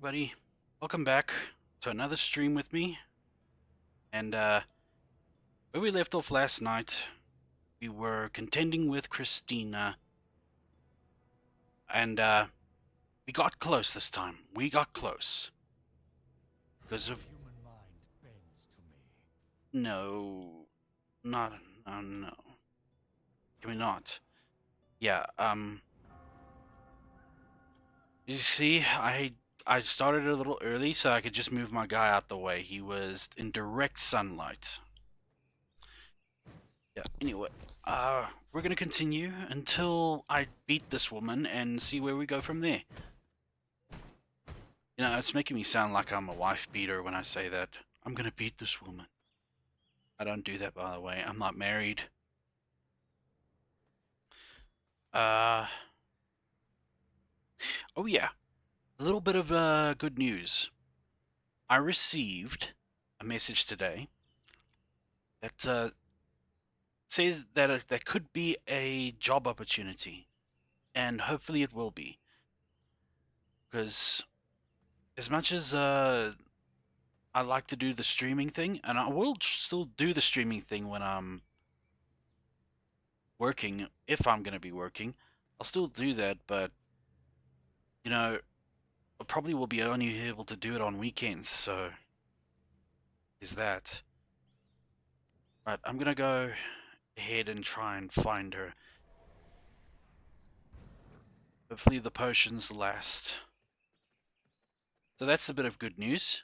everybody, welcome back to another stream with me. And where we left off last night, we were contending with Christina, and we got close this time. We got close because of Human mind bends to me. no, not no. Can we not? Yeah. You see, I started a little early so I could just move my guy out the way. He was in direct sunlight. Yeah, anyway, we're gonna continue until I beat this woman and see where we go from there. You know, it's making me sound like I'm a wife beater when I say that. I'm gonna beat this woman. I don't do that, by the way. I'm not married. Uh, oh yeah, a little bit of good news. I received a message today that says that there could be a job opportunity, and hopefully it will be. Because as much as I like to do the streaming thing, and I will still do the streaming thing when I'm working, if I'm going to be working. I'll still do that, but, you know, I probably will be only able to do it on weekends, so is that. Right, I'm going to go ahead and try and find her. Hopefully the potions last. So that's a bit of good news.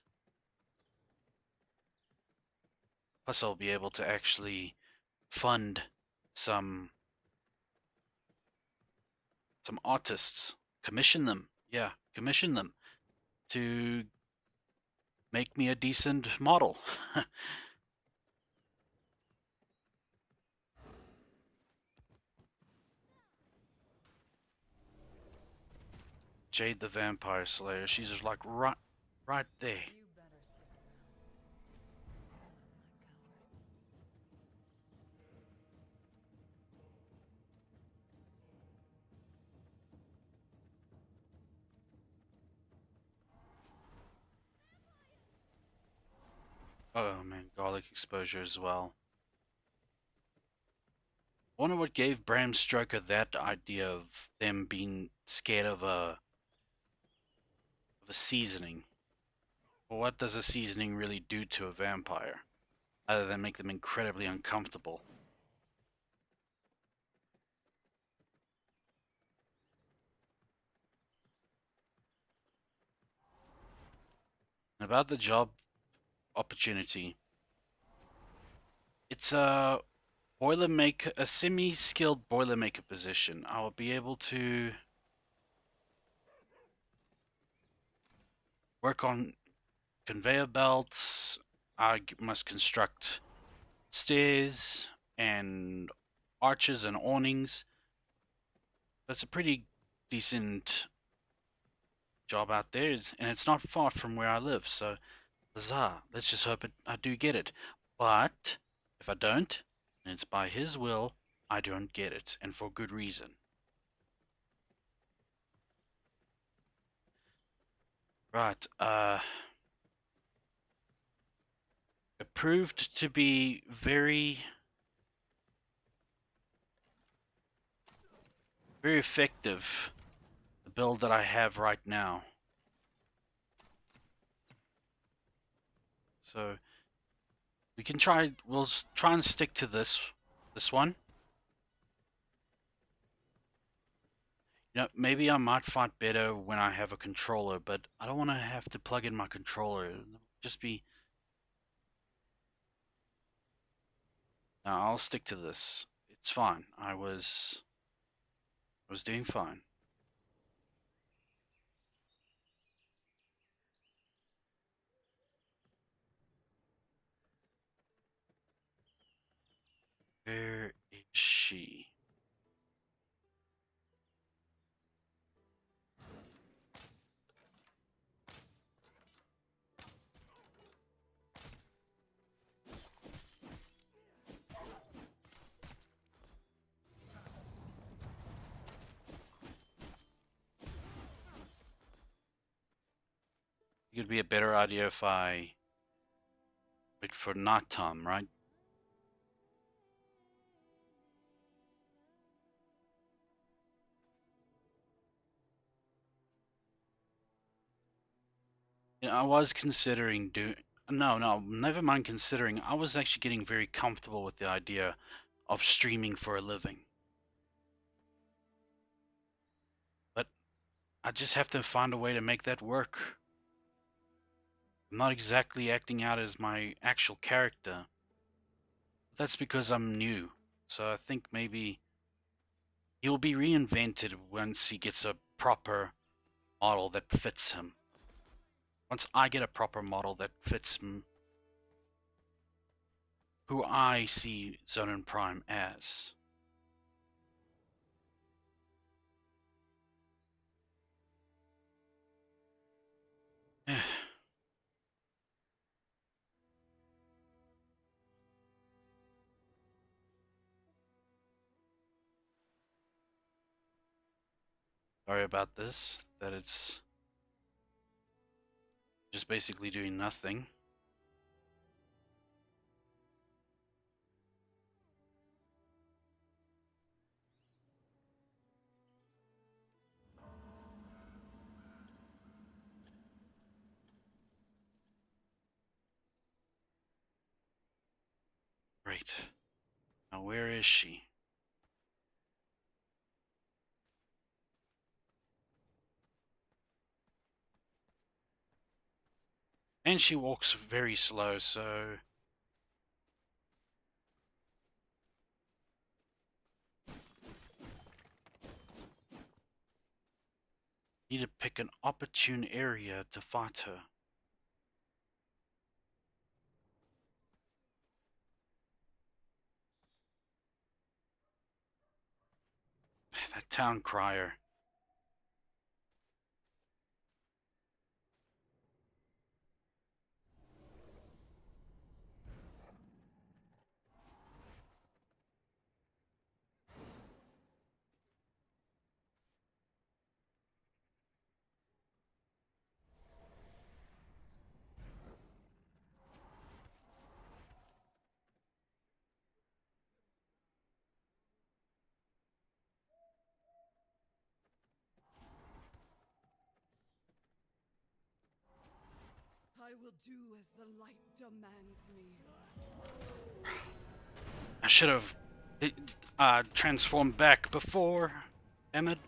Plus I'll be able to actually fund some artists, commission them. Yeah, commission them to make me a decent model. Jade the Vampire Slayer. She's just like right there. You better stick Oh man, garlic exposure as well. I wonder what gave Bram Stoker that idea of them being scared of a seasoning. Well, what does a seasoning really do to a vampire, other than make them incredibly uncomfortable? And about the job opportunity, it's a boilermaker, a semi-skilled boilermaker position. I will be able to work on conveyor belts. I must construct stairs and arches and awnings. That's a pretty decent job out there, and it's not far from where I live. So, huzzah! Let's just hope I do get it. But if I don't, and it's by his will, I don't get it, and for good reason. Right. It proved to be very, very effective. The build that I have right now. So we can try. We'll try and stick to this one. You know, maybe I might fight better when I have a controller, but I don't want to have to plug in my controller. It'll just be. No, I'll stick to this. It's fine. I was doing fine. Where is she? It'd be a better idea if I wait for night time, right? I was considering doing. No, no, never mind considering. I was actually getting very comfortable with the idea of streaming for a living. But I just have to find a way to make that work. I'm not exactly acting out as my actual character. That's because I'm new. So I think maybe he'll be reinvented once he gets a proper model that fits him. Once I get a proper model that fits who I see Zonin Prime as. Sorry about this, that it's just basically doing nothing. Right. Now where is she? And she walks very slow, so need to pick an opportune area to fight her. That town crier. I will do as the light demands me. I should have transformed back before. Emmett.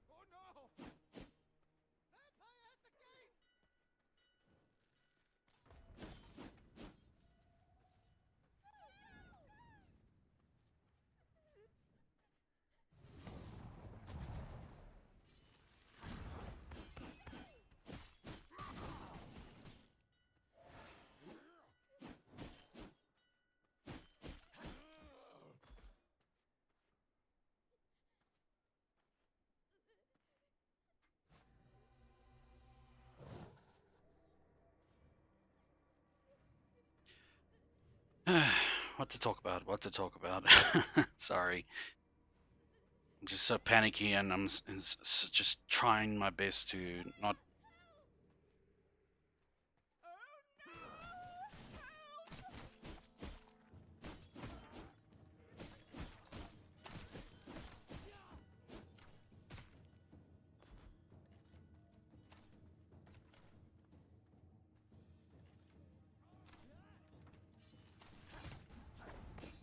Oh no! Vampire at the gate! What to talk about? What to talk about? Sorry. I'm just so panicky and I'm just trying my best to not.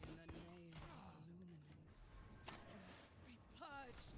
In the name of luminance, you must be purged.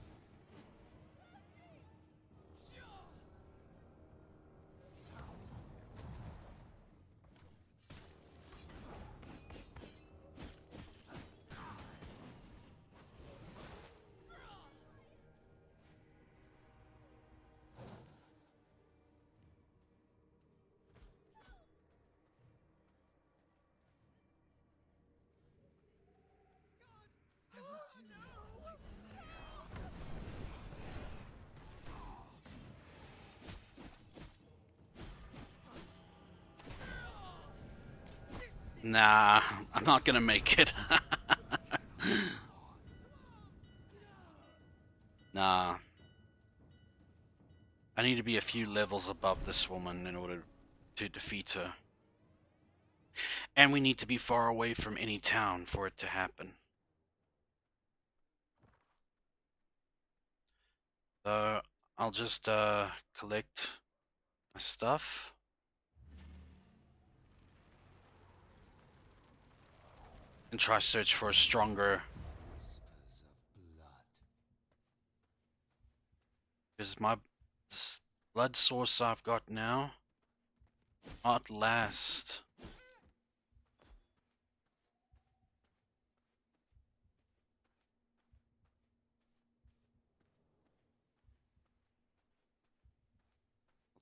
Nah, I'm not gonna make it. Nah. I need to be a few levels above this woman in order to defeat her. And we need to be far away from any town for it to happen. So I'll just collect my stuff. And try search for a stronger. Whispers of blood. Because my blood source I've got now not last. I'll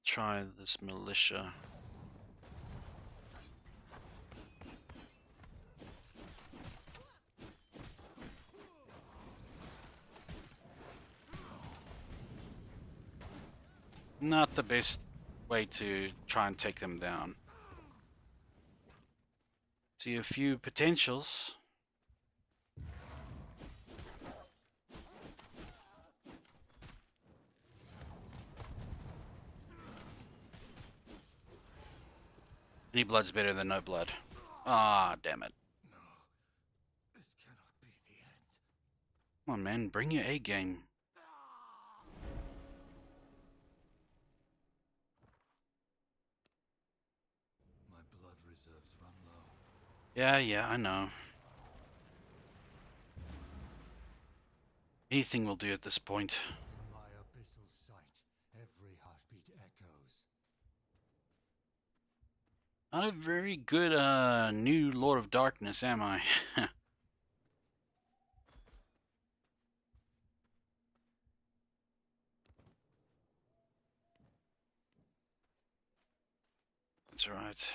try this militia. Not the best way to try and take them down. See a few potentials. Any blood's better than no blood. Ah, damn it. No, this cannot be the end. Come on, man, bring your A game. My blood reserves run low. Yeah, I know. Anything will do at this point. In my abyssal sight, every heartbeat echoes. Not a very good new Lord of Darkness, am I? That's right.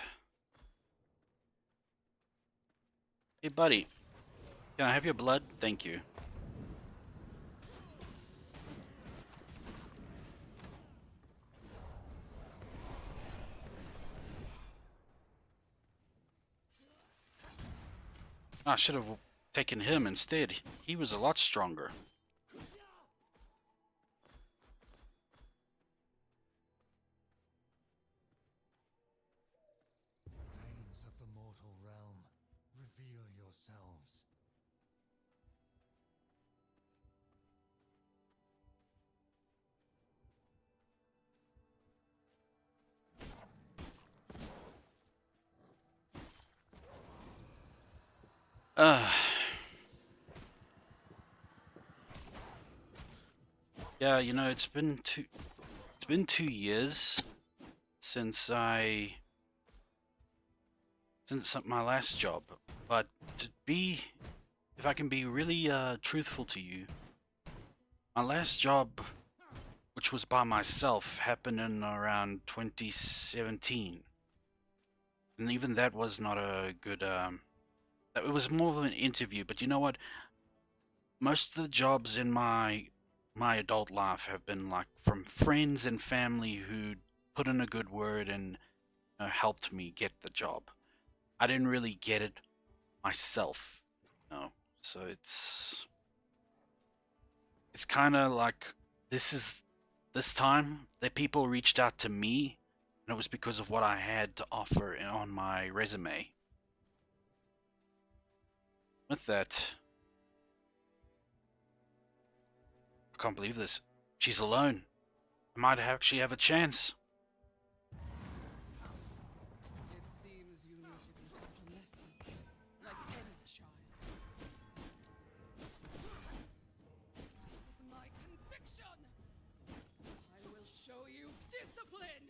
Hey, buddy. Can I have your blood? Thank you. I should have taken him instead. He was a lot stronger. Veins of the mortal realm, reveal yourselves. Uh, yeah, you know, it's been 2 years since since my last job. But if I can be really truthful to you, my last job, which was by myself, happened in around 2017, and even that was not a good. It was more of an interview. But you know what? Most of the jobs in my adult life have been like from friends and family who put in a good word and helped me get the job. I didn't really get it myself, no. So it's kind of like this time that people reached out to me, and it was because of what I had to offer on my resume. With that, I can't believe this. She's alone. I might actually have a chance. It seems you need to be taught a lesson, like any child. This is my conviction! I will show you discipline!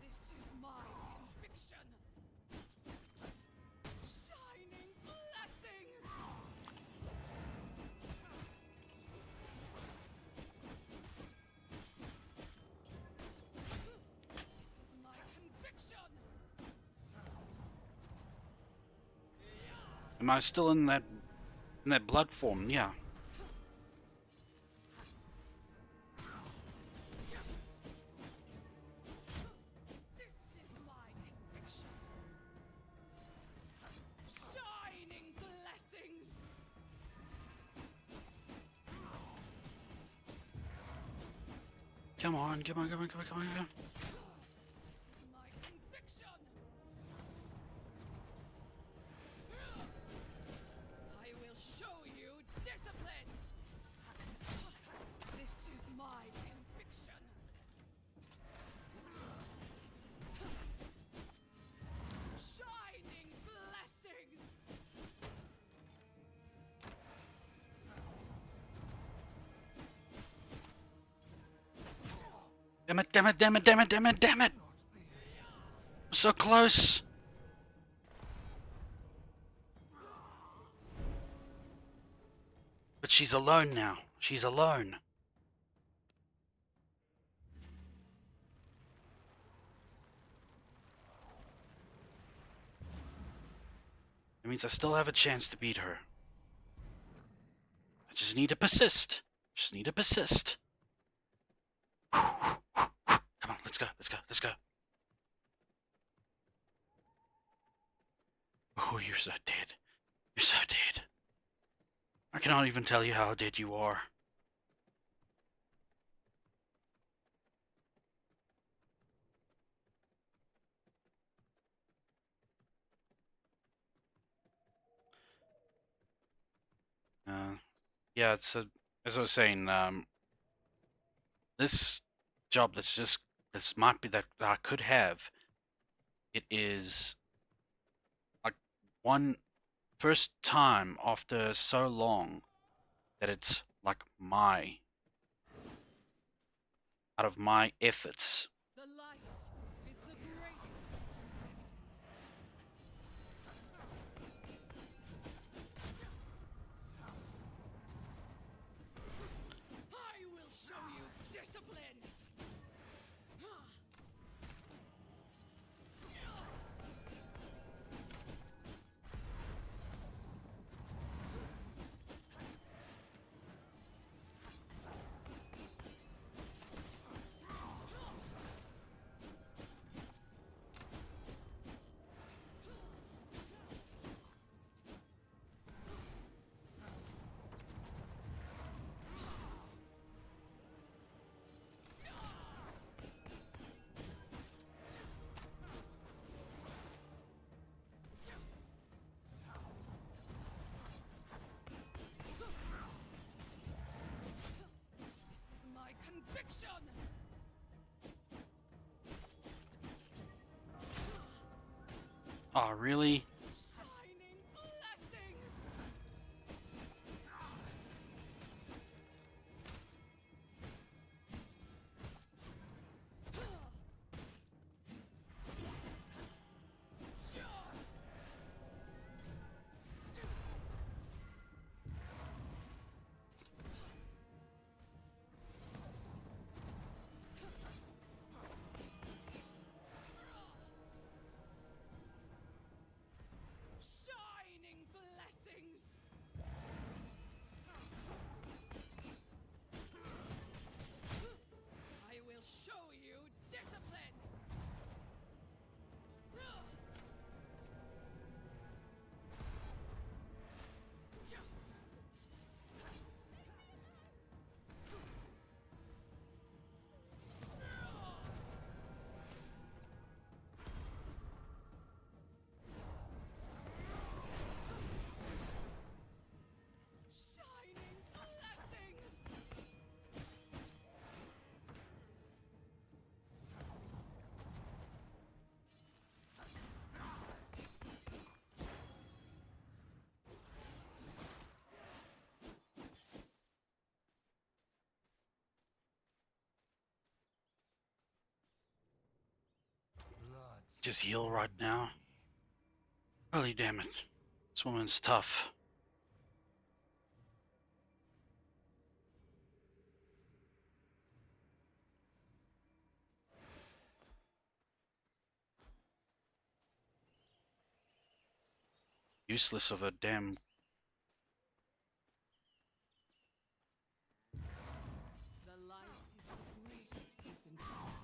This is my conviction! Shining blessings! This is my conviction! Am I still in that blood form? Yeah. Come on, come on, come on, come on, come on, come on. This is my conviction. I will show you discipline. This is my conviction. Shining blessings. Damn it, damn it, damn it, damn it, damn it, damn it! So close! But she's alone now. She's alone. It means I still have a chance to beat her. I just need to persist. Just need to persist. Come on, let's go, let's go, let's go. Oh, you're so dead. You're so dead. I cannot even tell you how dead you are. Yeah, as I was saying, this job this might be that I could have. It is like one first time after so long that it's like out of my efforts. The light is the greatest disinfectant. I will show you discipline. This is my conviction. Oh, really? Shining blessings. Shining blessings. I will show you discipline. Shining blessings. Blood Just heal right now. Holy damn it. This woman's tough. Useless of a damn. The light is the greatest disinfectant.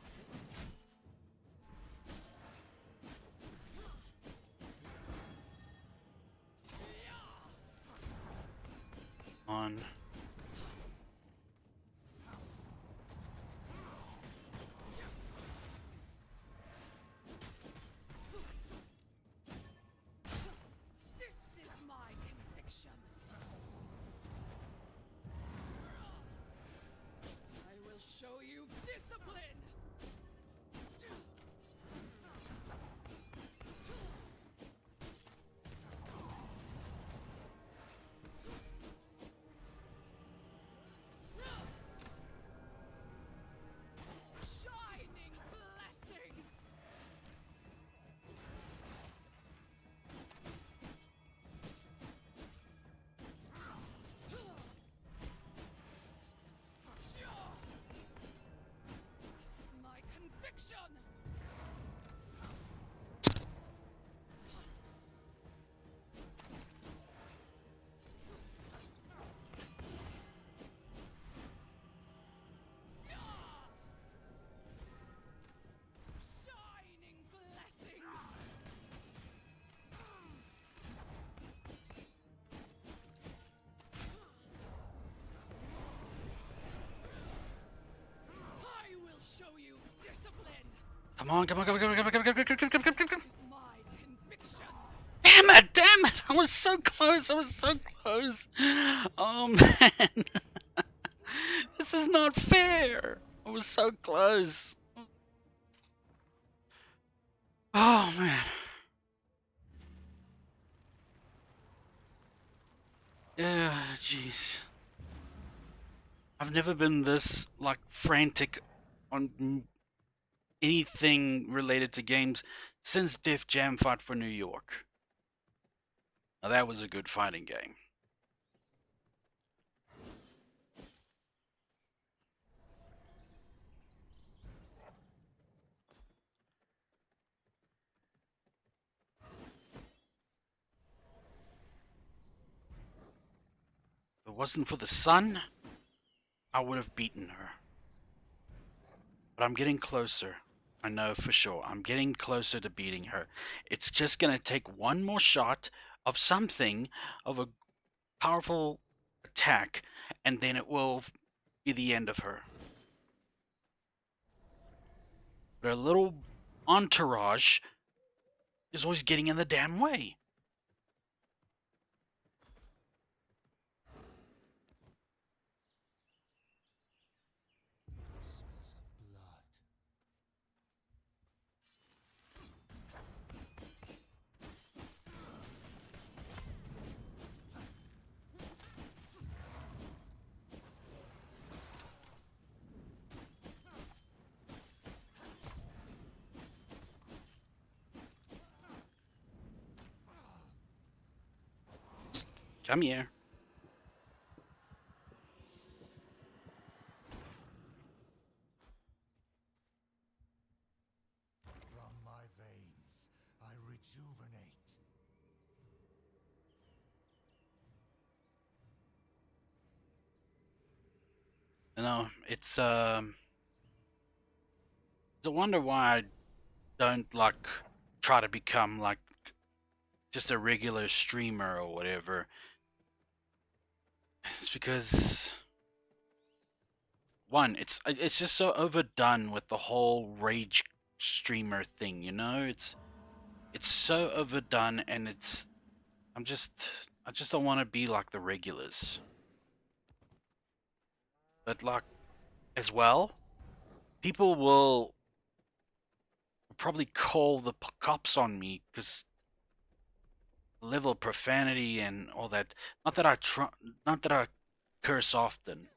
On. discipline! Shining blessings! This is my conviction! Shining blessings! I will show you discipline! Come on, come on, come on, come on, come on, come on, come on, come on, come on, come on. This is my conviction! Damn it, damn it! I was so close, I was so close. Oh man. This is not fair. I was so close. Oh man. Yeah, jeez. I've never been this like frantic on anything related to games since Def Jam Fight for New York. Now that was a good fighting game. If it wasn't for the sun, I would have beaten her. But I'm getting closer. I know for sure. I'm getting closer to beating her. It's just going to take one more shot of something, of a powerful attack, and then it will be the end of her. But her little entourage is always getting in the damn way. Whispers of blood. Come here. From my veins, I rejuvenate. You know, it's a wonder why I don't like try to become like just a regular streamer or whatever. It's because one, it's just so overdone with the whole rage streamer thing, you know? It's so overdone, and I just don't want to be like the regulars. But like as well, people will probably call the cops on me because level of profanity and all that. Not that I curse often.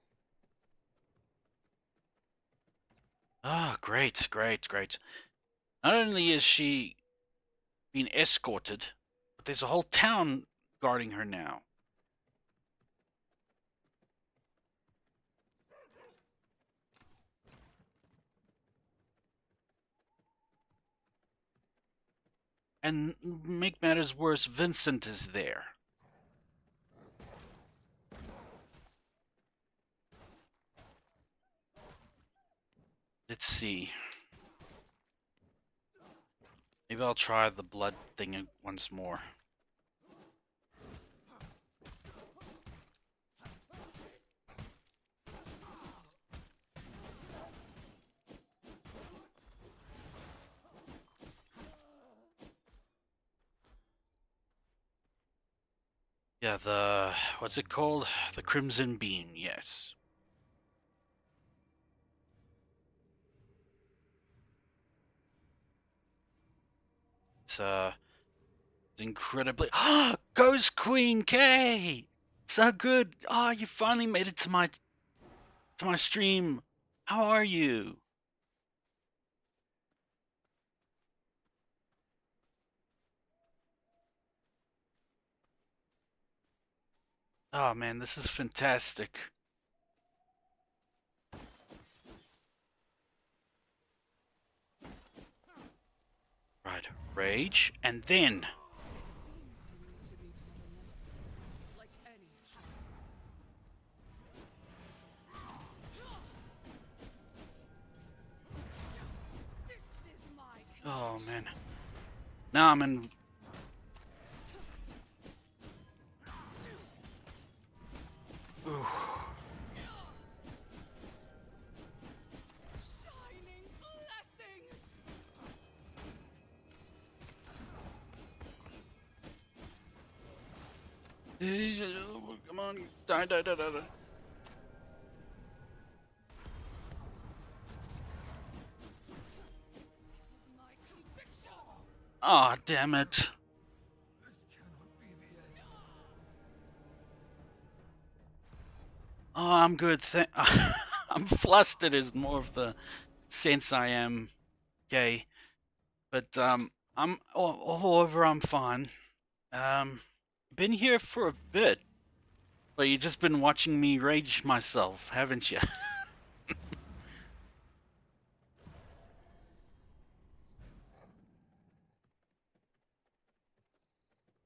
Ah, great, great, great. Not only is she being escorted, but there's a whole town guarding her now. And make matters worse, Vincent is there. Let's see. Maybe I'll try the blood thing once more. Yeah, what's it called? The Crimson Beam, yes. it's incredibly. Ghost Queen K. So good. Oh, you finally made it to my stream. How are you? Oh man, this is fantastic. Right, rage, and then. It seems you need to be taught a lesson, like any child. This is my Oh conviction. man, now I'm in. Ooh. Shining blessings! Come on, die, die, die, die, die. This is my conviction! Oh, damn it. This cannot be the end. Oh, I'm good. I'm flustered is more of the sense I am gay. But I'm all over. I'm fine. Been here for a bit, but you just been watching me rage myself, haven't you?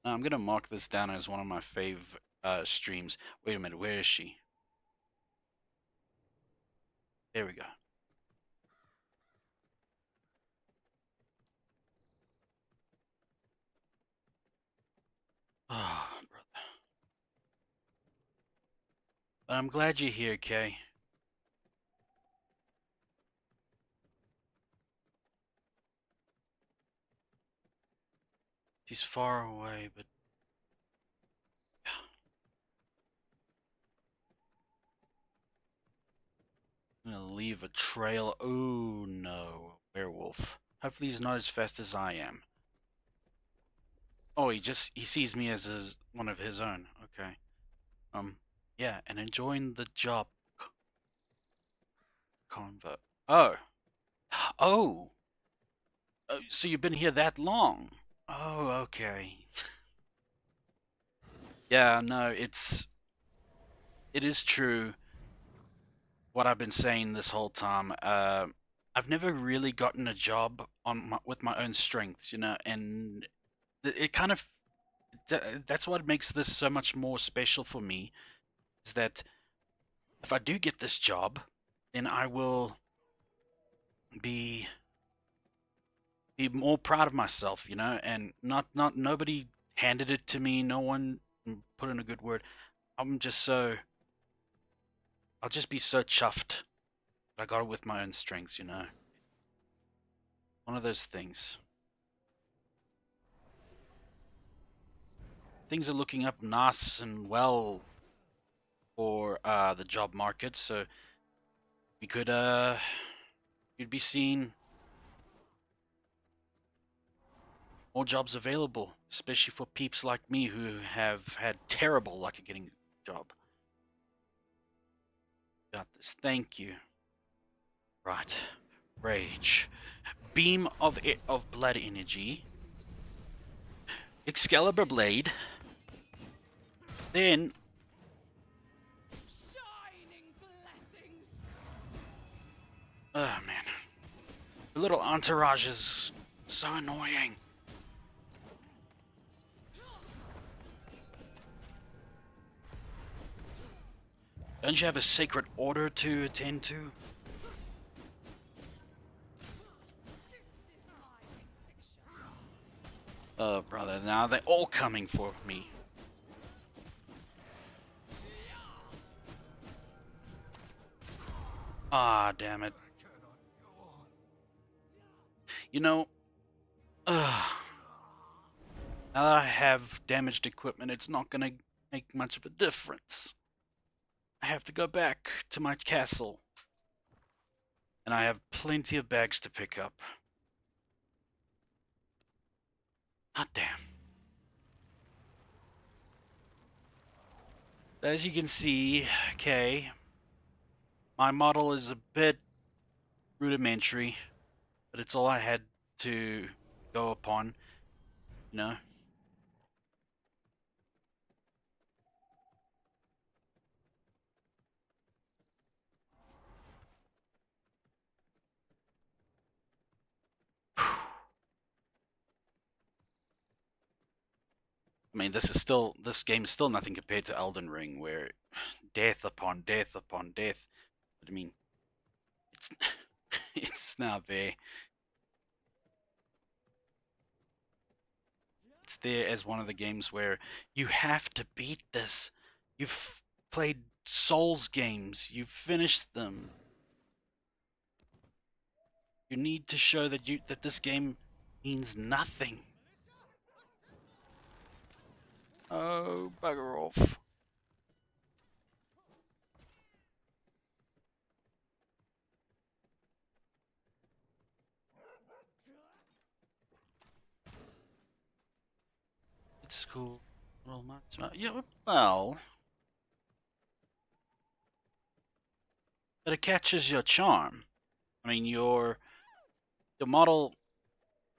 I'm gonna mark this down as one of my fave streams. Wait a minute, where is she? There we go. Oh, brother. But I'm glad you're here, Kay. She's far away, but I'm gonna leave a trail. Oh no, werewolf. Hopefully he's not as fast as I am. Oh, he sees me as one of his own. Okay. Yeah, and enjoying the job convo. Oh, oh, so you've been here that long? Oh, okay. Yeah, no, it is true what I've been saying this whole time. I've never really gotten a job with my own strengths, and it kind of that's what makes this so much more special for me. Is that if I do get this job, then I will be be more proud of myself, and not nobody handed it to me. No one put in a good word. I'm just so I'll just be so chuffed that I got it with my own strengths. One of those things. Things are looking up nice and well for the job market, so we could you'd be seeing more jobs available, especially for peeps like me who have had terrible luck at getting a job. Got this. Thank you. Right. Rage. Beam of blood energy. Excalibur blade. Then Shining blessings! oh man. The little entourage is so annoying. Don't you have a sacred order to attend to? This is my conviction! Oh brother, now they're all coming for me. Ah, damn it. I cannot go on. You know, uh, now that I have damaged equipment, it's not gonna make much of a difference. I have to go back to my castle, and I have plenty of bags to pick up. God damn. As you can see, okay, my model is a bit rudimentary, but it's all I had to go upon, you know. I mean, this game is still nothing compared to Elden Ring, where death upon death upon death. But I mean, it's it's not there. It's there as one of the games where you have to beat this. You've played Souls games, you've finished them. You need to show that this game means nothing. Oh, bugger off. It's cool. Well, yeah, well, but it catches your charm. I mean, your model.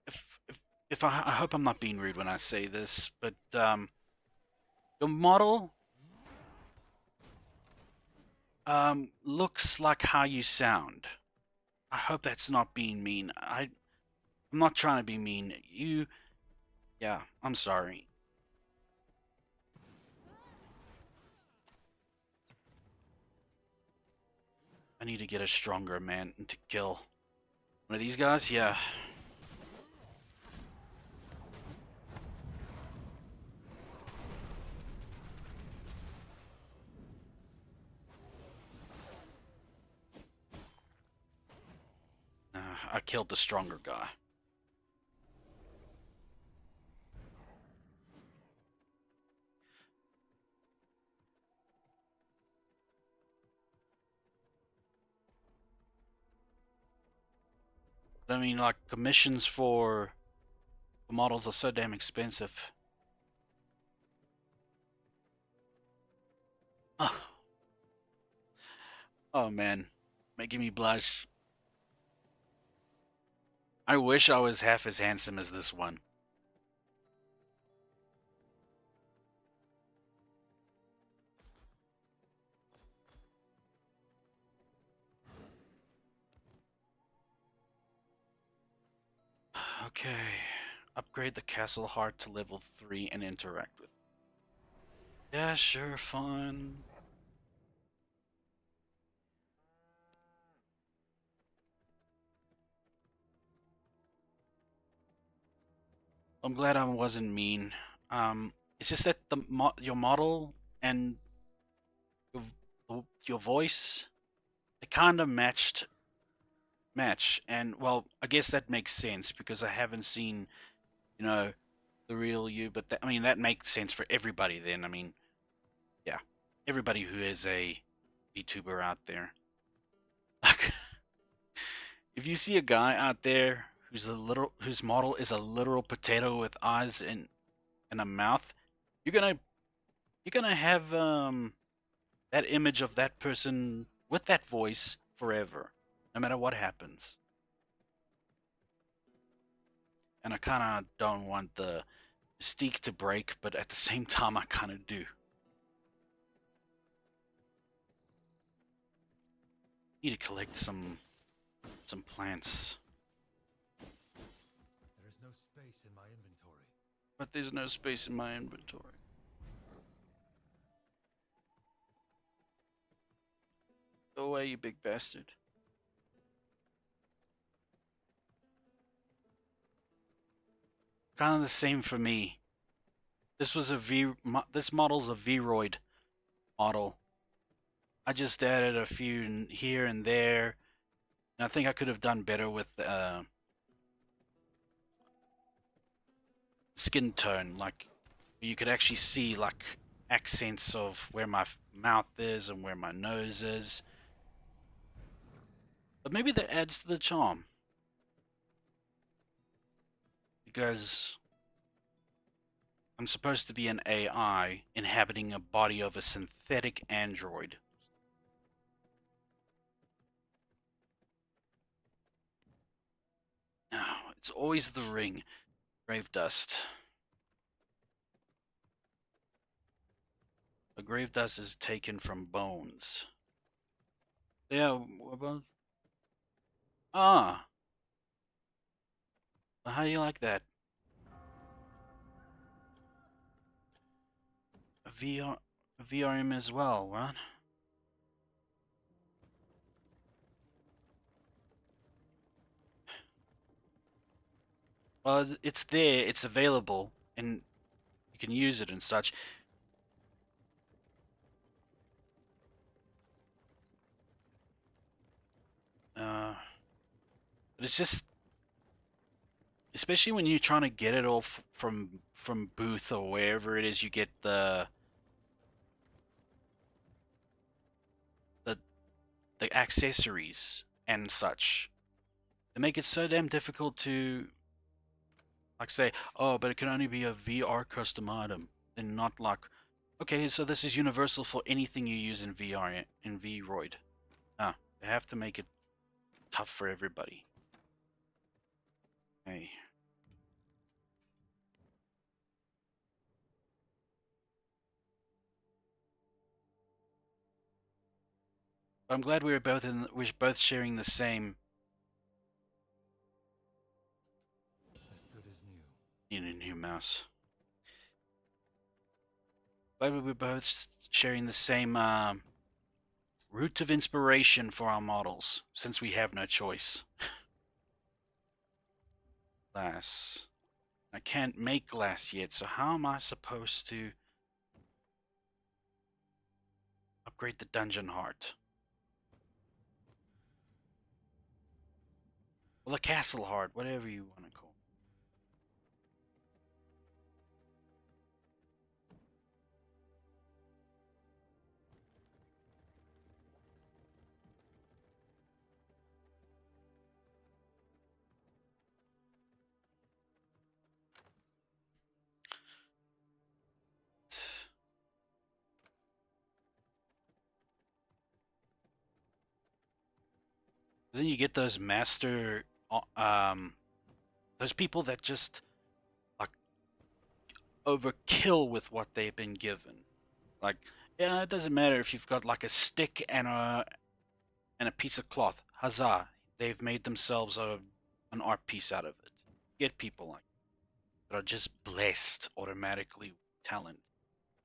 If if if I hope I'm not being rude when I say this, but your model looks like how you sound. I hope that's not being mean. I'm not trying to be mean. Yeah, I'm sorry. I need to get a stronger man to kill. One of these guys? Yeah. I killed the stronger guy. But I mean, like, commissions for the models are so damn expensive. Oh, oh man, making me blush. I wish I was half as handsome as this one. Okay. Upgrade the castle heart to level 3 and interact with. Yeah, sure, fun. I'm glad I wasn't mean. It's just that your model and your voice, they kind of match, and well, I guess that makes sense because I haven't seen, you know, the real you. But I mean, that makes sense for everybody. Then I mean, yeah, everybody who is a VTuber out there. If you see a guy out there whose model is a literal potato with eyes and a mouth, you're gonna you're gonna have that image of that person with that voice forever, no matter what happens. And I kind of don't want the mystique to break, but at the same time, I kind of do. Need to collect some plants, There is no space in my inventory. but there's no space in my inventory. Go away, you big bastard. Kind of the same for me. This model's a Vroid model. I just added a few here and there, and I think I could have done better with skin tone. Like you could actually see like accents of where my mouth is and where my nose is. But maybe that adds to the charm because I'm supposed to be an AI inhabiting a body of a synthetic android. No, it's always the ring. Grave dust. The grave dust is taken from bones. Yeah, about. Ah, how do you like that? A VRM as well, right? Well, it's there, it's available, and you can use it and such. But it's just, especially when you're trying to get it all from booth or wherever it is you get the the accessories and such. They make it so damn difficult to like say, oh, but it can only be a VR custom item, and not like, okay, so this is universal for anything you use in VR in VRoid. Ah, they have to make it tough for everybody. Hey, but I'm glad we're both sharing the same As good as new. in a new mouse. Glad we were both sharing the same root of inspiration for our models, since we have no choice. Glass. I can't make glass yet, so how am I supposed to upgrade the dungeon heart? Well, the castle heart, whatever you want to call it. Then you get those those people that just like overkill with what they've been given. Like, yeah, it doesn't matter if you've got like a stick and a piece of cloth. Huzzah! They've made themselves an art piece out of it. Get people like that are just blessed automatically with talent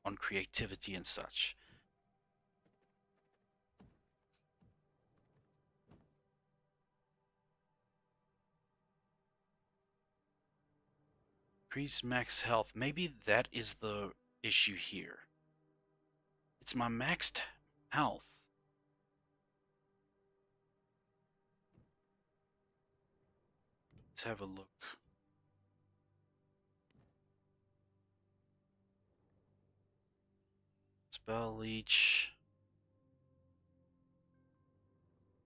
on creativity and such. Increase max health. Maybe that is the issue here. It's my maxed health. Let's have a look. Spell leech.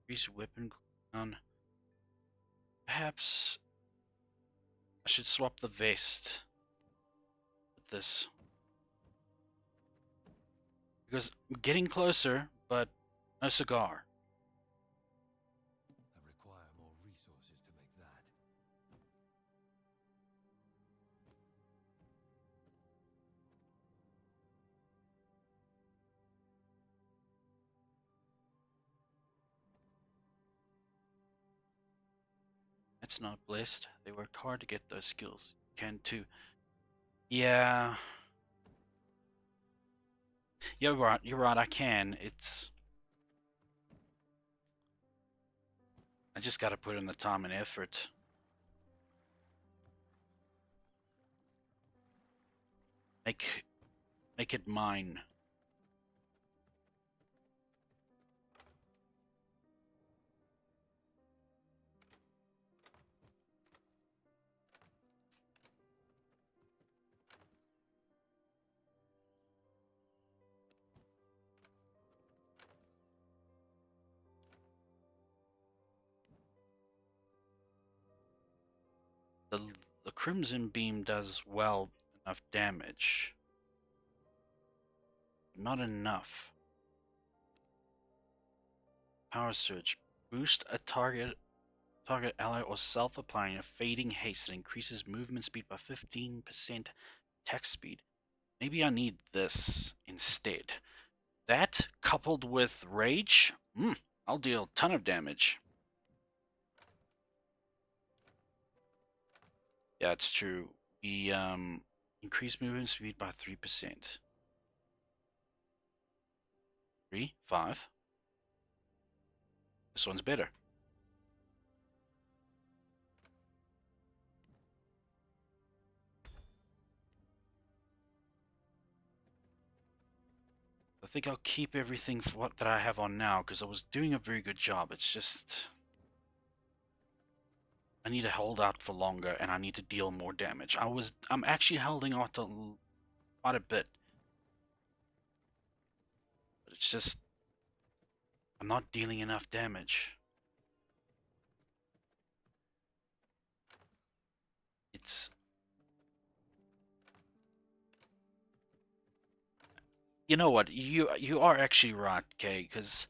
Increase weapon cooldown. Perhaps I should swap the vest with this. Because I'm getting closer, but no cigar. I require more resources to make that. That's not blessed. They worked hard to get those skills. You can too. Yeah, you're right. You're right. I can. I just got to put in the time and effort. Make make it mine. The the crimson beam does well enough damage. Not enough. Power Surge. Boost a target ally or self-applying a fading haste that increases movement speed by 15%, attack speed. Maybe I need this instead. That coupled with rage, I'll deal a ton of damage. Yeah, it's true. We increase movement speed by 3%. 3, 5. This one's better. I think I'll keep everything for what that I have on now because I was doing a very good job. It's just I need to hold out for longer and I need to deal more damage. I'm actually holding out quite a bit, but it's just I'm not dealing enough damage. It's you know what you are actually right, Kay, because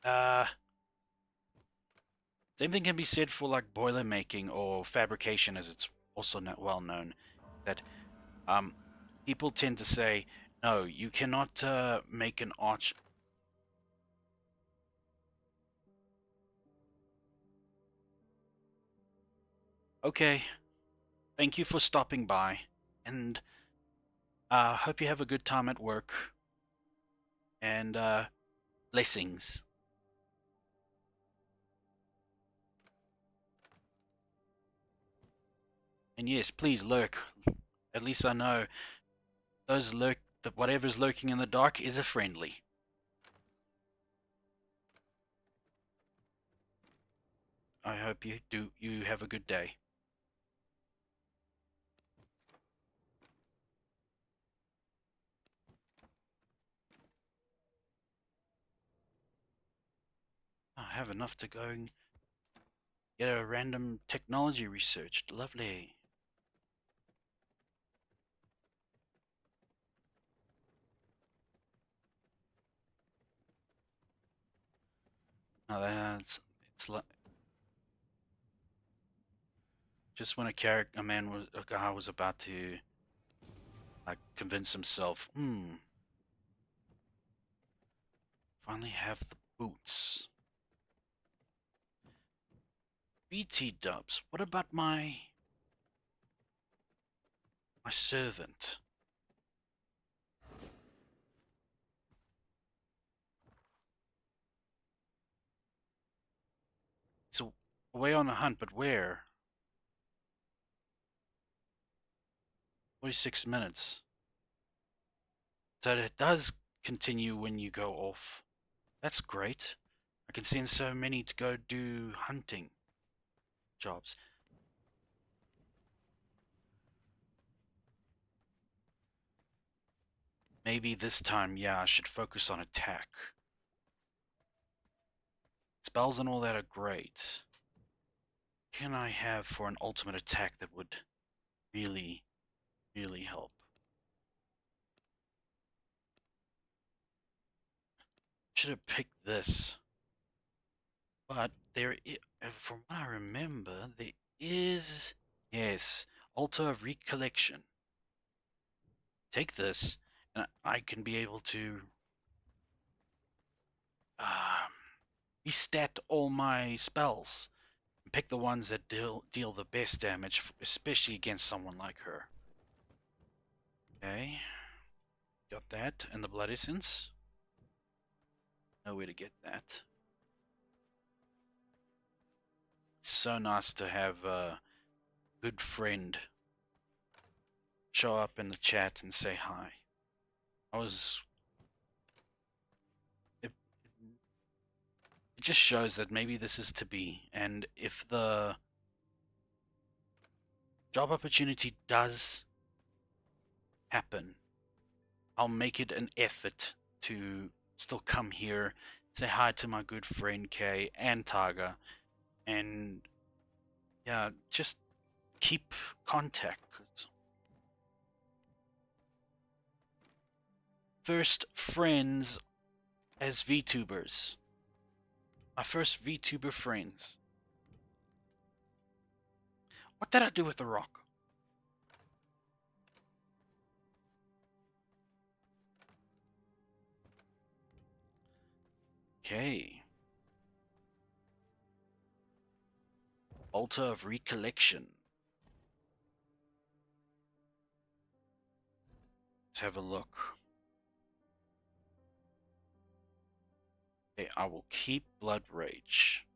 uh same thing can be said for like boiler making or fabrication, as it's also not well known. That um people tend to say, no, you cannot make an arch. Okay, thank you for stopping by, and hope you have a good time at work. And blessings. And yes, please lurk. At least I know those lurk that whatever's lurking in the dark is a friendly. I hope you have a good day. I have enough to go and get a random technology researched. Lovely. No, it's like just when a guy was about to like convince himself, finally have the boots. BT dubs. What about my servant? It's away on a hunt, but where? 46 minutes. So it does continue when you go off. That's great. I can send so many to go do hunting jobs. Maybe this time, yeah, I should focus on attack. Spells and all that are great. Can I have for an ultimate attack that would really, really help? Should have picked this. But from what I remember, there is, yes, Altar of Recollection. Take this, and I can be able to uh, restat all my spells and pick the ones that deal the best damage, especially against someone like her. Okay, got that, and the Blood Essence. No way to get that. It's so nice to have a good friend show up in the chat and say hi. I was. It just shows that maybe this is to be, and if the job opportunity does happen, I'll make it an effort to still come here, say hi to my good friend Kay and Targa, and yeah, just keep contact. 'Cause first friends as VTubers. My first VTuber friends. What did I do with the rock? Okay. Altar of Recollection. Let's have a look. Okay, I will keep Blood Rage.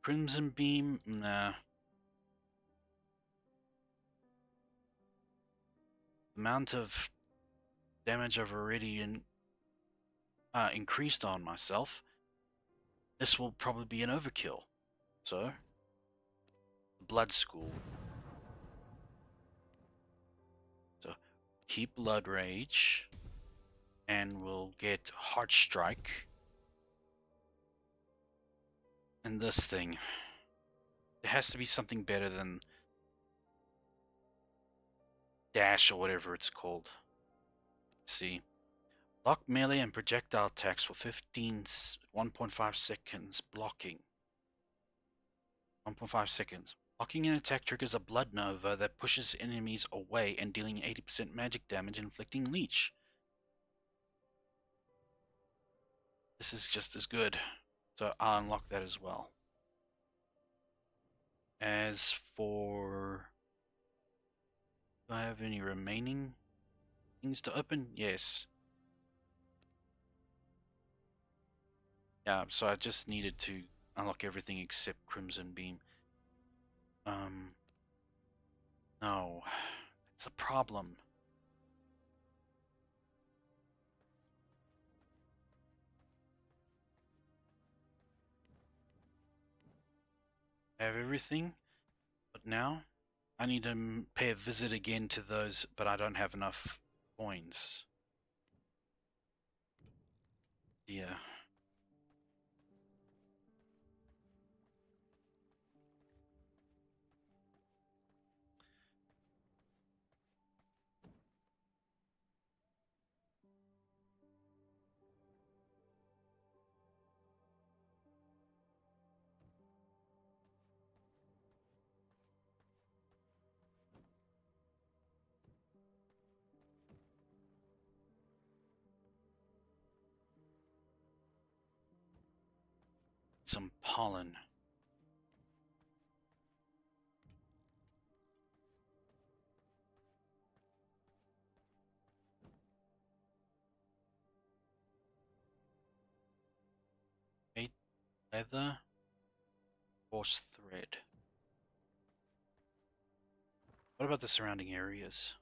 Crimson Beam, nah. The amount of damage I've already increased on myself. This will probably be an overkill. So, Blood School. So, keep Blood Rage. And we'll get Heart Strike. And this thing. There has to be something better than Dash or whatever it's called. Let's see. Lock melee and projectile attacks for 1.5 seconds. Blocking. 1.5 seconds. Blocking an attack triggers a Blood Nova that pushes enemies away and dealing 80% magic damage, inflicting Leech. This is just as good. So I'll unlock that as well. As for... Do I have any remaining things to open? Yes. Yeah, so I just needed to unlock everything except Crimson Beam. No. It's a problem. I have everything, but now I need to pay a visit again to those, but I don't have enough coins. Yeah. Some pollen. Eight leather. Horse thread. What about the surrounding areas?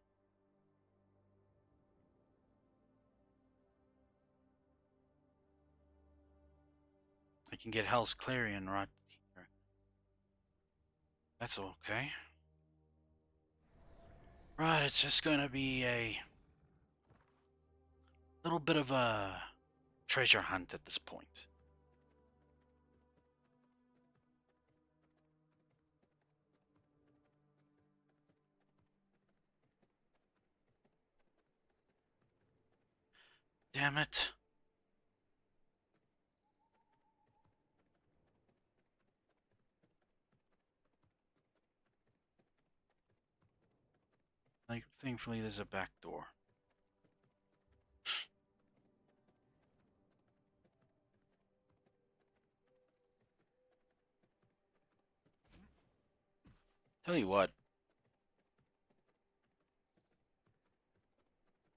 I can get Hell's Clarion right here. That's okay. Right, it's just gonna be a little bit of a treasure hunt at this point. Damn it. Like, thankfully there's a back door. Tell you what,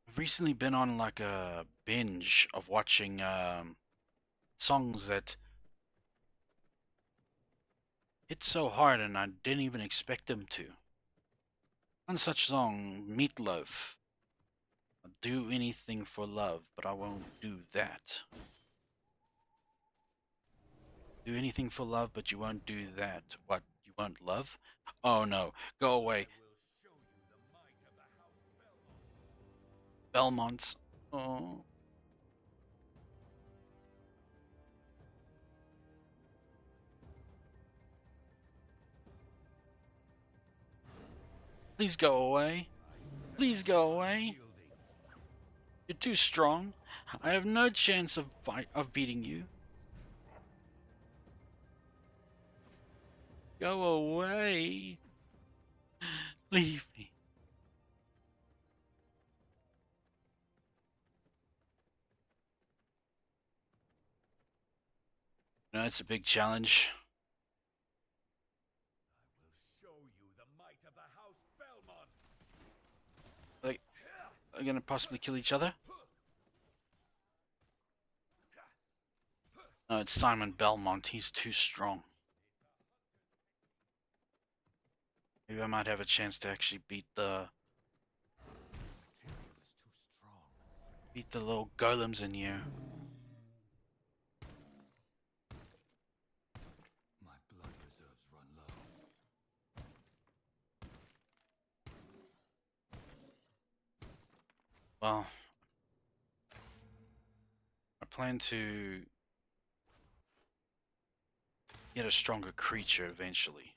I've recently been on like a binge of watching songs that hit so hard and I didn't even expect them to. One such song, Meatloaf. I'll do anything for love, but I won't do that. Do anything for love, but you won't do that. What, you won't love? Oh no, go away. Belmonts. Oh. Please go away. Please go away. You're too strong. I have no chance of beating you. Go away. Leave me. No, it's a big challenge. I will show you the might of the House Belmont. Like, are gonna possibly kill each other? No, it's Simon Belmont. He's too strong. Maybe I might have a chance to actually beat the Material is too strong. little golems in here. My blood reserves run low. Well, I plan to get a stronger creature eventually.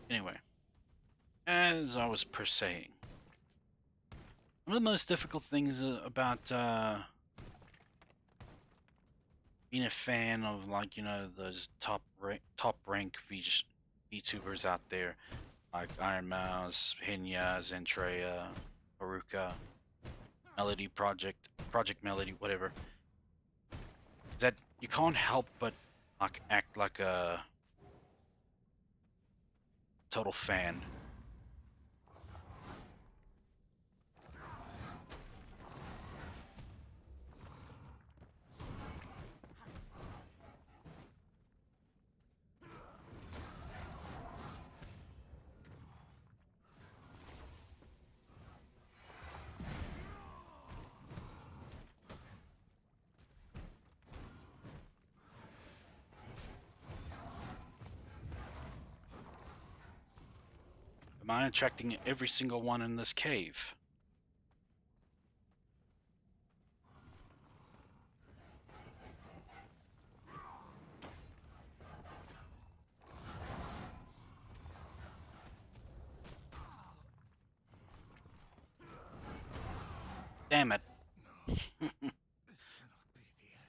Anyway, as I was per saying, one of the most difficult things about being a fan of, like, you know, those top rank VTubers out there, like Iron Mouse, Hinya, Zentreya, Haruka, Melody Project Melody, whatever, is that you can't help but like act like a total fan. Am I attracting every single one in this cave? Damn it. This cannot be the end.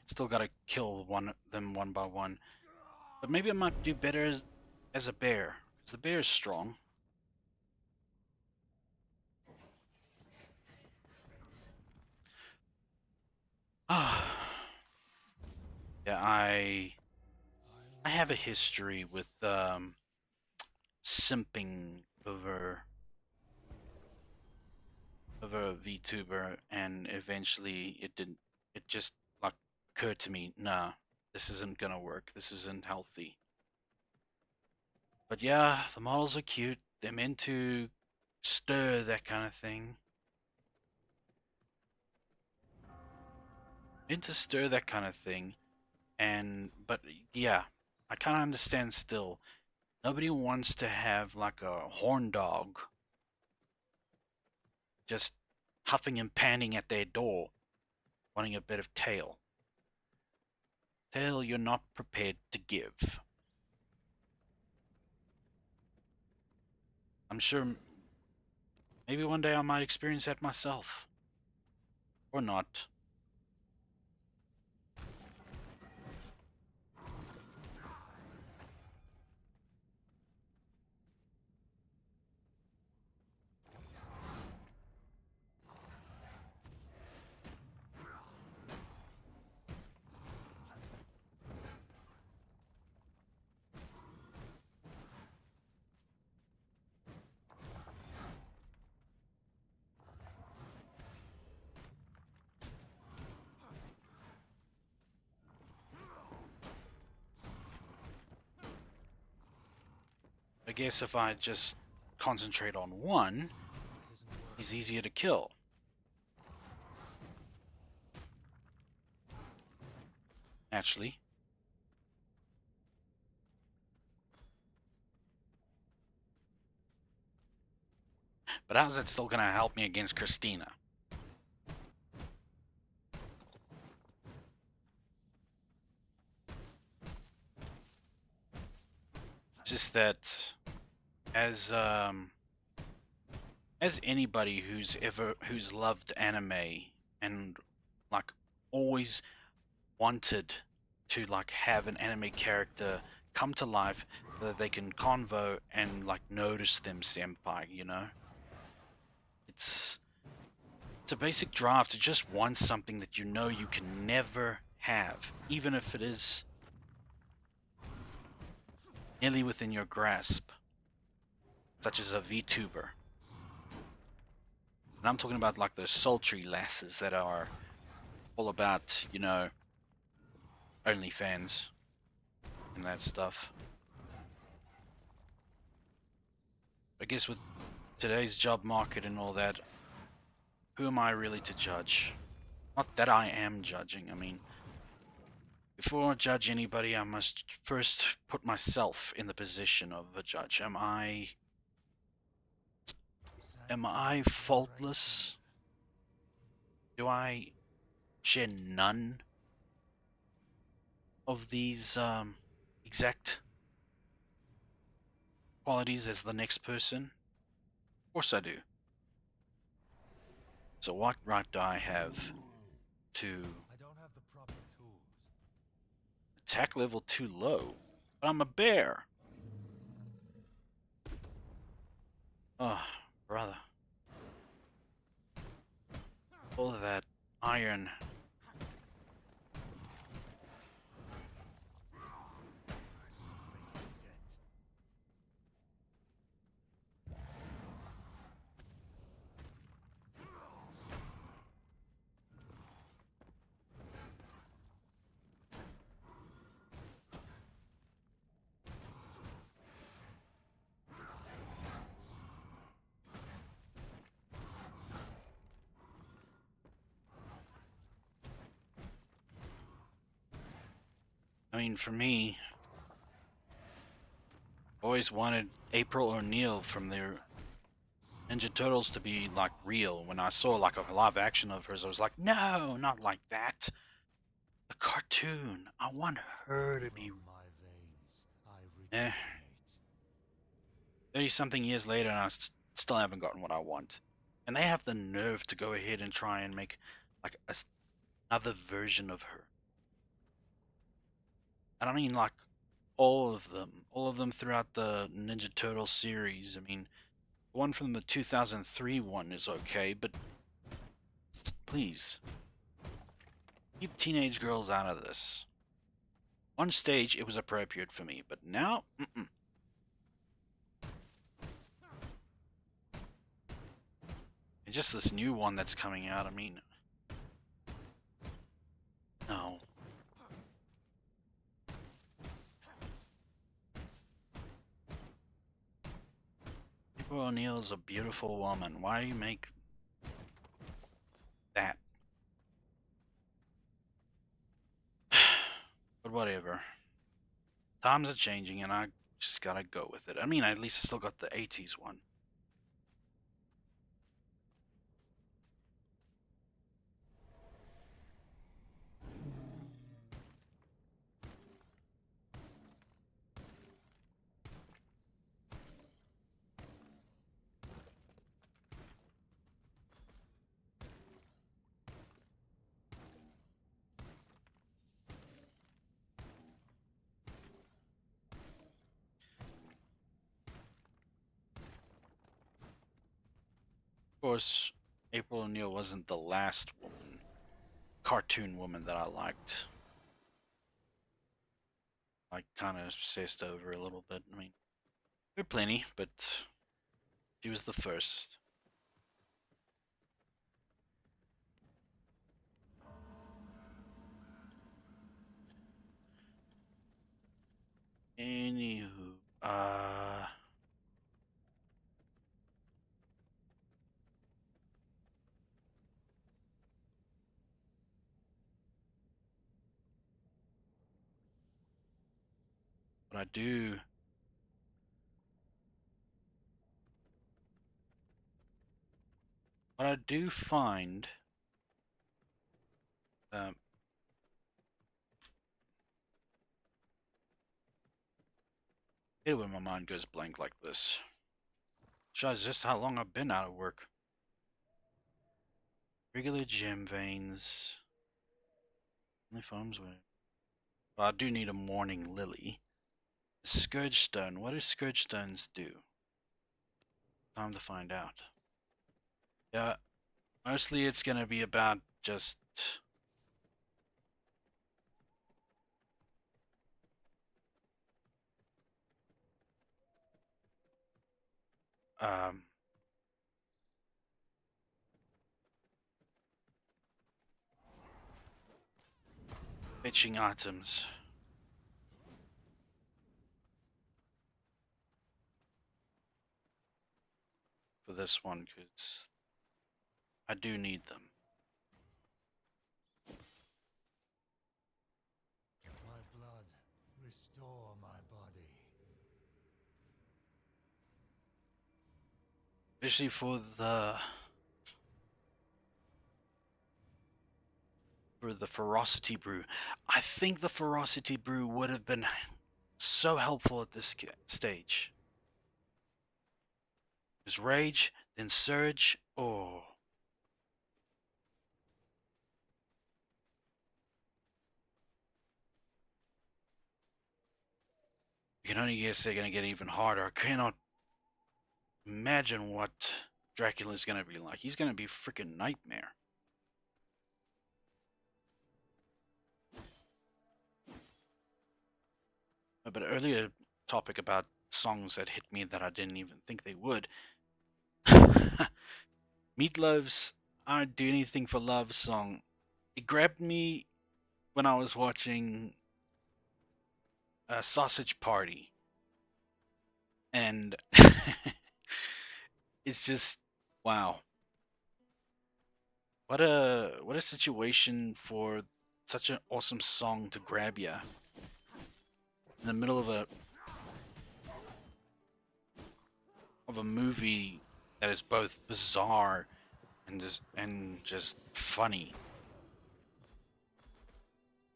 Still gotta kill them one by one. But maybe I might do better as a bear, because the bear is strong. Ah, yeah, I have a history with simping over a VTuber, and eventually it just like occurred to me, nah, this isn't gonna work. This isn't healthy. But yeah, the models are cute. They're meant to stir that kind of thing. Meant to stir that kind of thing. But yeah, I kind of understand still. Nobody wants to have like a horn dog just huffing and panting at their door, wanting a bit of tail. Tail you're not prepared to give. I'm sure maybe one day I might experience that myself. Or not. I guess if I just concentrate on one, This isn't working. he's easier to kill. Naturally. But how's that still gonna help me against Christina? is that as anybody who's loved anime and like always wanted to like have an anime character come to life so that they can convo and like notice them senpai, you know? It's it's a basic drive to just want something that you know you can never have, even if it is nearly within your grasp, such as a VTuber. And I'm talking about like those sultry lasses that are all about, you know, OnlyFans and that stuff. I guess with today's job market and all that, who am I really to judge? Not that I am judging. I mean, before I judge anybody, I must first put myself in the position of a judge. Am I faultless? Do I share none of these exact qualities as the next person? Of course I do. So what right do I have to I don't have the proper tools. attack level too low? But I'm a bear. Oh, brother. All of that iron. Making a dent. I mean, for me, always wanted April O'Neil from their Ninja Turtles to be like real. When I saw like a live action of hers, I was like, no, not like that. The cartoon. I want her to be. From my veins, I Eh, rejuvenate. 30 something years later, and I still haven't gotten what I want. And they have the nerve to go ahead and try and make like another version of her. And I mean, like all of them throughout the Ninja Turtle series. I mean, the one from the 2003 one is okay, but please keep teenage girls out of this. On stage, it was appropriate for me, but now, mm-mm. And just this new one that's coming out. I mean, no. April O'Neil is a beautiful woman. Why do you make that? But whatever. Times are changing, and I just gotta go with it. I mean, at least I still got the 80s one. Of course, April O'Neil wasn't the last woman, cartoon woman that I liked. I kind of obsessed over a little bit. I mean, there are plenty, but she was the first. Anywho, but I do find um, hate it when my mind goes blank like this. Shows just how long I've been out of work. Regular gem veins. Only farms with. Well, I do need a morning lily. Scourge stone. What do scourge stones do? Time to find out. Yeah, mostly it's gonna be about just um fetching items for this one because I do need them. My blood, restore my body. Especially for the ferocity brew. I think the ferocity brew would have been so helpful at this stage. There's rage, then surge. Oh, you can only guess they're gonna get even harder. I cannot imagine what Dracula's gonna be like. He's gonna be a freaking nightmare. But earlier topic about songs that hit me that I didn't even think they would. Meatloaf's "I'd Do Anything for Love" song. It grabbed me when I was watching Sausage Party, and it's just wow. What a situation for such an awesome song to grab you in the middle of a movie that is both bizarre and just funny.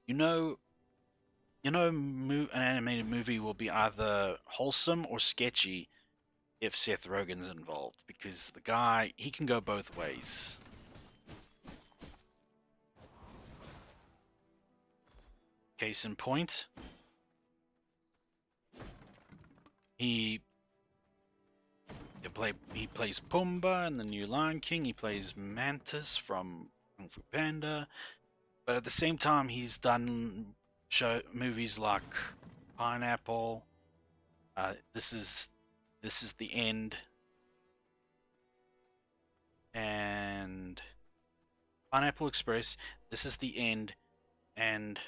You know, an animated movie will be either wholesome or sketchy if Seth Rogen's involved because the guy he can go both ways. Case in point, he he plays Pumbaa in the new Lion King. He plays Mantis from Kung Fu Panda. But at the same time, he's done movies like Pineapple. This is the end, and Pineapple Express. This is the end, and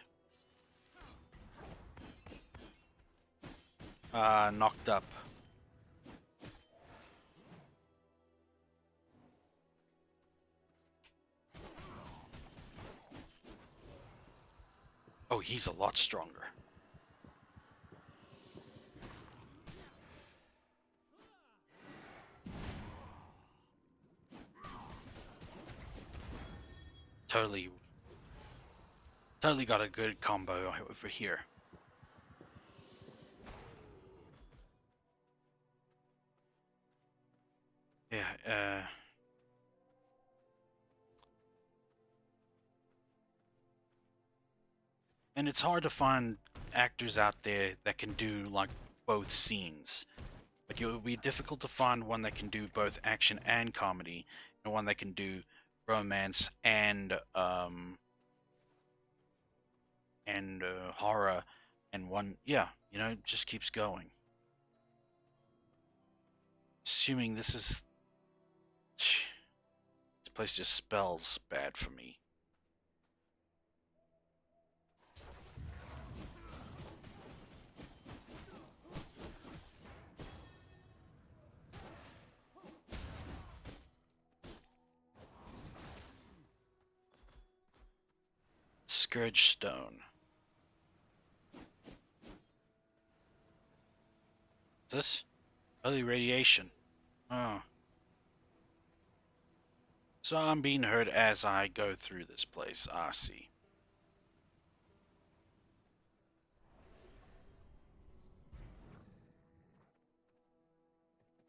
Knocked Up. Oh, he's a lot stronger. Totally, totally got a good combo over here. Yeah, and it's hard to find actors out there that can do like both scenes. Like it would be difficult to find one that can do both action and comedy, and one that can do romance and horror, and one just keeps going. Assuming this place just spells bad for me. Scourge Stone. This early radiation. Oh. So I'm being heard as I go through this place. I see.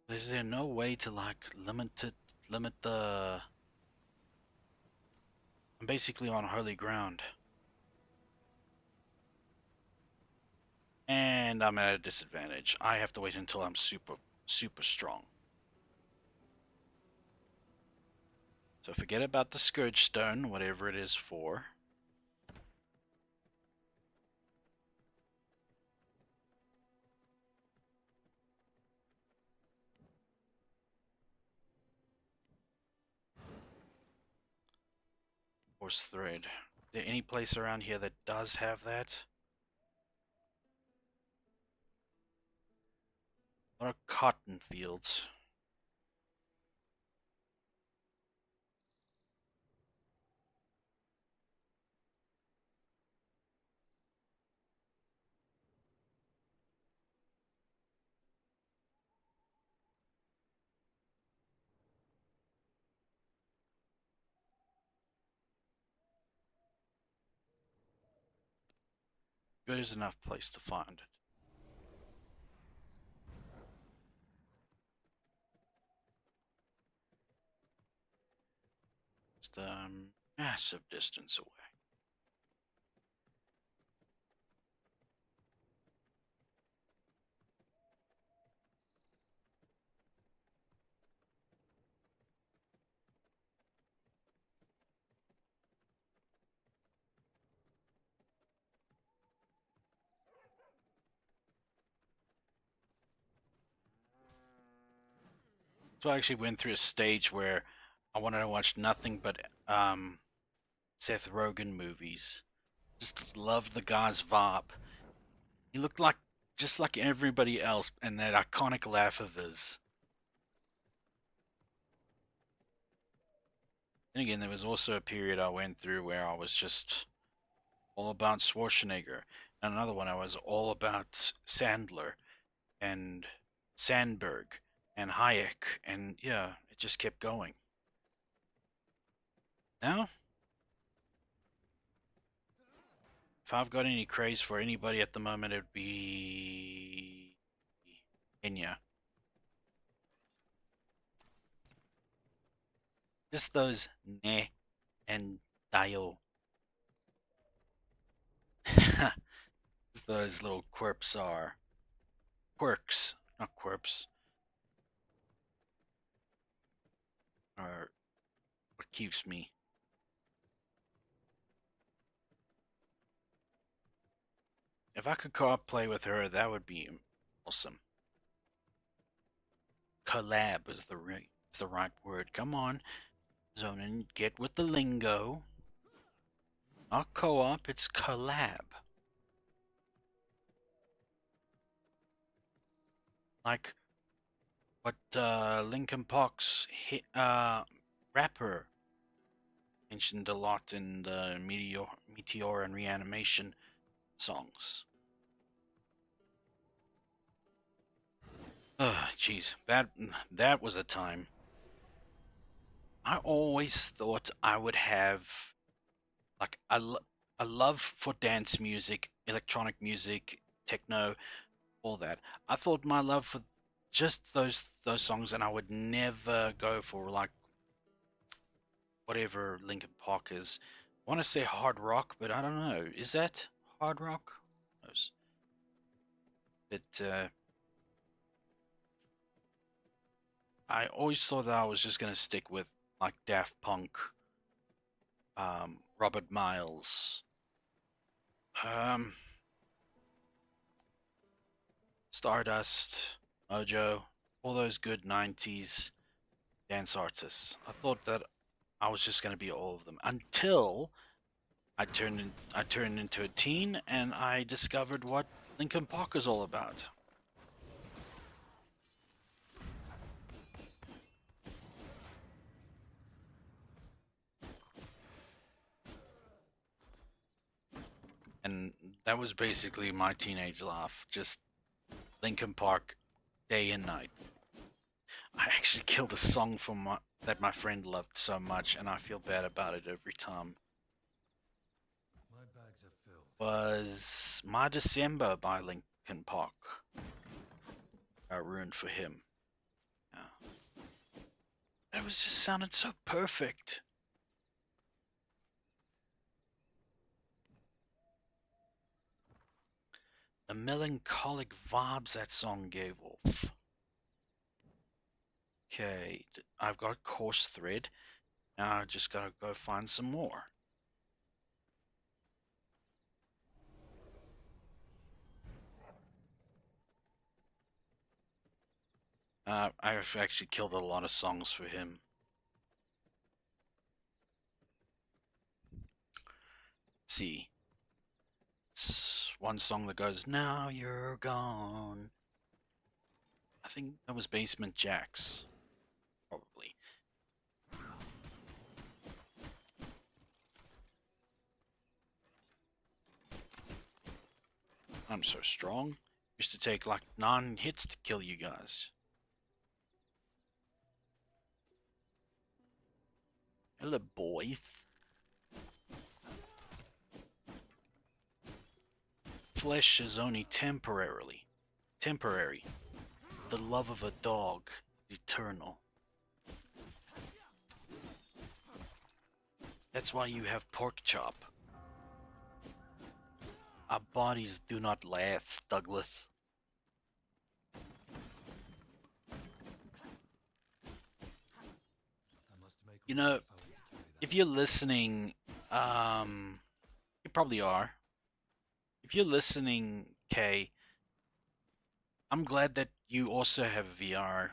Is there no way to like limit the? I'm basically on holy ground, and I'm at a disadvantage. I have to wait until I'm super strong. So forget about the Scourge Stone, whatever it is for. Horse thread. Is there any place around here that does have that? A lot of cotton fields. Good is enough place to find it. It's a massive distance away. So I actually went through a stage where I wanted to watch nothing but Seth Rogen movies. Just loved the guy's vibe. He looked like just like everybody else, and that iconic laugh of his. And again, there was also a period I went through where I was just all about Schwarzenegger, and another one I was all about Sandler and Sandberg and Hayek, and yeah, it just kept going. Now, if I've got any craze for anybody at the moment, it'd be Enya. Just those ne and dio. Those little quirks, not quirps, are what keeps me. If I could co-op play with her, that would be awesome. Collab is the right word. Come on, Zonin, get with the lingo. Not co-op, it's collab. Like what Linkin Park's rapper mentioned a lot in the Meteor and Reanimation songs. Jeez, that was a time. I always thought I would have like a love for dance music, electronic music, techno, all that. I thought my love for just those songs, and I would never go for like whatever Linkin Park is. I want to say hard rock, but I don't know. Is that hard rock? But I always thought that I was just gonna stick with like Daft Punk, Robert Miles, um, Stardust, Mojo, all those good '90s dance artists. I thought that I was just gonna be all of them until I turned into a teen and I discovered what Linkin Park is all about. And that was basically my teenage life, just Linkin Park day and night. I actually killed a song that my friend loved so much, and I feel bad about it every time. My bags are filled. Was My December by Linkin Park ruined for him? Yeah. That was just sounded so perfect. The melancholic vibes that song gave off. Okay, I've got course thread. Now I just gotta go find some more. I've actually killed a lot of songs for him. Let's see. It's one song that goes, "Now you're gone." I think that was Basement Jaxx, probably. I'm so strong. Used to take like 9 hits to kill you guys. Hello, boys. Flesh is only temporary. The love of a dog is eternal. That's why you have pork chop. Our bodies do not last, Douglas. I must make You room know, if I want to carry that. if you're listening, you probably are. If you're listening, Kay, I'm glad that you also have a VRM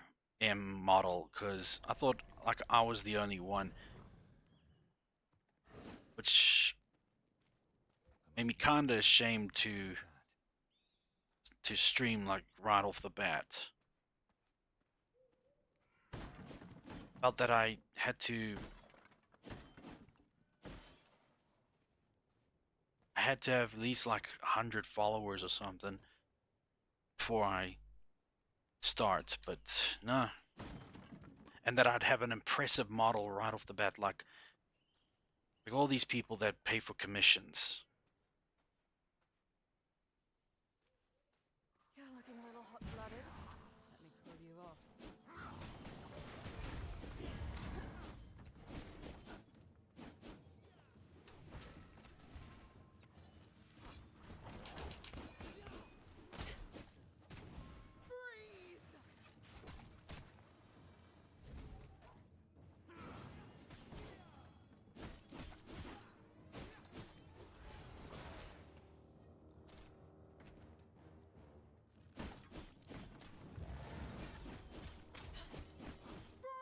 model, because I thought like I was the only one, which I made me must make kinda room ashamed if I want that. to stream like right off the bat. Felt that I had to have at least like 100 followers or something before I start, but nah. And that I'd have an impressive model right off the bat, like all these people that pay for commissions. You're looking a little hot-blooded. Let me cool you off. Freeze! Freeze!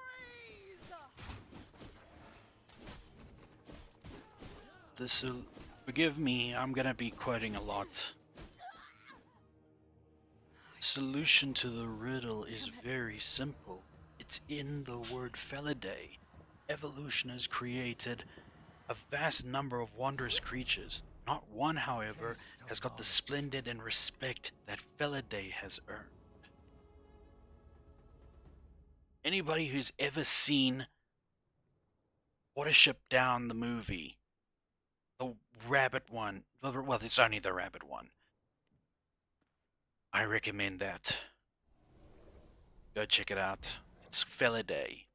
This will forgive me, I'm gonna be quoting a lot. Solution to the riddle is very simple. It's in the word Felidae. Evolution has created a vast number of wondrous creatures. Not one, however, Taste has of got the knowledge. splendid and respect that Felidae has earned. Anybody who's ever seen Watership Down the movie, the rabbit one, well, it's only the rabbit one. I recommend that. Go check it out. It's Felidae.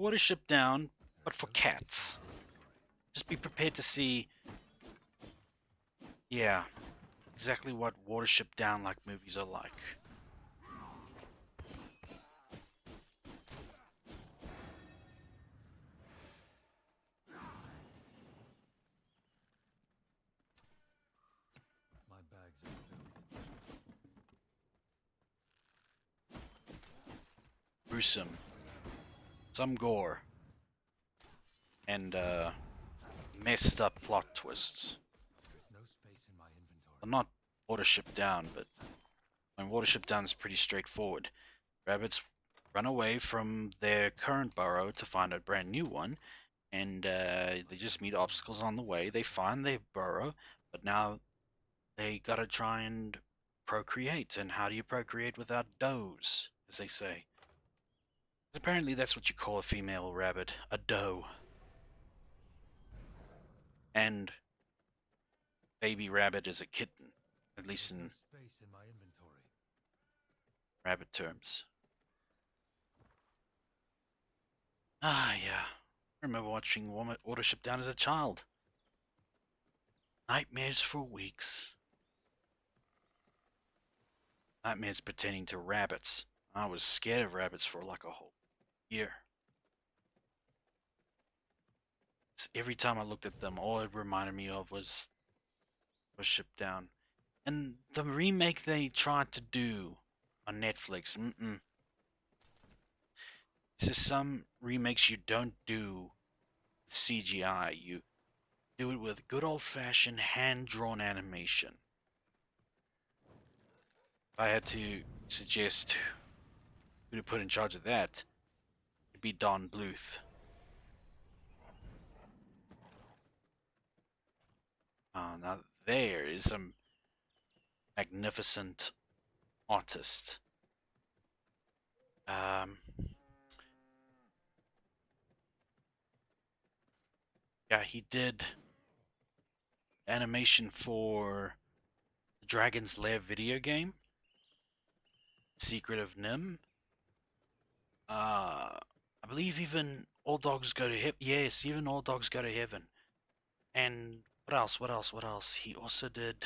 Watership Down, but There's for no space in cats. my inventory. Just be prepared to see, yeah, exactly what Watership Down like movies are like. My bags are filled. Gruesome, some gore, and messed up plot twists. There's no space in my inventory. Well, not Watership Down, but when Watership Down is pretty straightforward. Rabbits run away from their current burrow to find a brand new one, and they just meet obstacles on the way. They find their burrow, but now they gotta try and procreate. And how do you procreate without does, as they say? Apparently, that's what you call a female rabbit, a doe. And baby rabbit is a kitten, at least There's no in space in my inventory. rabbit terms. Ah, yeah. I remember watching Watership Down as a child. Nightmares for weeks. Nightmares pertaining to rabbits. I was scared of rabbits for like a whole year. Every time I looked at them, all it reminded me of was Shipped Down. And the remake they tried to do on Netflix, this is some remakes you don't do with CGI. You do it with good old-fashioned hand-drawn animation. If I had to suggest who to put in charge of that, it'd be Don Bluth. Now there is a magnificent artist. Um, yeah, he did animation for the Dragon's Lair video game, Secret of Nim. I believe even All Dogs Go to Heaven. Yes, even All Dogs Go to Heaven. And what else? What else? What else? He also did.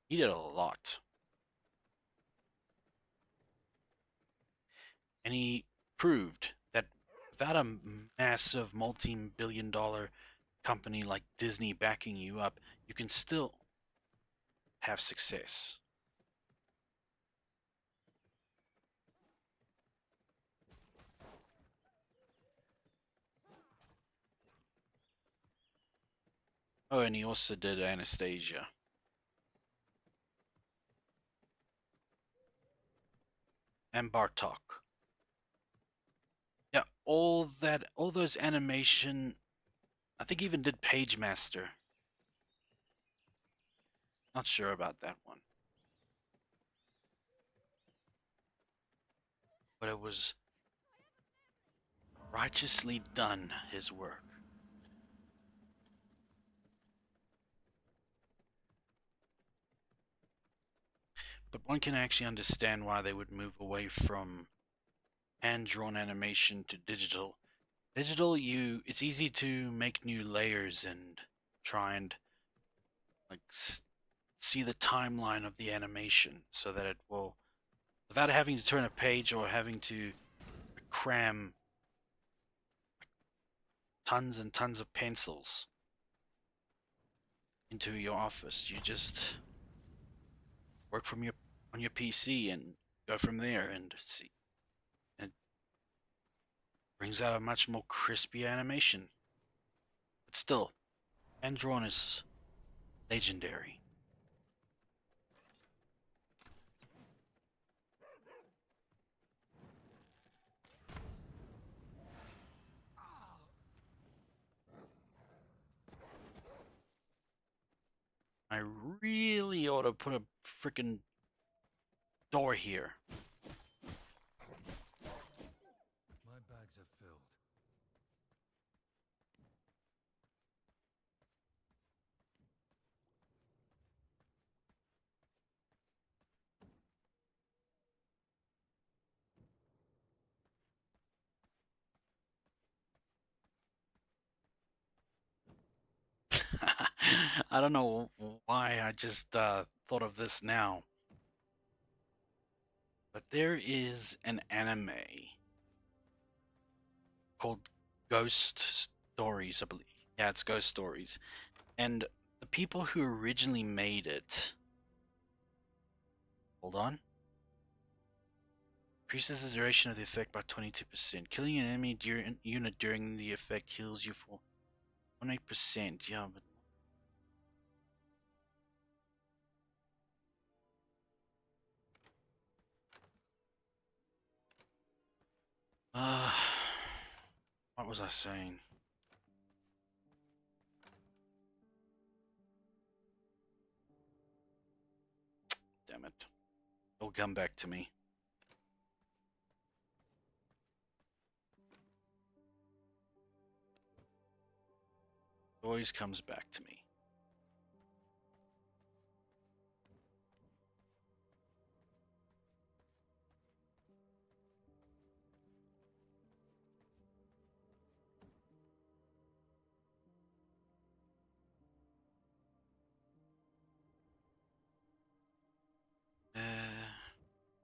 He did a lot, and he proved that without a massive multi-billion-dollar company like Disney backing you up, you can still have success. Oh, and he also did Anastasia. And Bartok. Yeah, all those animation. I think even did Page Master. Not sure about that one, but it was righteously done, his work. But one can actually understand why they would move away from hand-drawn animation to digital. Digital, it's easy to make new layers and try and like see the timeline of the animation so that it will, without having to turn a page or having to cram tons and tons of pencils into your office. You just work from your on your PC and go from there and see. And it brings out a much more crispy animation. But still, hand drawn is legendary. I really ought to put a freaking door here. My bags are filled. I don't know why I just thought of this now, but there is an anime called Ghost Stories, I believe. Yeah, it's Ghost Stories. And the people who originally made it, hold on, increases the duration of the effect by 22%. Killing an enemy unit during the effect heals you for 100%. Yeah, but uh, what was I saying? Damn it. It'll come back to me. It always comes back to me.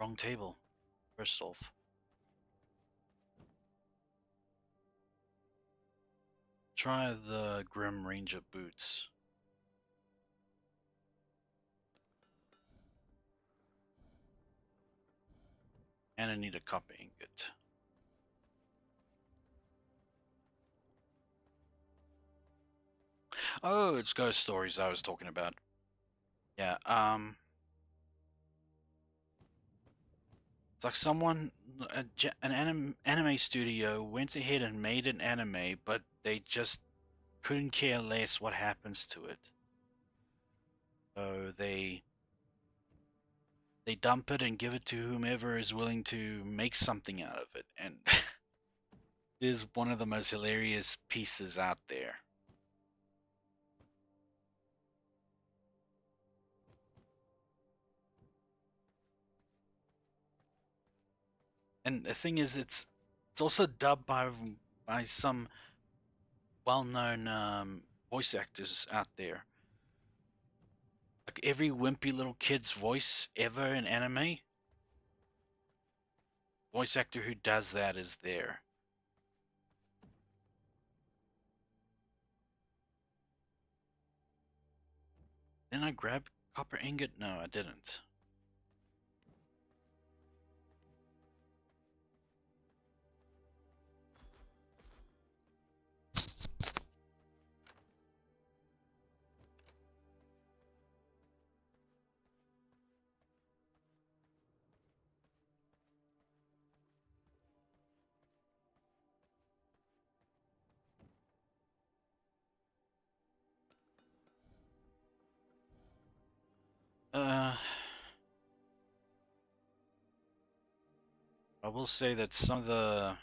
Wrong table. First off. Try the Grim Ranger boots. And I need a copper ingot. Oh, it's ghost stories I was talking about. Yeah, it's like someone, an anime studio went ahead and made an anime, but they just couldn't care less what happens to it. So they dump it and give it to whomever is willing to make something out of it, and it is one of the most hilarious pieces out there. And the thing is, it's also dubbed by some well-known voice actors out there. Like every wimpy little kid's voice ever in anime, voice actor who does that is there. Then I grab copper ingot? No, I didn't. Uh, I will say that some of the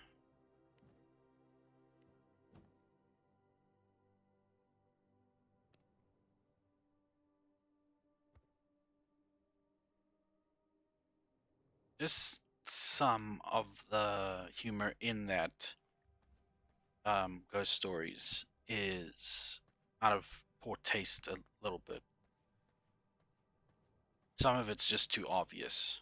just some of the humor in that ghost stories is out of poor taste a little bit. Some of it's just too obvious.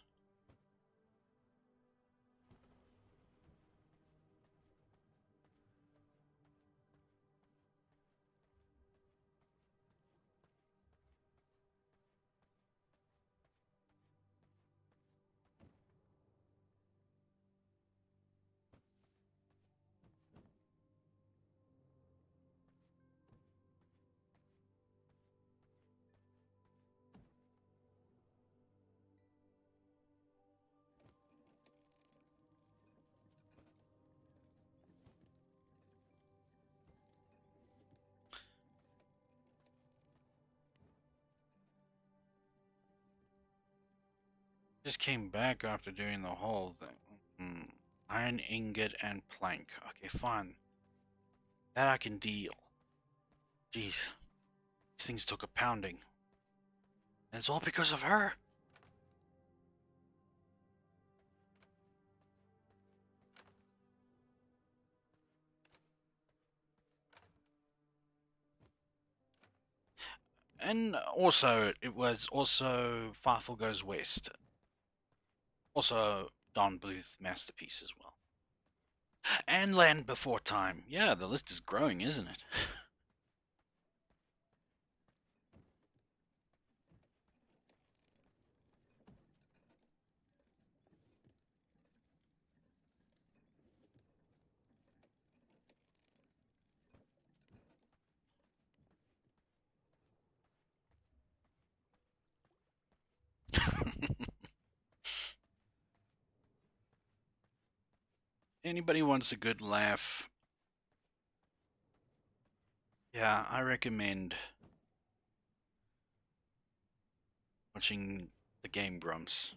Just came back after doing the whole thing. Iron ingot and plank. Okay, fine. That I can deal. Jeez, these things took a pounding. And it's all because of her. And also, it was also Fateful Goes West. Also, Don Bluth masterpiece as well. And Land Before Time. Yeah, the list is growing, isn't it? Anybody wants a good laugh? Yeah, I recommend watching the Game Grumps.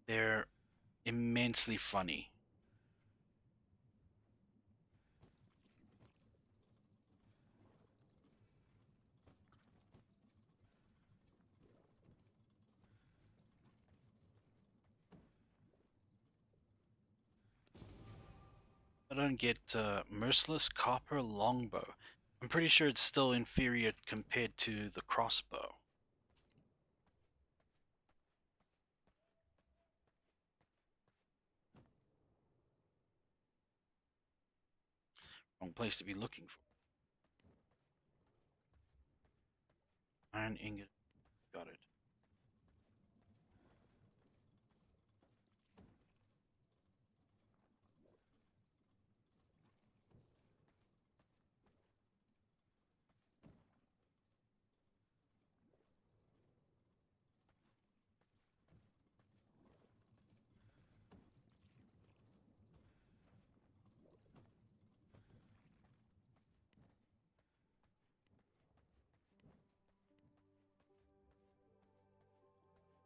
They're immensely funny. I don't get Merciless Copper Longbow. I'm pretty sure it's still inferior compared to the crossbow. Wrong place to be looking for. Iron ingot. Got it.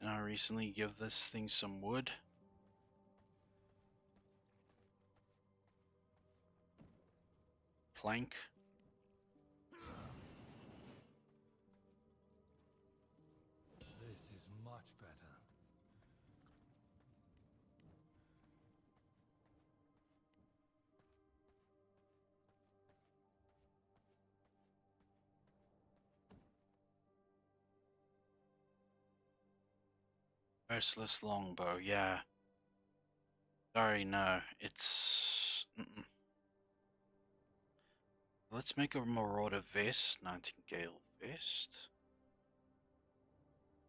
And I recently give this thing some wood. Plank. This is much better. Merciless longbow. Yeah. Sorry, no. It's. Let's make a Marauder vest. Nightingale vest.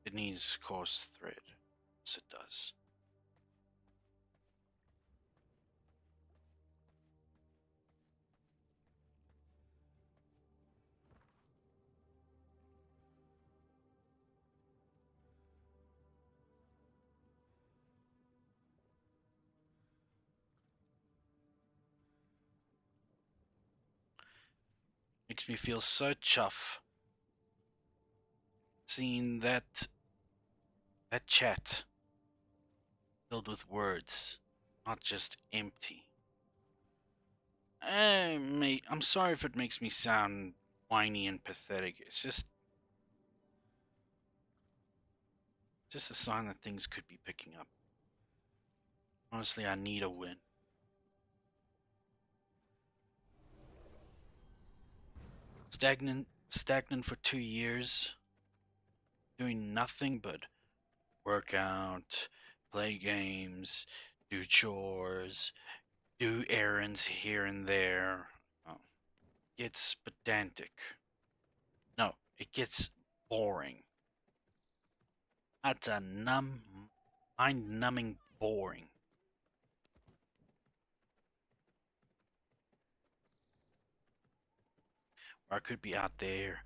It needs coarse thread. Yes, it does. Makes me feel so chuff seeing that chat filled with words, not just empty. Mate, I'm sorry if it makes me sound whiny and pathetic. It's just a sign that things could be picking up. Honestly, I need a win. Stagnant for 2 years, doing nothing but work out, play games, do chores, do errands here and there. Oh, gets pedantic. No, it gets boring. That's a mind-numbing boring. Or I could be out there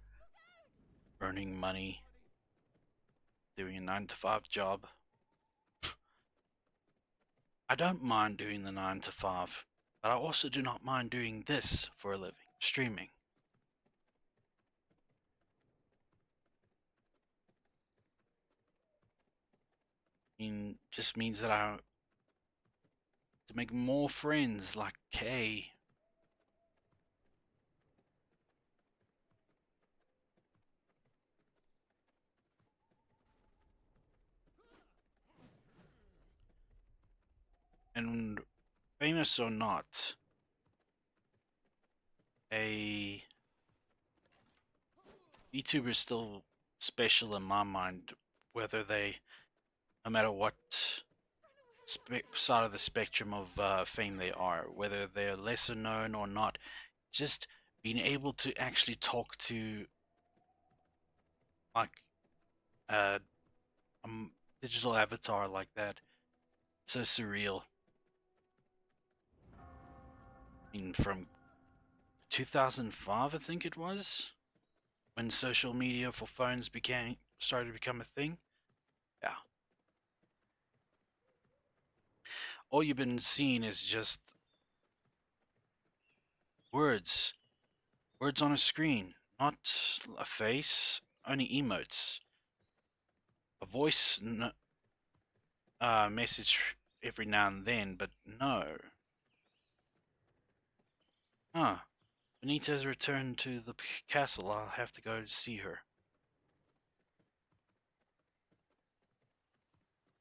earning money, doing a 9 to 5 job. I don't mind doing the 9 to 5, but I also do not mind doing this for a living, streaming. Just means that I to make more friends like Kay. And famous or not, a YouTuber is still special in my mind, whether they, no matter what side of the spectrum of fame they are, whether they're lesser known or not. Just being able to actually talk to like a, a digital avatar like that, so surreal. I mean, from 2005, I think it was, when social media for phones started to become a thing. Yeah, all you've been seeing is just words, words on a screen, not a face, only emotes, a voice, message every now and then, but no. Huh. Benita's returned to the castle. I'll have to go see her.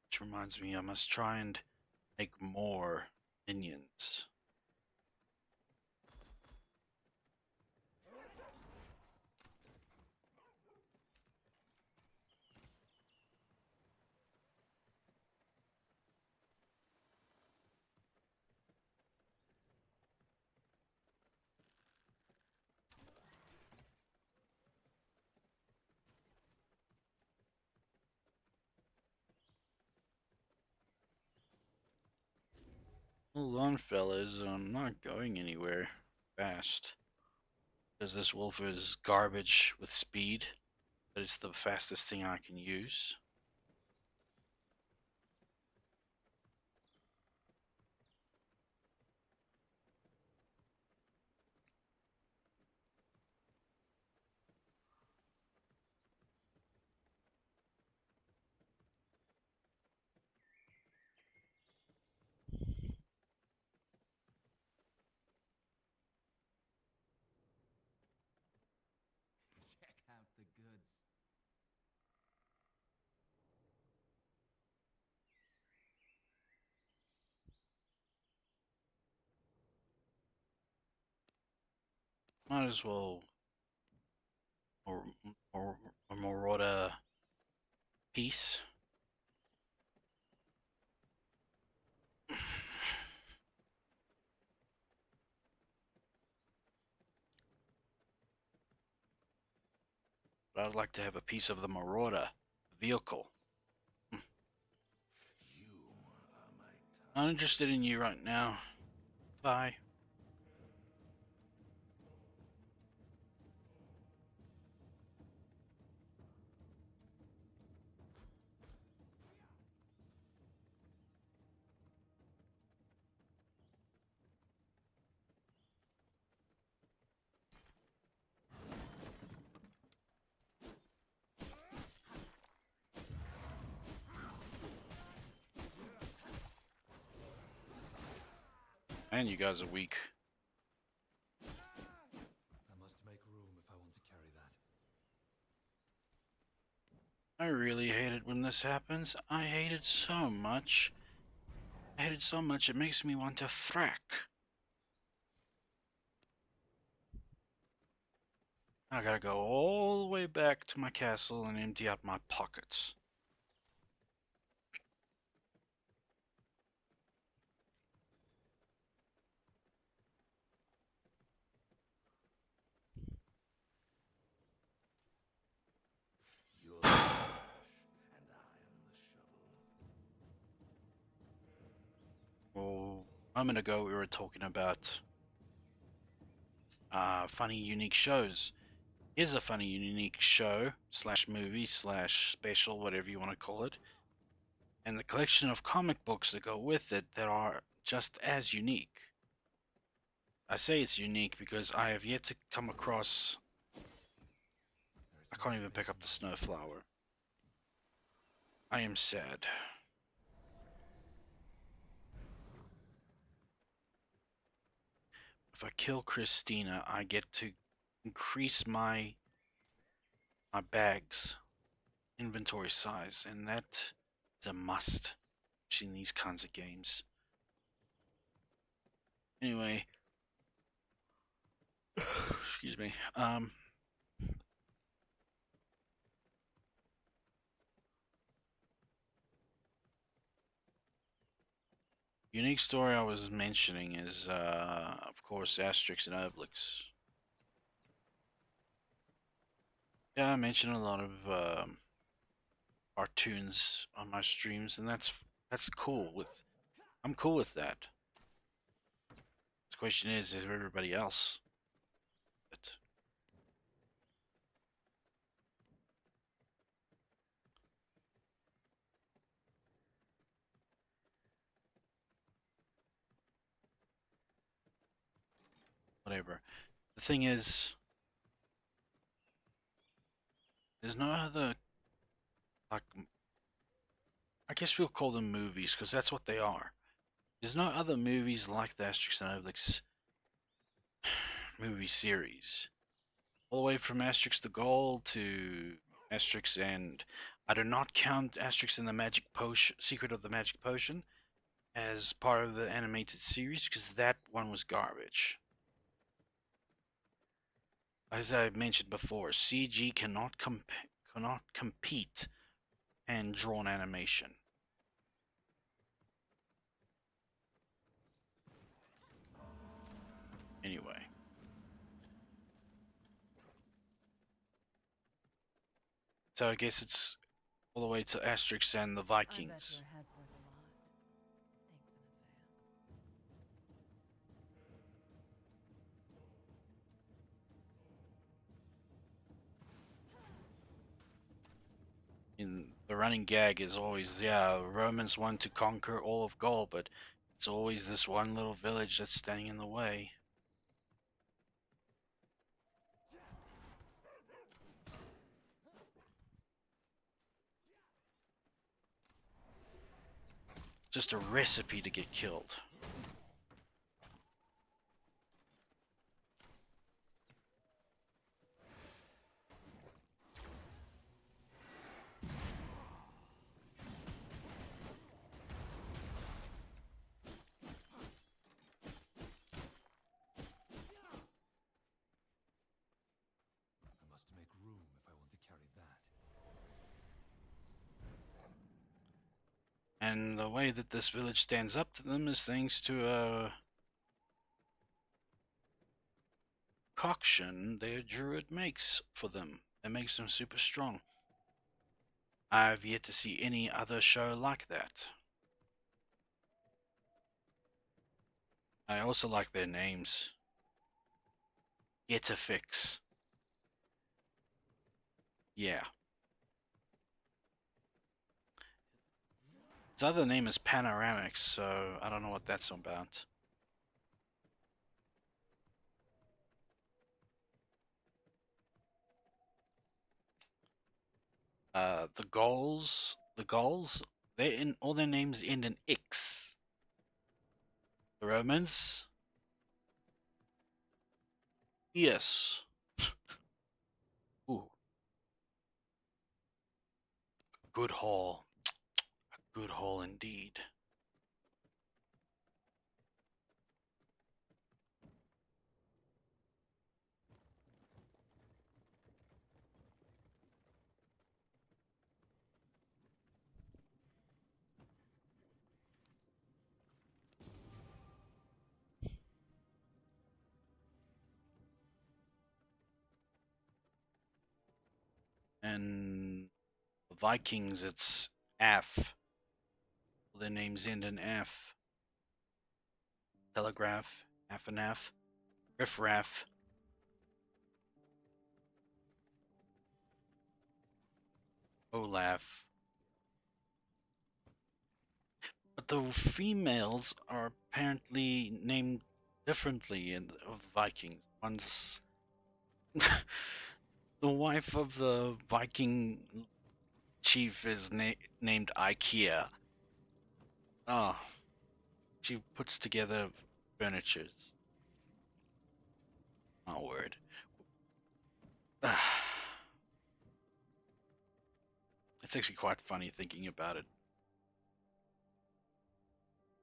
Which reminds me, I must try and make more minions. Hold on, fellas. I'm not going anywhere fast. Because this wolf is garbage with speed, but it's the fastest thing I can use. Check out the goods. Might as well or marauder piece. But I'd like to have a piece of the marauder vehicle. You are my Not interested in you right now. Bye. And you guys are weak. I must make room if I want to carry that. I really hate it when this happens. I hate it so much. I hate it so much it makes me want to frack. I gotta go all the way back to my castle and empty out my pockets. You're the trash, and I am the shovel. Well, a moment ago we were talking about funny, unique shows. Here's a funny, unique show slash movie slash special, whatever you want to call it, and the collection of comic books that go with it that are just as unique. I say it's unique because I have yet to come across. There is I no can't even pick space up in the my mind. snowflower. I am sad. If I kill Christina, I get to increase my bag's inventory size, and that is a must in these kinds of games. Anyway, excuse me. Unique story I was mentioning is, of course, Asterix and Obelix. Yeah, I mentioned a lot of cartoons on my streams, and that's cool. I'm cool with that. The question is everybody else? But whatever. The thing is, there's no other, like, I guess we'll call them movies because that's what they are. There's no other movies like the Asterix and Obelix movie series. All the way from Asterix the Gaul to Asterix and I do not count Asterix and the Magic Potion, Secret of the Magic Potion, as part of the animated series because that one was garbage. As I mentioned before, CG cannot compete and drawn animation. Anyway, so I guess it's all the way to Asterix and the I bet Vikings. your head's worth a lot. Thanks in advance. In the running gag is always, yeah, Romans want to conquer all of Gaul, but it's always this one little village that's standing in the way. Just a recipe to get killed. I must make room if I want to carry that. And the way that this village stands up to them is thanks to a concoction their druid makes for them. That makes them super strong. I've yet to see any other show like that. I also like their names. Get a fix. Yeah. His other name is Panoramics, so I don't know what that's about. The Gauls, all their names end in X. The Romans, yes. Ooh, good haul, good haul indeed. And the Vikings, it's F. All their names end in F. Telegraph, F and F. Riffraff, Olaf. But the females are apparently named differently of the Vikings. One's the wife of the Viking chief is named IKEA. Oh, she puts together furnitures. My word. It's actually quite funny thinking about it.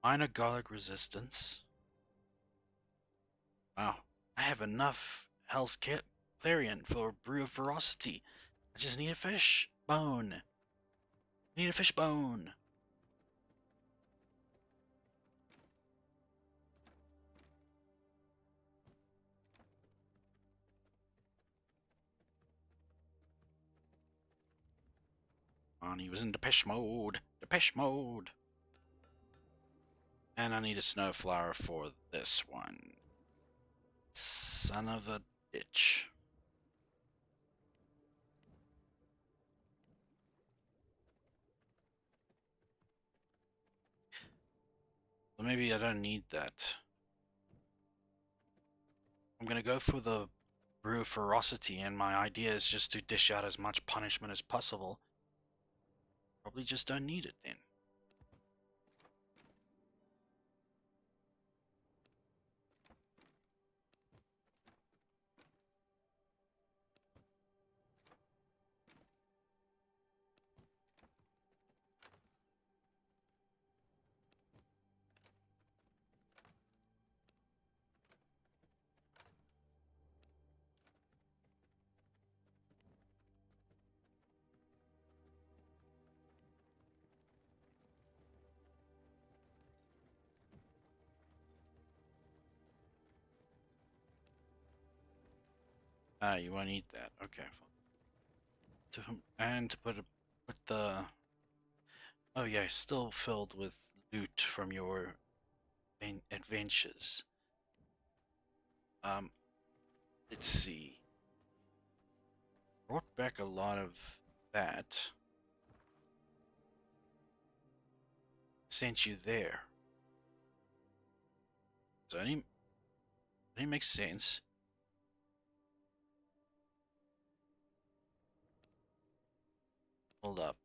Minor garlic resistance. Wow. I have enough Hell's Clarion for a brew of ferocity. I just need a fish bone. Need a fish bone. On, he was in Depeche mode. Depeche mode. And I need a snowflower for this one. Son of a bitch. Well, maybe I don't need that. I'm gonna go for the brew of ferocity, and my idea is just to dish out as much punishment as possible. Probably just don't need it then. Ah, you won't eat that. Okay. And to put the oh yeah, still filled with loot from your adventures. Um, let's see. Brought back a lot of that. sent you there. So it makes sense. Hold up.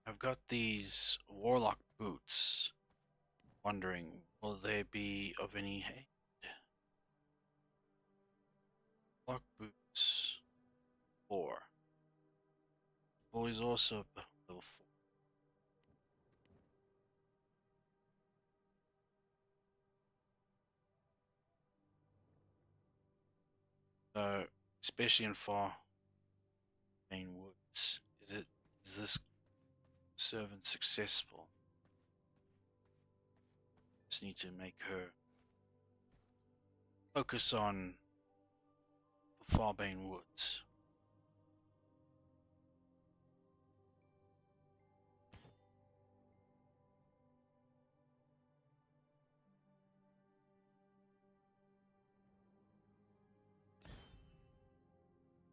I've got these warlock boots. Wondering, will they be of any aid? Warlock boots 4. Boys also level 4. So, especially in far main woods, is this servant successful? Just need to make her focus on the Farbane Woods.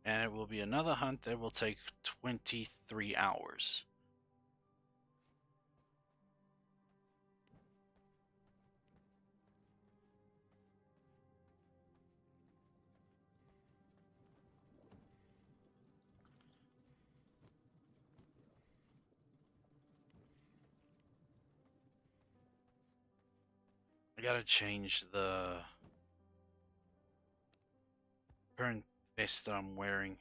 And it will be another hunt that will take 23 hours. I gotta change the current vest that I'm wearing.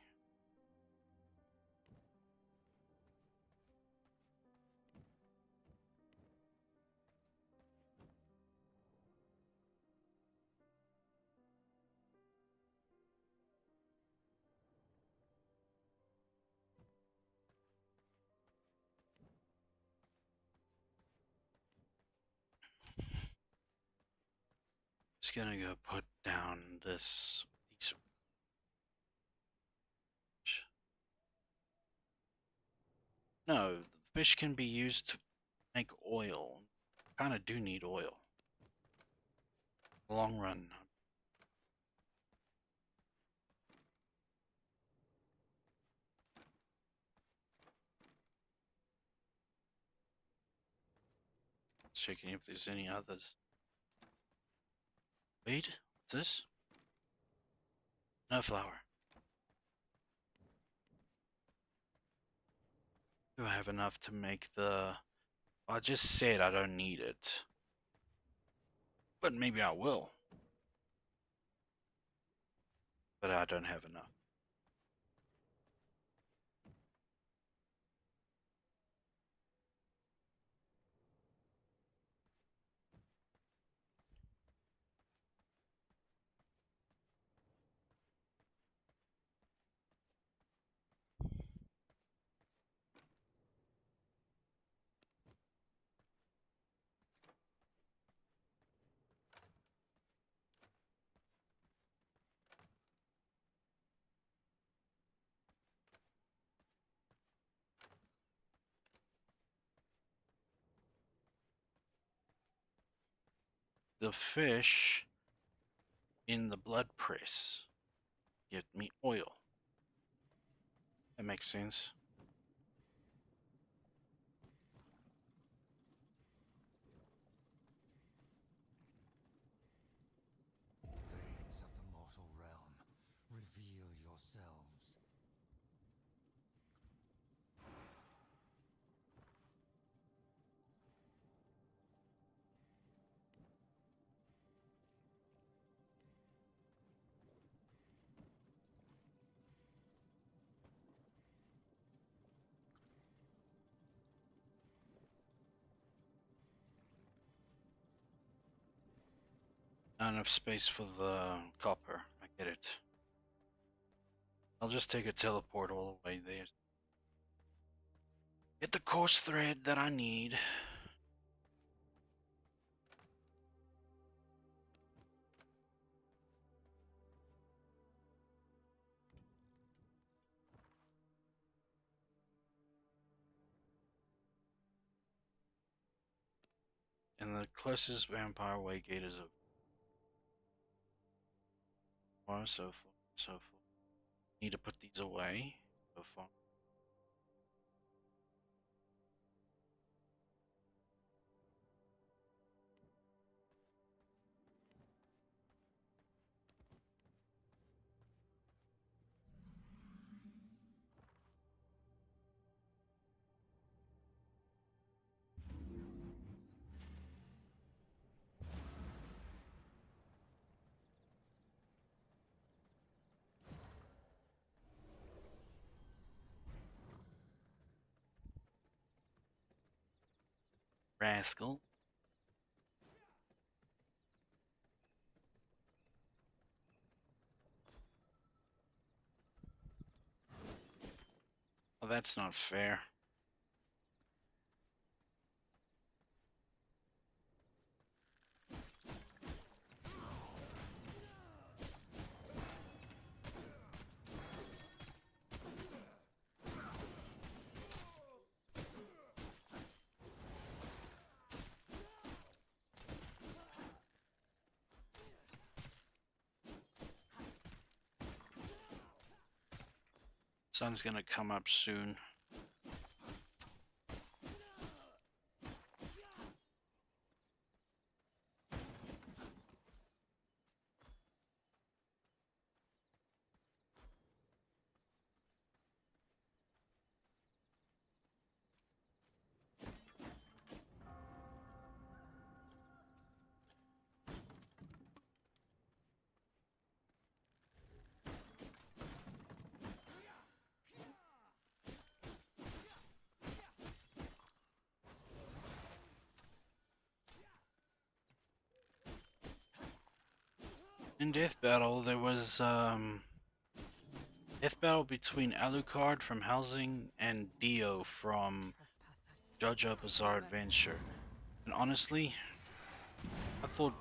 Just gonna go put down these. No, the fish can be used to make oil. Kind of do need oil. Long run. Checking if there's any others. Wait, what's this? No flour. Do I have enough to make the... I just said I don't need it. But maybe I will. But I don't have enough. The fish in the blood press get me oil. That makes sense. Veins of the mortal realm, reveal yourselves. Not enough space for the copper. I get it. I'll just take a teleport all the way there. Get the coarse thread that I need. And the closest vampire way gate is a far, so far, so far. Need to put these away. So far. Rascal. Well, that's not fair. Sun's gonna come up soon. In Death Battle, there was Death Battle between Alucard from Housing and Dio from JoJo Bizarre Adventure. And honestly, I thought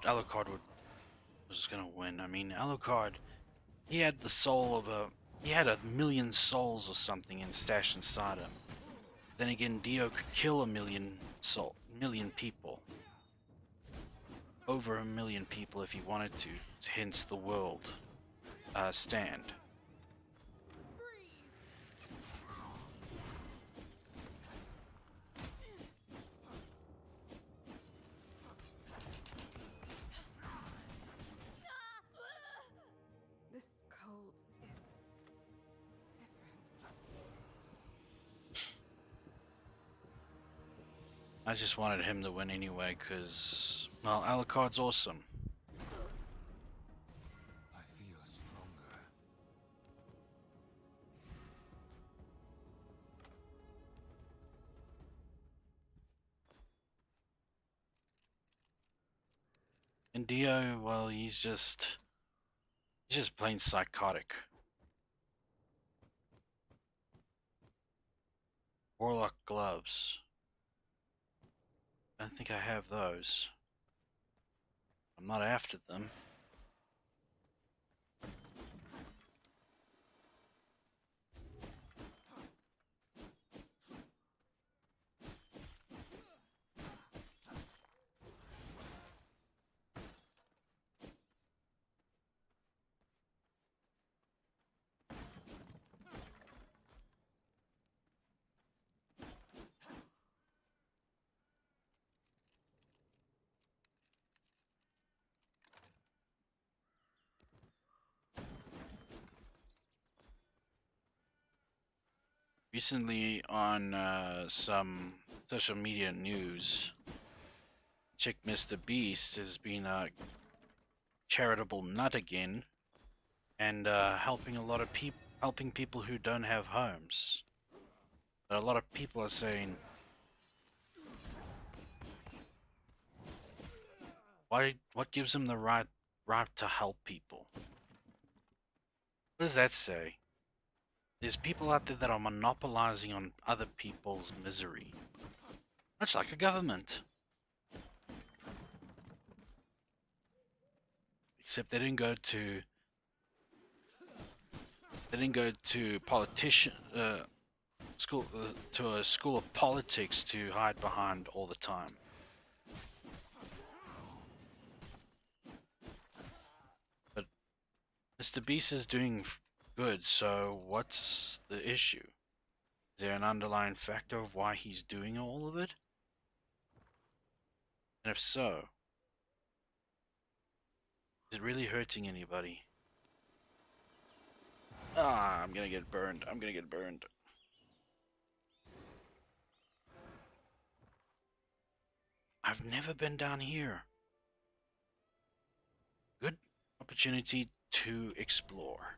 was gonna win. I mean, Alucard, he had the soul of he had 1,000,000 souls or something in stashed inside him. Then again, Dio could kill 1,000,000 people. Over 1,000,000 people if he wanted to, hence the world stand. This cold is different. I just wanted him to win anyway, because, well, Alucard's awesome. I feel stronger. And Dio, well, he's just plain psychotic. Warlock gloves. I don't think I have those. I'm not after them. Recently, on some social media news, Chick Mr. Beast has been a charitable nut again, and helping a lot of helping people who don't have homes. But a lot of people are saying, why? What gives him the right to help people? What does that say? There's people out there that are monopolizing on other people's misery, much like a government. Except they didn't go to politician school to a school of politics to hide behind all the time. But Mr. Beast is doing good, so what's the issue? Is there an underlying factor of why he's doing all of it? And if so, is it really hurting anybody? Ah, I'm gonna get burned. I'm gonna get burned. I've never been down here. Good opportunity to explore.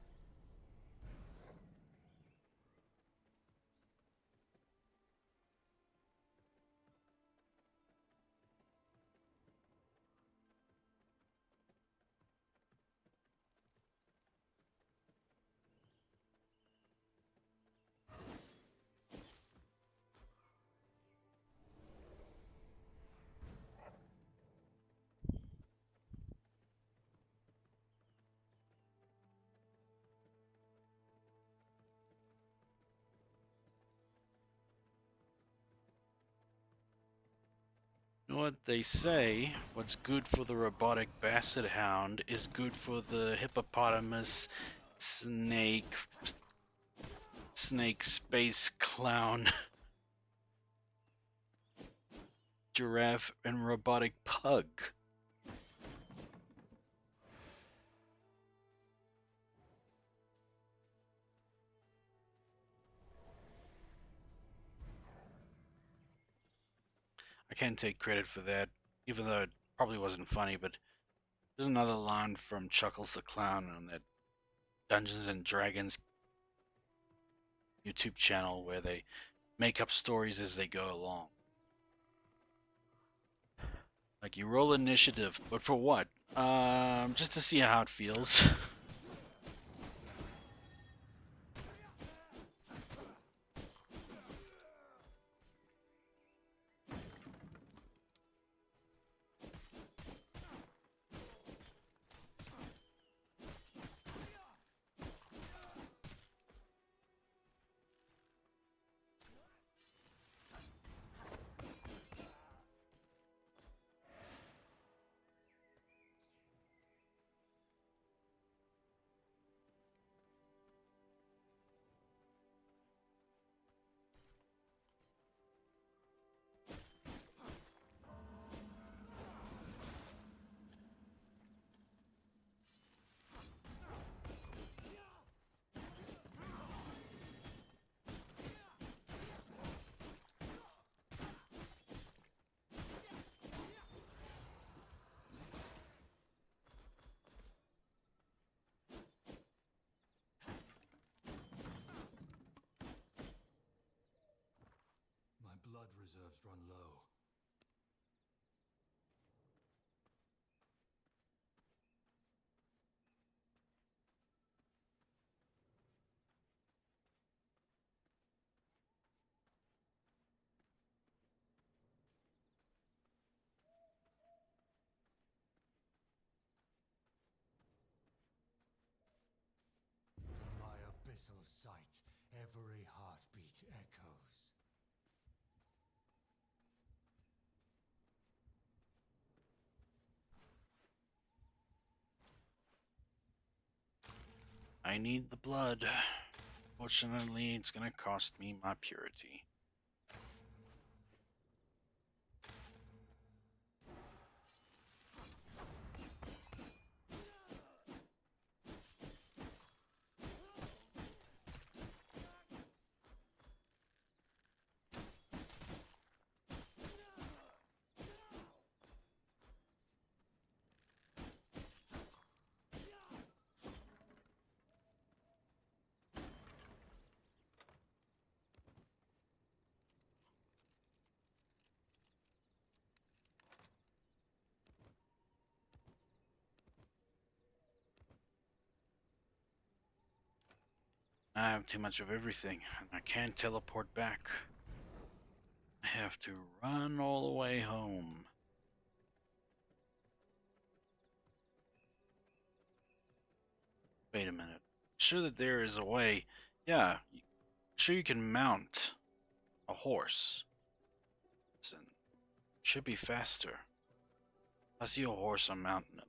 what they say, what's good for the robotic basset hound is good for the hippopotamus, snake, space clown, giraffe, and robotic pug. I can't take credit for that, even though it probably wasn't funny, but there's another line from Chuckles the Clown on that Dungeons and Dragons YouTube channel where they make up stories as they go along. Like you roll initiative, but for what? Just to see how it feels. My blood reserves run low. In my abyssal sight, every heartbeat echoes. I need the blood. Fortunately, it's gonna cost me my purity. I have too much of everything, and I can't teleport back. I have to run all the way home. Wait a minute. Sure that there is a way. Yeah, sure you can mount a horse. Listen, should be faster. I see a horse, I'm mounting it.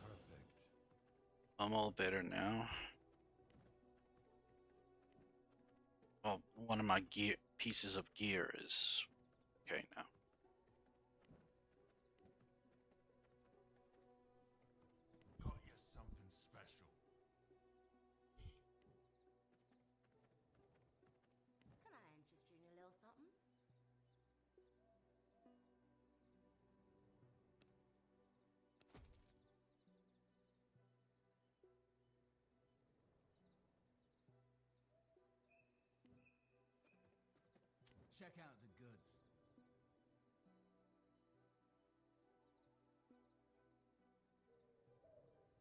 Perfect. I'm all better now. Well, one of my pieces of gear is okay now. Got you something special. Can I interest you in a little something? Check out the goods.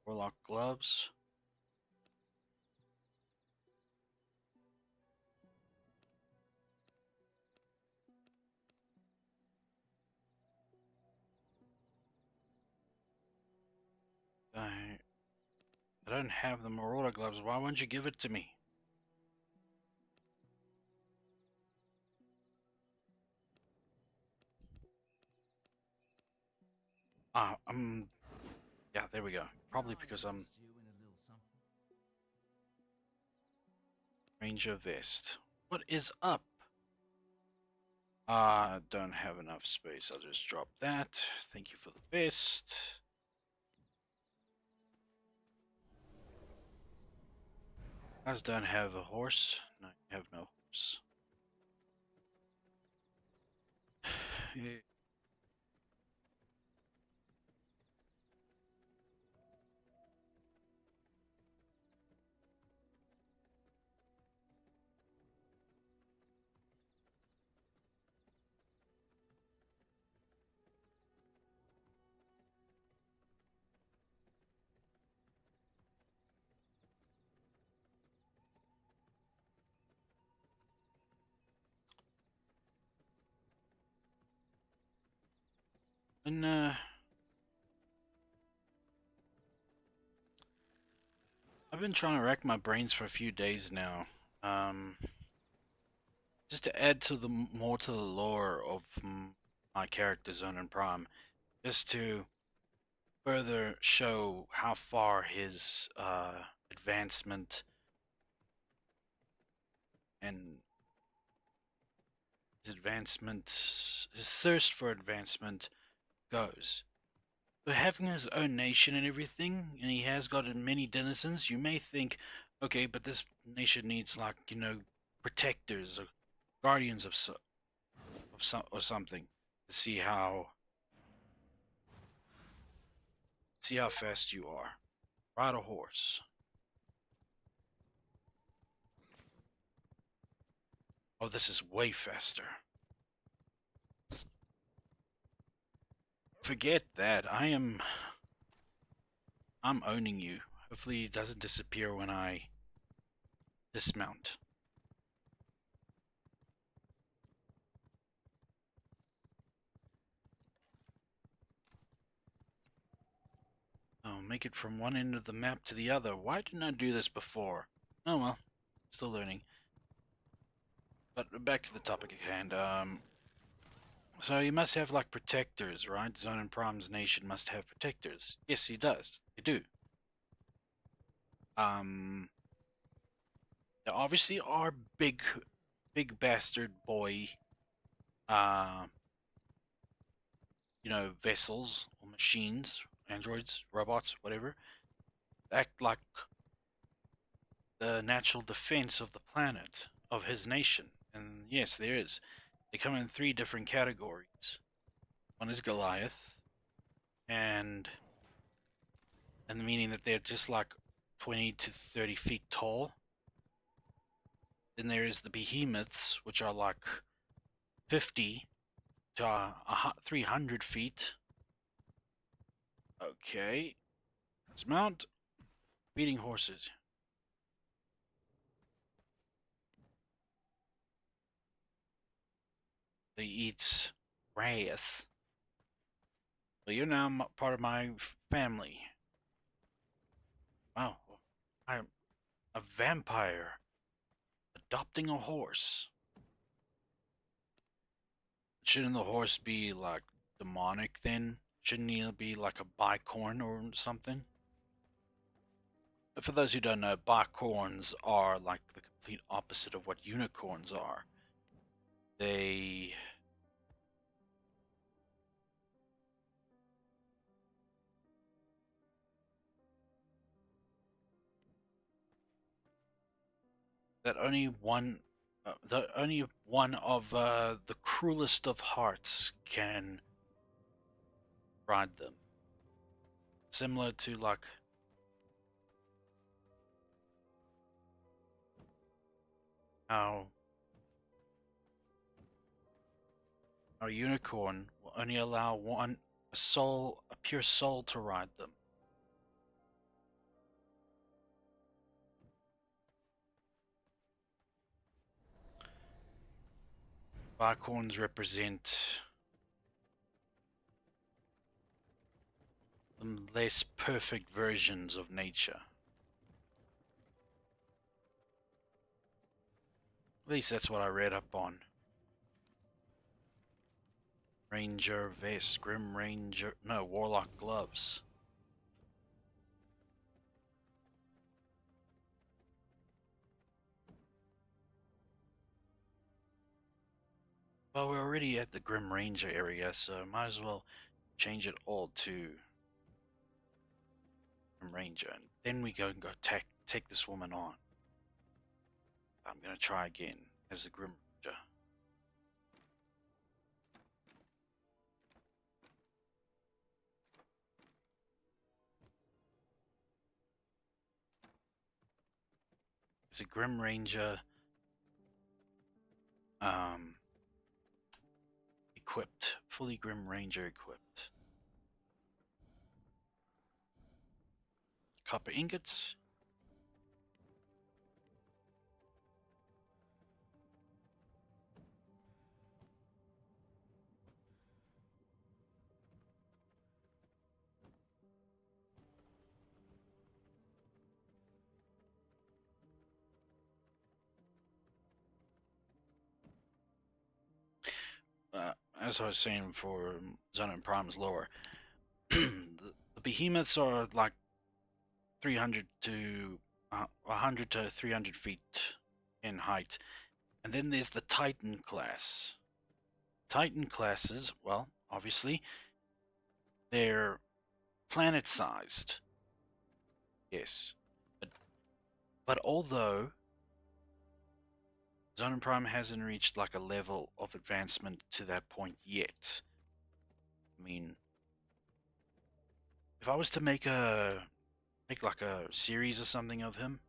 Warlock gloves. I don't have the Marauder gloves. Why won't you give it to me? Yeah, there we go. Probably because I'm Ranger vest. What is up? Don't have enough space. I'll just drop that. Thank you for the vest. Guys don't have a horse. No, you have no horse. Yeah. And I've been trying to rack my brains for a few days now. Um, just to add to the more to the lore of my character Zone and Prime, just to further show how far his advancement and his thirst for advancement goes. So having his own nation and everything, and he has got many denizens, you may think, okay, but this nation needs like protectors or guardians or something to see how fast you are. Ride a horse. Oh, this is way faster. Forget that. I'm owning you. Hopefully it doesn't disappear when I dismount. Oh, make it from one end of the map to the other. Why didn't I do this before? Oh well, still learning. But back to the topic at hand. So you must have like protectors, right? Zone and Prime's nation must have protectors. Yes, he does. They do. Um, there obviously are big bastard boy, uh, vessels or machines, androids, robots, whatever, act like the natural defense of the planet, of his nation. And yes, there is. They come in three different categories. One is Goliath, and meaning that they're just like 20 to 30 feet tall. Then there is the behemoths, which are like 50 to 300 feet. Okay. Dismount. Feeding horses. They eat grass. So you're now part of my family. Wow. I'm a vampire adopting a horse. Shouldn't the horse be like demonic then? Shouldn't he be like a bicorn or something? For those who don't know, bicorns are like the complete opposite of what unicorns are. They that only one of the cruelest of hearts can ride them. Similar to like how a unicorn will only allow a pure soul to ride them. Barkhorns represent the less perfect versions of nature. At least that's what I read up on. Ranger vest, Grim Ranger, no, Warlock gloves. Well, we're already at the Grim Ranger area, so might as well change it all to Grim Ranger, and then we go and take this woman on. I'm gonna try again as the Grim Ranger. As a Grim Ranger, um, equipped, fully Grim Ranger equipped. Copper ingots. As I was saying for Zone and Prime's lore, the behemoths are like 300 to 100 to 300 feet in height, and then there's the Titan class. Titan classes, well, obviously, they're planet-sized. Yes, but although Zone and Prime hasn't reached like a level of advancement to that point yet. I mean, if I was to make like a series or something of him,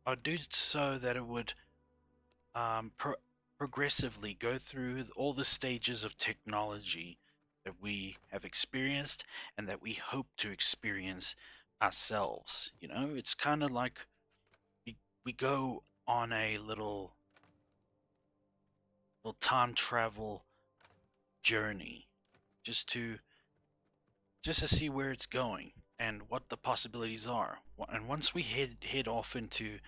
I'd do it so that it would progressively go through all the stages of technology that we have experienced and that we hope to experience ourselves. You know, it's kind of like we go on a little time travel journey just to see where it's going and what the possibilities are. And once we head off into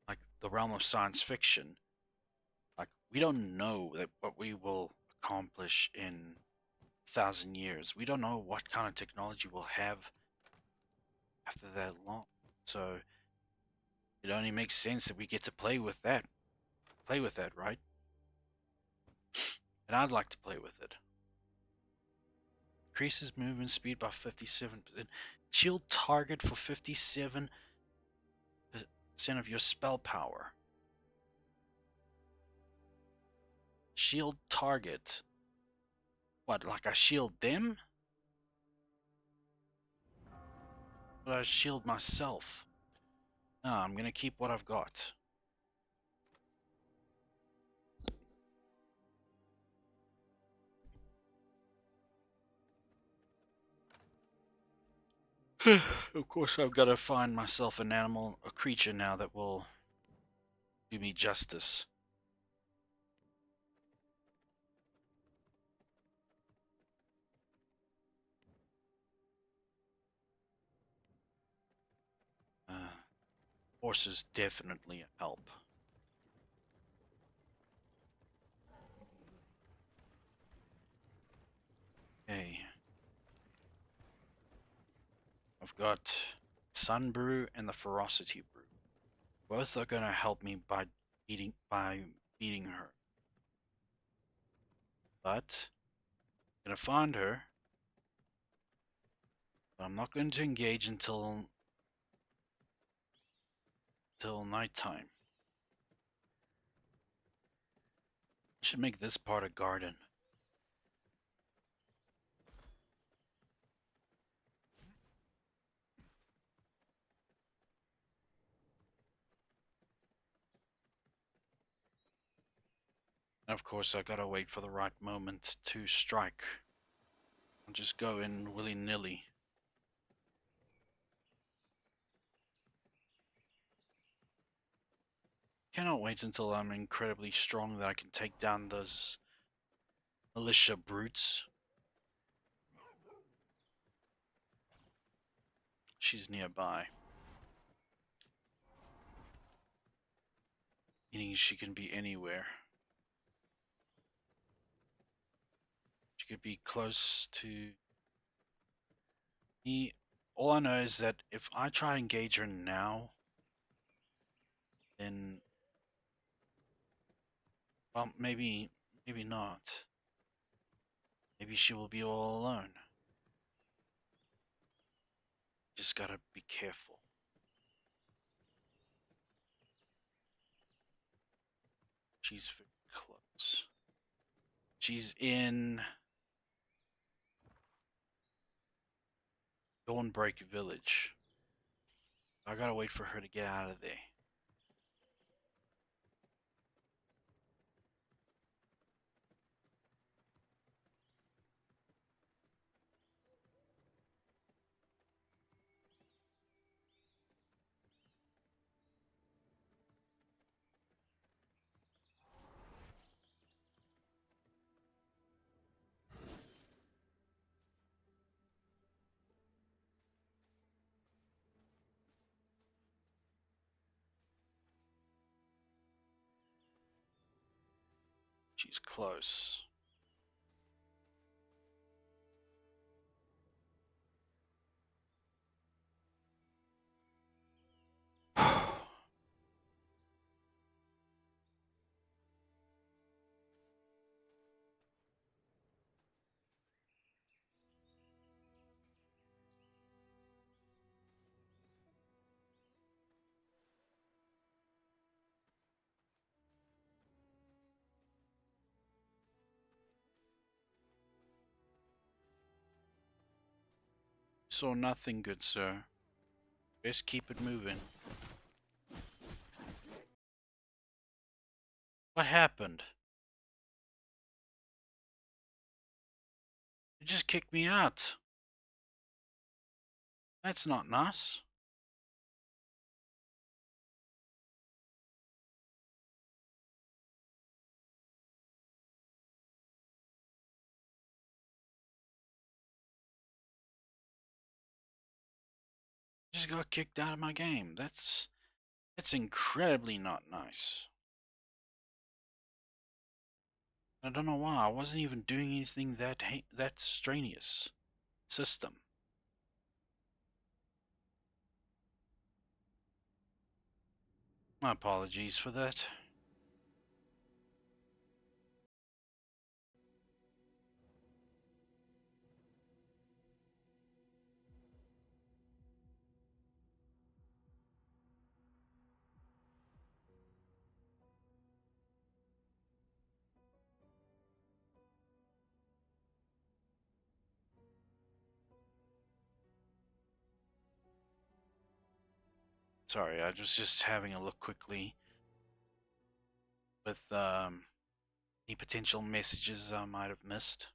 like the realm of science fiction, like we don't know that what we will accomplish in 1,000 years. We don't know what kind of technology we'll have after that long. So it only makes sense that we get to play with that. Play with that, right? And I'd like to play with it. Increases movement speed by 57%. Shield target for 57% of your spell power. Shield target. What, like I shield them? Or I shield myself? No, I'm gonna keep what I've got. Of course, I've got to find myself an animal, a creature now that will do me justice. Horses definitely help. Okay. I've got Sun Brew and the Ferocity Brew. Both are gonna help me by beating her. But I'm gonna find her. But I'm not going to engage until nighttime. I should make this part a garden. And of course, I gotta wait for the right moment to strike. I'll just go in willy-nilly. Cannot wait until I'm incredibly strong that I can take down those militia brutes. She's nearby. Meaning she can be anywhere. She could be close to me. All I know is that if I try to engage her now, then, well, maybe not. Maybe she will be all alone. Just gotta be careful. She's very close. She's in Dawnbreak Village. I gotta wait for her to get out of there. She's close. Saw nothing, good sir. Best keep it moving. What happened? You just kicked me out. That's not nice. Just got kicked out of my game. That's incredibly not nice. I don't know why. I wasn't even doing anything that strenuous. System. My apologies for that. Sorry, I was just having a look quickly with any potential messages I might have missed.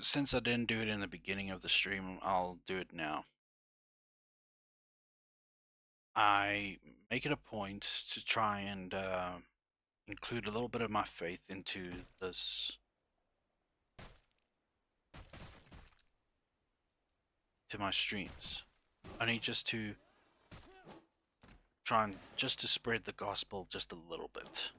Since I didn't do it in the beginning of the stream, I'll do it now. I make it a point to try and include a little bit of my faith into this, to my streams. Only just to try and just to spread the gospel just a little bit.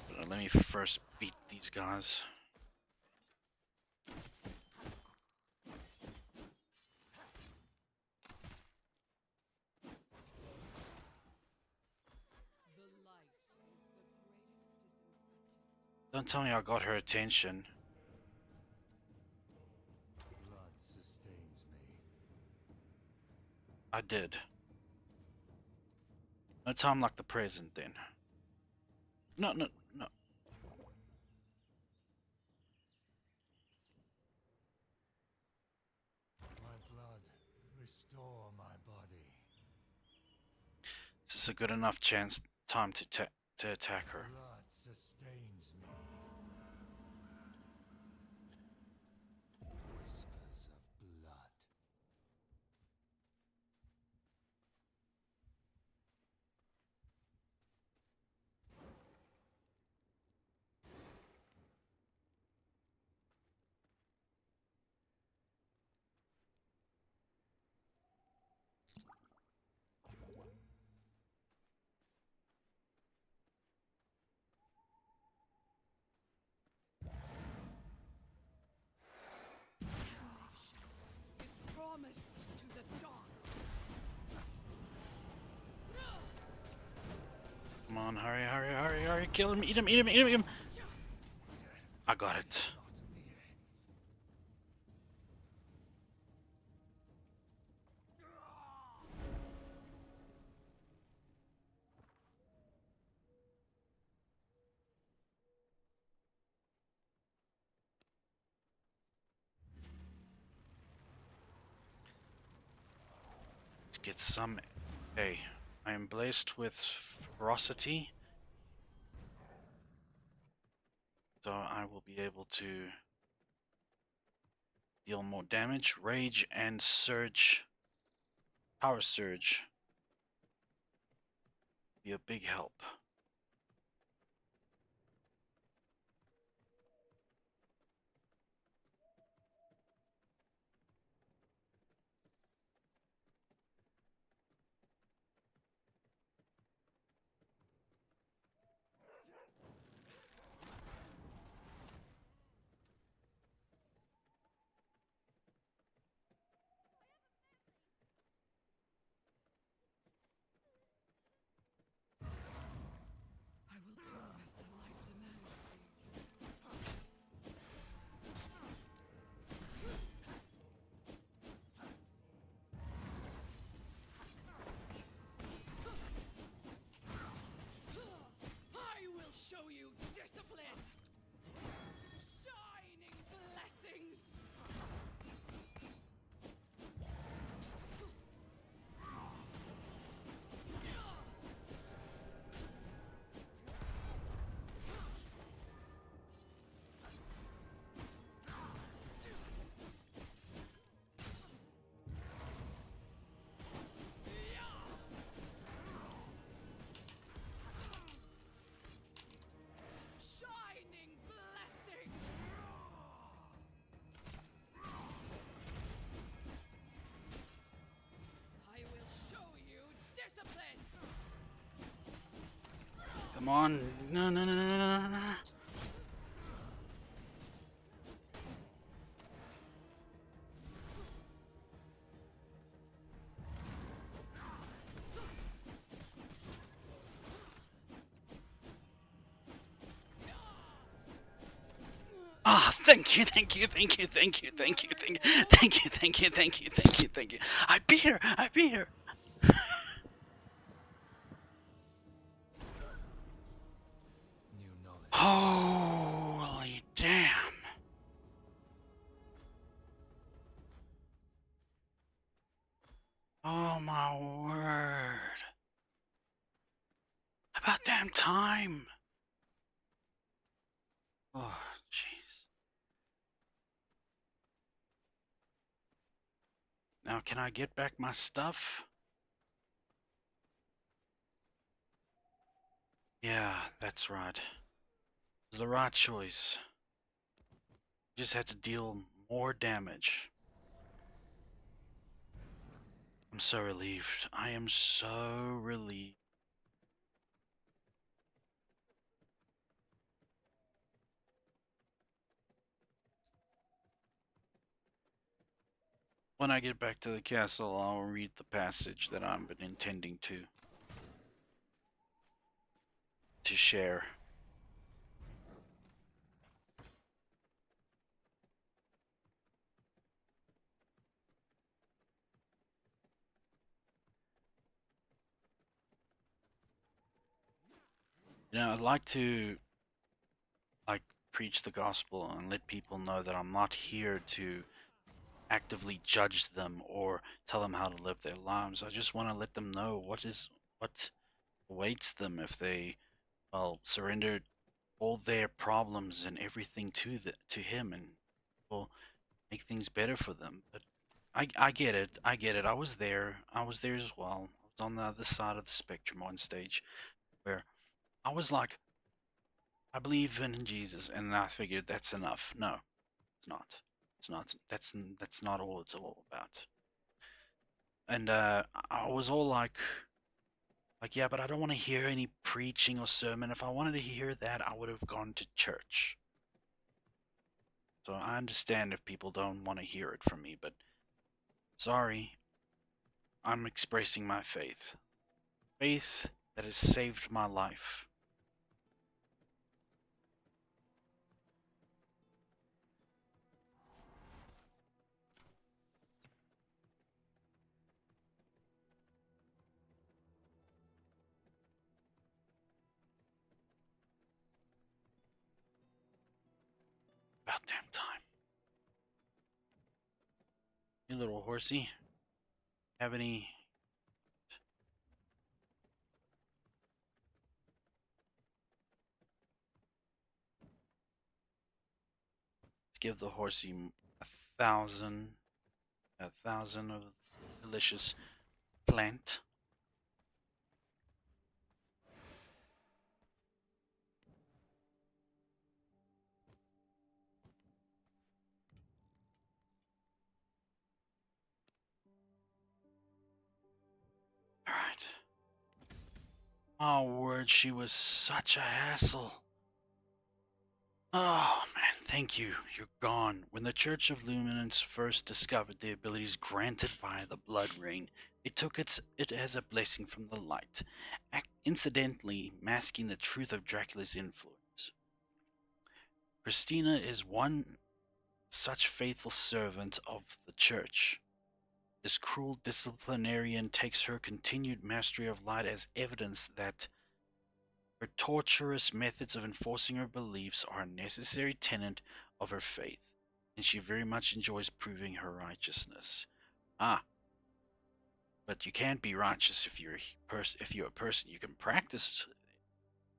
But let me first beat these guys. The light is the greatest disinfectant. Don't tell me I got her attention. Blood sustains me. I did. No time like the present then. No, no, no. My blood, restore my body. This is a good enough time to attack her. Blood sustains me. Whispers of blood. Is promised to the dark. Come on, hurry, hurry, hurry, hurry. Kill him, eat him, eat him, eat him, eat him. I got it. Not the end. Let's get some. Hey, I am blessed with ferocity, so I will be able to deal more damage. Rage and surge, power surge, be a big help. I will do as the light demands me. I will show you discipline. Shining blessings. Shining blessings. I will show you discipline. Come on. No, no, no, no, no, no, no. Ah, thank you, thank you, thank you, thank you, thank you, thank you, thank you, thank you, thank you, thank you, thank you. I beat her, I beat her. New knowledge. Holy damn. Oh my word. About damn time. time. Oh, jeez. Now, can I get back my stuff? Yeah, that's right. It was the right choice. Just had to deal more damage. I'm so relieved. I am so relieved. When I get back to the castle, I'll read the passage that I've been intending to share. I'd like to like preach the gospel and let people know that I'm not here to actively judge them or tell them how to live their lives. I just want to let them know what awaits them if they surrender all their problems and everything to him, and will make things better for them. But I get it. I get it. I was there. I was there as well. I was on the other side of the spectrum on stage where I was like, I believe in Jesus, and I figured that's enough. No, it's not. It's not. That's not all it's all about. And I was all like, yeah, but I don't want to hear any preaching or sermon. If I wanted to hear that, I would have gone to church. So I understand if people don't want to hear it from me, but sorry, I'm expressing my faith. Faith that has saved my life. About damn time. You little horsey. Have any? Let's give the horsey a thousand, a thousand of delicious plant. All right. Oh, word, she was such a hassle. Oh man, thank you. You're gone. When the Church of Luminance first discovered the abilities granted by the Blood Rain, they took it as a blessing from the light, incidentally masking the truth of Dracula's influence. Christina is one such faithful servant of the Church. This cruel disciplinarian takes her continued mastery of light as evidence that her torturous methods of enforcing her beliefs are a necessary tenet of her faith, and she very much enjoys proving her righteousness. Ah, but you can't be righteous if you're a person. You can practice.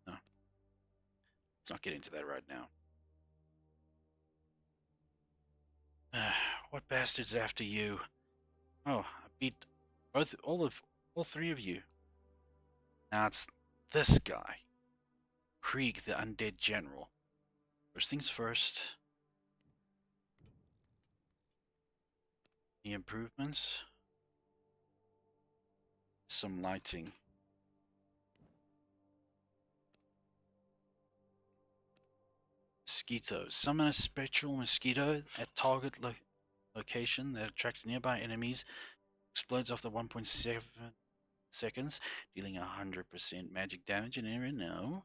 No, let's not get into that right now. What bastard's after you? Oh, I beat all three of you. Now it's this guy, Krieg, the undead general. First things first. The improvements. Some lighting. Mosquito. Summon a spectral mosquito at target location that attracts nearby enemies. Explodes after 1.7 seconds, dealing 100% magic damage in area. No.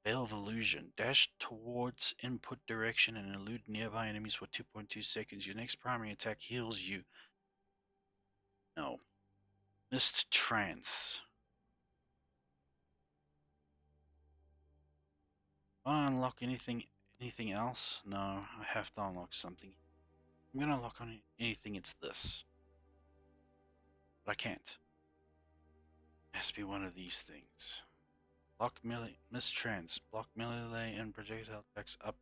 Veil of Illusion. Dash towards input direction and elude nearby enemies for 2.2 seconds. Your next primary attack heals you. No. Mist Trance. Want to unlock anything else? No, I have to unlock something. I'm gonna unlock on anything, it's this. But I can't. It has to be one of these things. block melee mistrans, block melee and projectile attacks up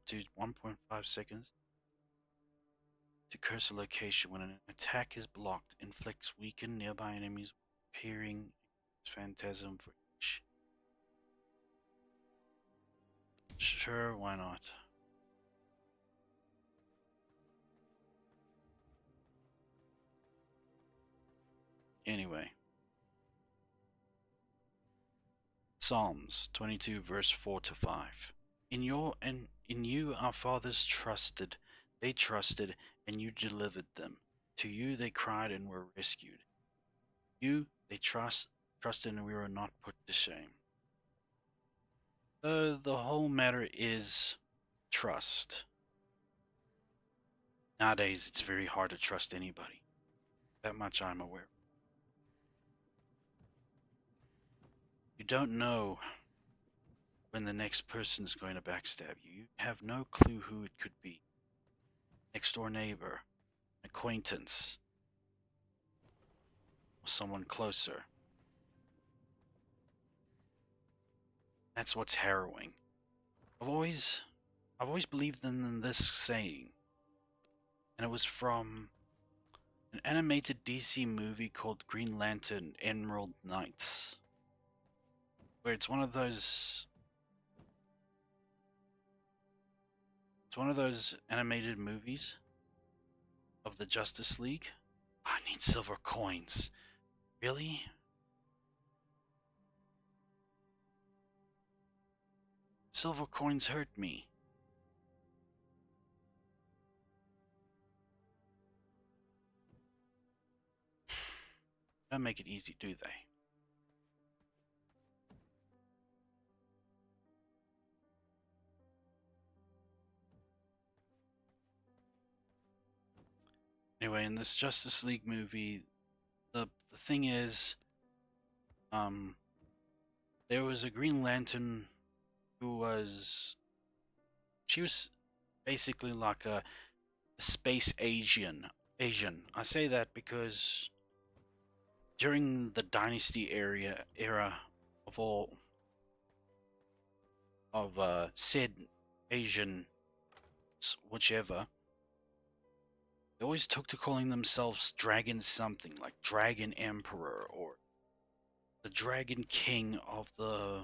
to 1.5 seconds to cursor location. When an attack is blocked, inflicts weaken nearby enemies appearing phantasm for each. Sure, why not? Anyway, Psalms 22 verse 4 to 5. In you our fathers trusted, they trusted, and you delivered them. To you they cried and were rescued. You they trusted, and we were not put to shame. So the whole matter is trust. Nowadays, it's very hard to trust anybody. That much I'm aware. You don't know when the next person's going to backstab you. You have no clue who it could be. Next door neighbor, acquaintance, or someone closer. That's what's harrowing. I've always believed in this saying, and it was from an animated DC movie called Green Lantern Emerald Knights, where it's one of those animated movies of the Justice League. I need silver coins. Really? Silver coins hurt me. Don't make it easy, do they? Anyway, in this Justice League movie, the thing is, there was a Green Lantern who she was basically like a space Asian. I say that because during the Dynasty era of all of said Asian whichever, they always took to calling themselves Dragon something, like Dragon Emperor or the Dragon King of the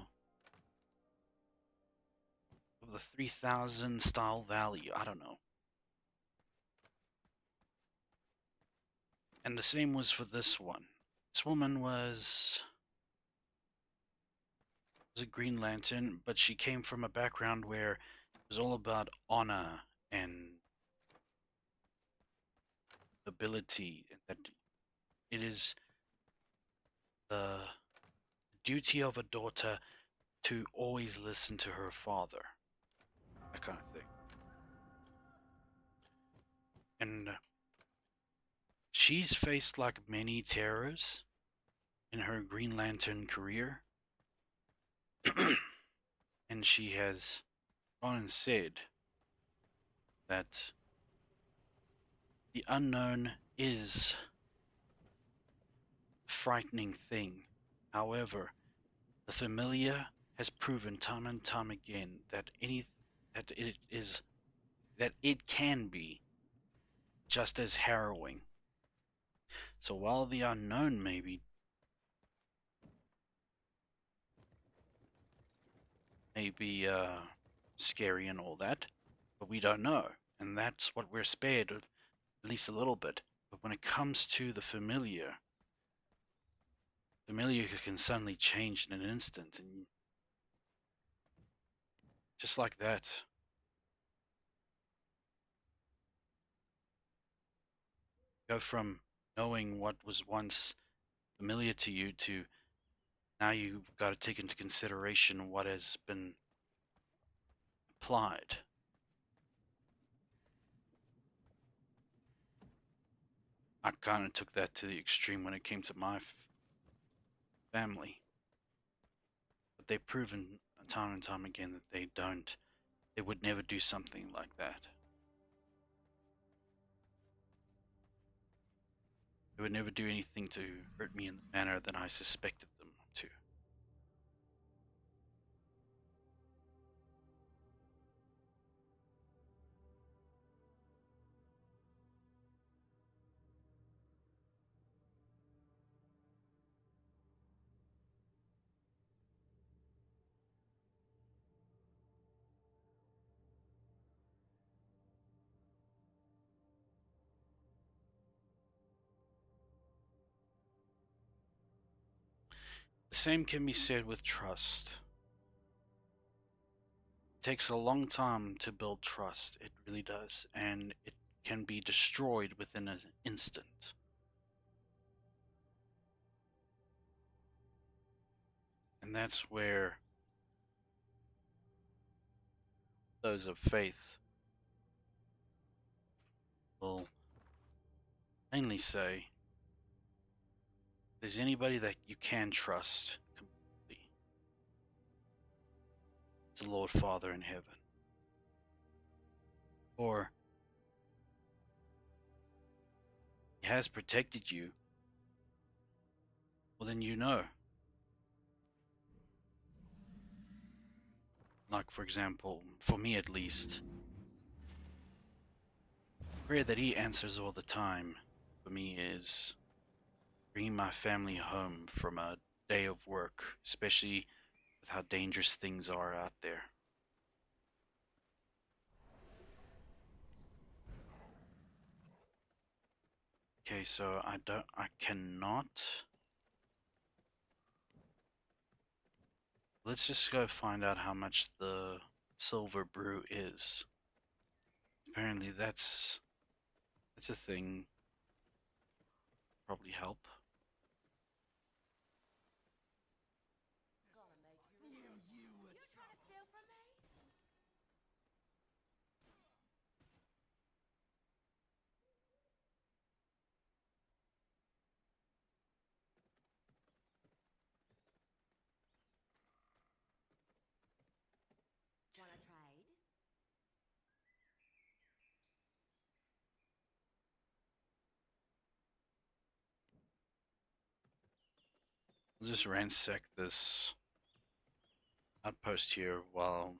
3000 style valley. I don't know. And the same was for this one. This woman was a Green Lantern, but she came from a background where it was all about honor and ability, and that it is the duty of a daughter to always listen to her father, that kind of thing. And she's faced like many terrors in her Green Lantern career, and she has gone and said that the unknown is a frightening thing. However, the familiar has proven time and time again that it can be just as harrowing. So while the unknown may be scary and all that, but we don't know, and that's what we're spared, at least a little bit. But when it comes to the familiar can suddenly change in an instant, and just like that, go from knowing what was once familiar to you to now you've got to take into consideration what has been applied. I kind of took that to the extreme when it came to my family, but they've proven time and time again that they would never do something like that. They would never do anything to hurt me in the manner that I suspected them to. The same can be said with trust. It takes a long time to build trust, it really does, and it can be destroyed within an instant. And that's where those of faith will mainly say, if there's anybody that you can trust completely, it's the Lord Father in heaven. Or He has protected you, well then you know. Like for example, for me at least, prayer that He answers all the time for me is bringing my family home from a day of work, especially with how dangerous things are out there. Okay, so I cannot. Let's just go find out how much the silver brew is. Apparently that's a thing. Probably help. Gonna make you. You trying to steal from me? Wanna trade? I'll just ransack this outpost here while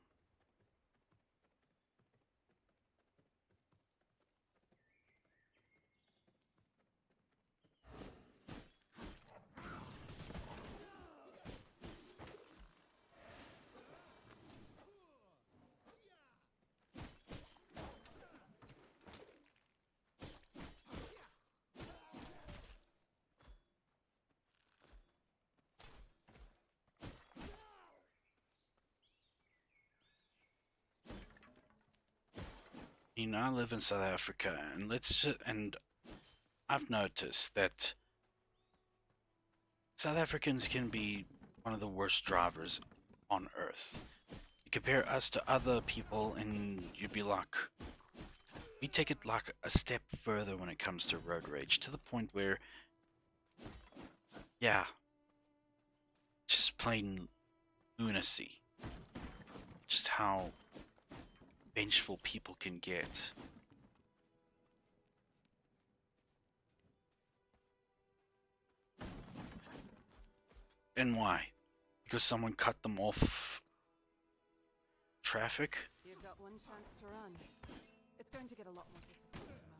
I live in South Africa, and I've noticed that South Africans can be one of the worst drivers on earth. You compare us to other people, and you'd be like, we take it like a step further when it comes to road rage, to the point where, yeah, just plain lunacy. Just how vengeful people can get. And why? Because someone cut them off traffic? You've got one chance to run. It's going to get a lot more difficult in a moment.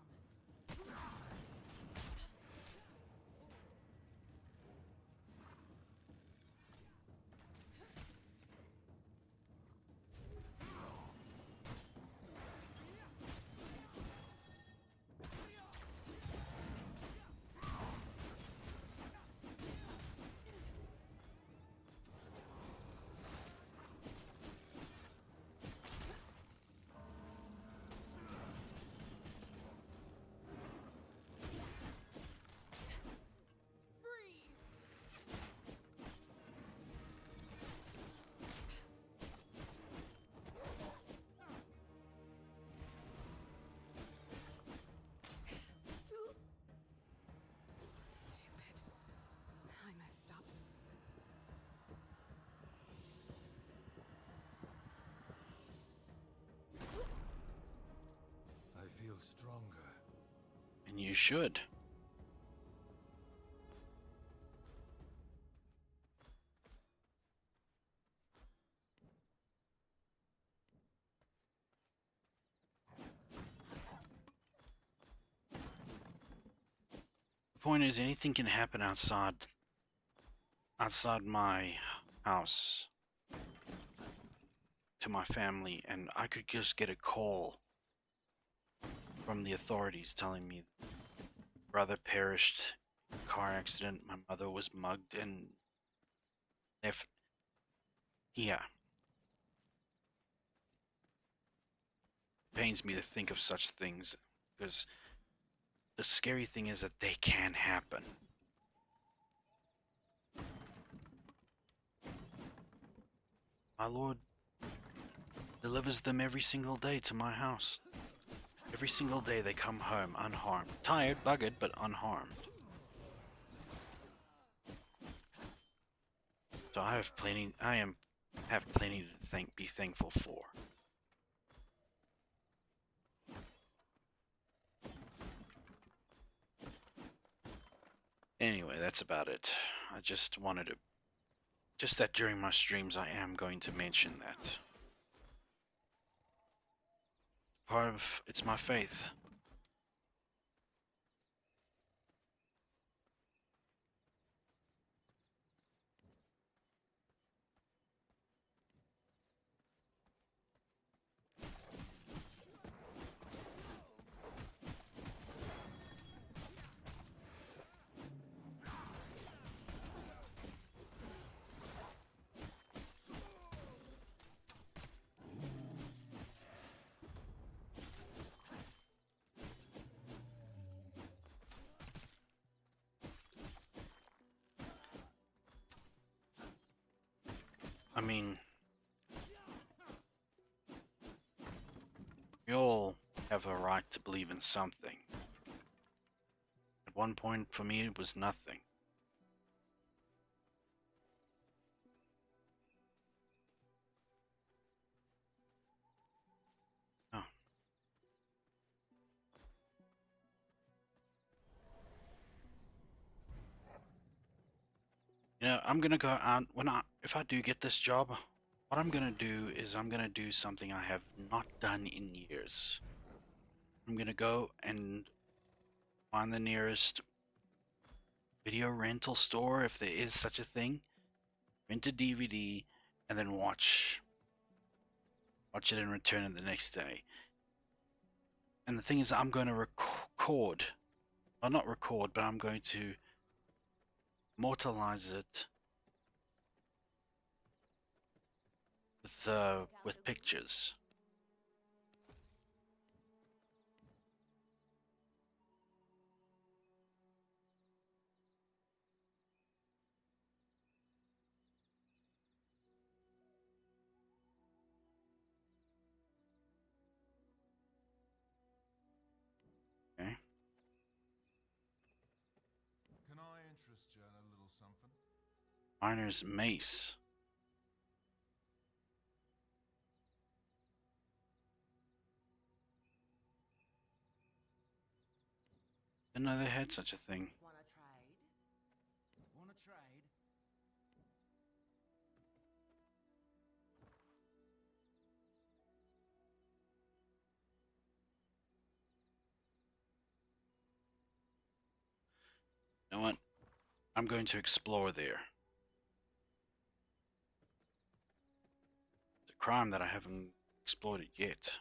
Stupid. I messed up. I feel stronger. And you should. The point is, anything can happen outside my house to my family, and I could just get a call from the authorities telling me brother perished in a car accident, my mother was mugged, and If yeah, pains me to think of such things because the scary thing is that they can happen. My lord delivers them every single day to my house. Every single day they come home unharmed. Tired, buggered, but unharmed. So have plenty to be thankful for. Anyway, that's about it. I just wanted to, just that during my streams I am going to mention that. Part of, it's my faith. I mean, we all have a right to believe in something. At one point, for me, it was nothing. Oh. You know, I'm gonna go out if I do get this job, what I'm gonna do is I'm gonna do something I have not done in years. I'm gonna go and find the nearest video rental store, if there is such a thing, rent a DVD, and then watch it and return it the next day. And the thing is, I'm going to record, well, not record, but I'm going to immortalize it with pictures. Okay. Can I interest you in a little something? Miner's mace. Didn't know they had such a thing. Wanna trade? Wanna trade? You know what? I'm going to explore there. It's a crime that I haven't explored it yet.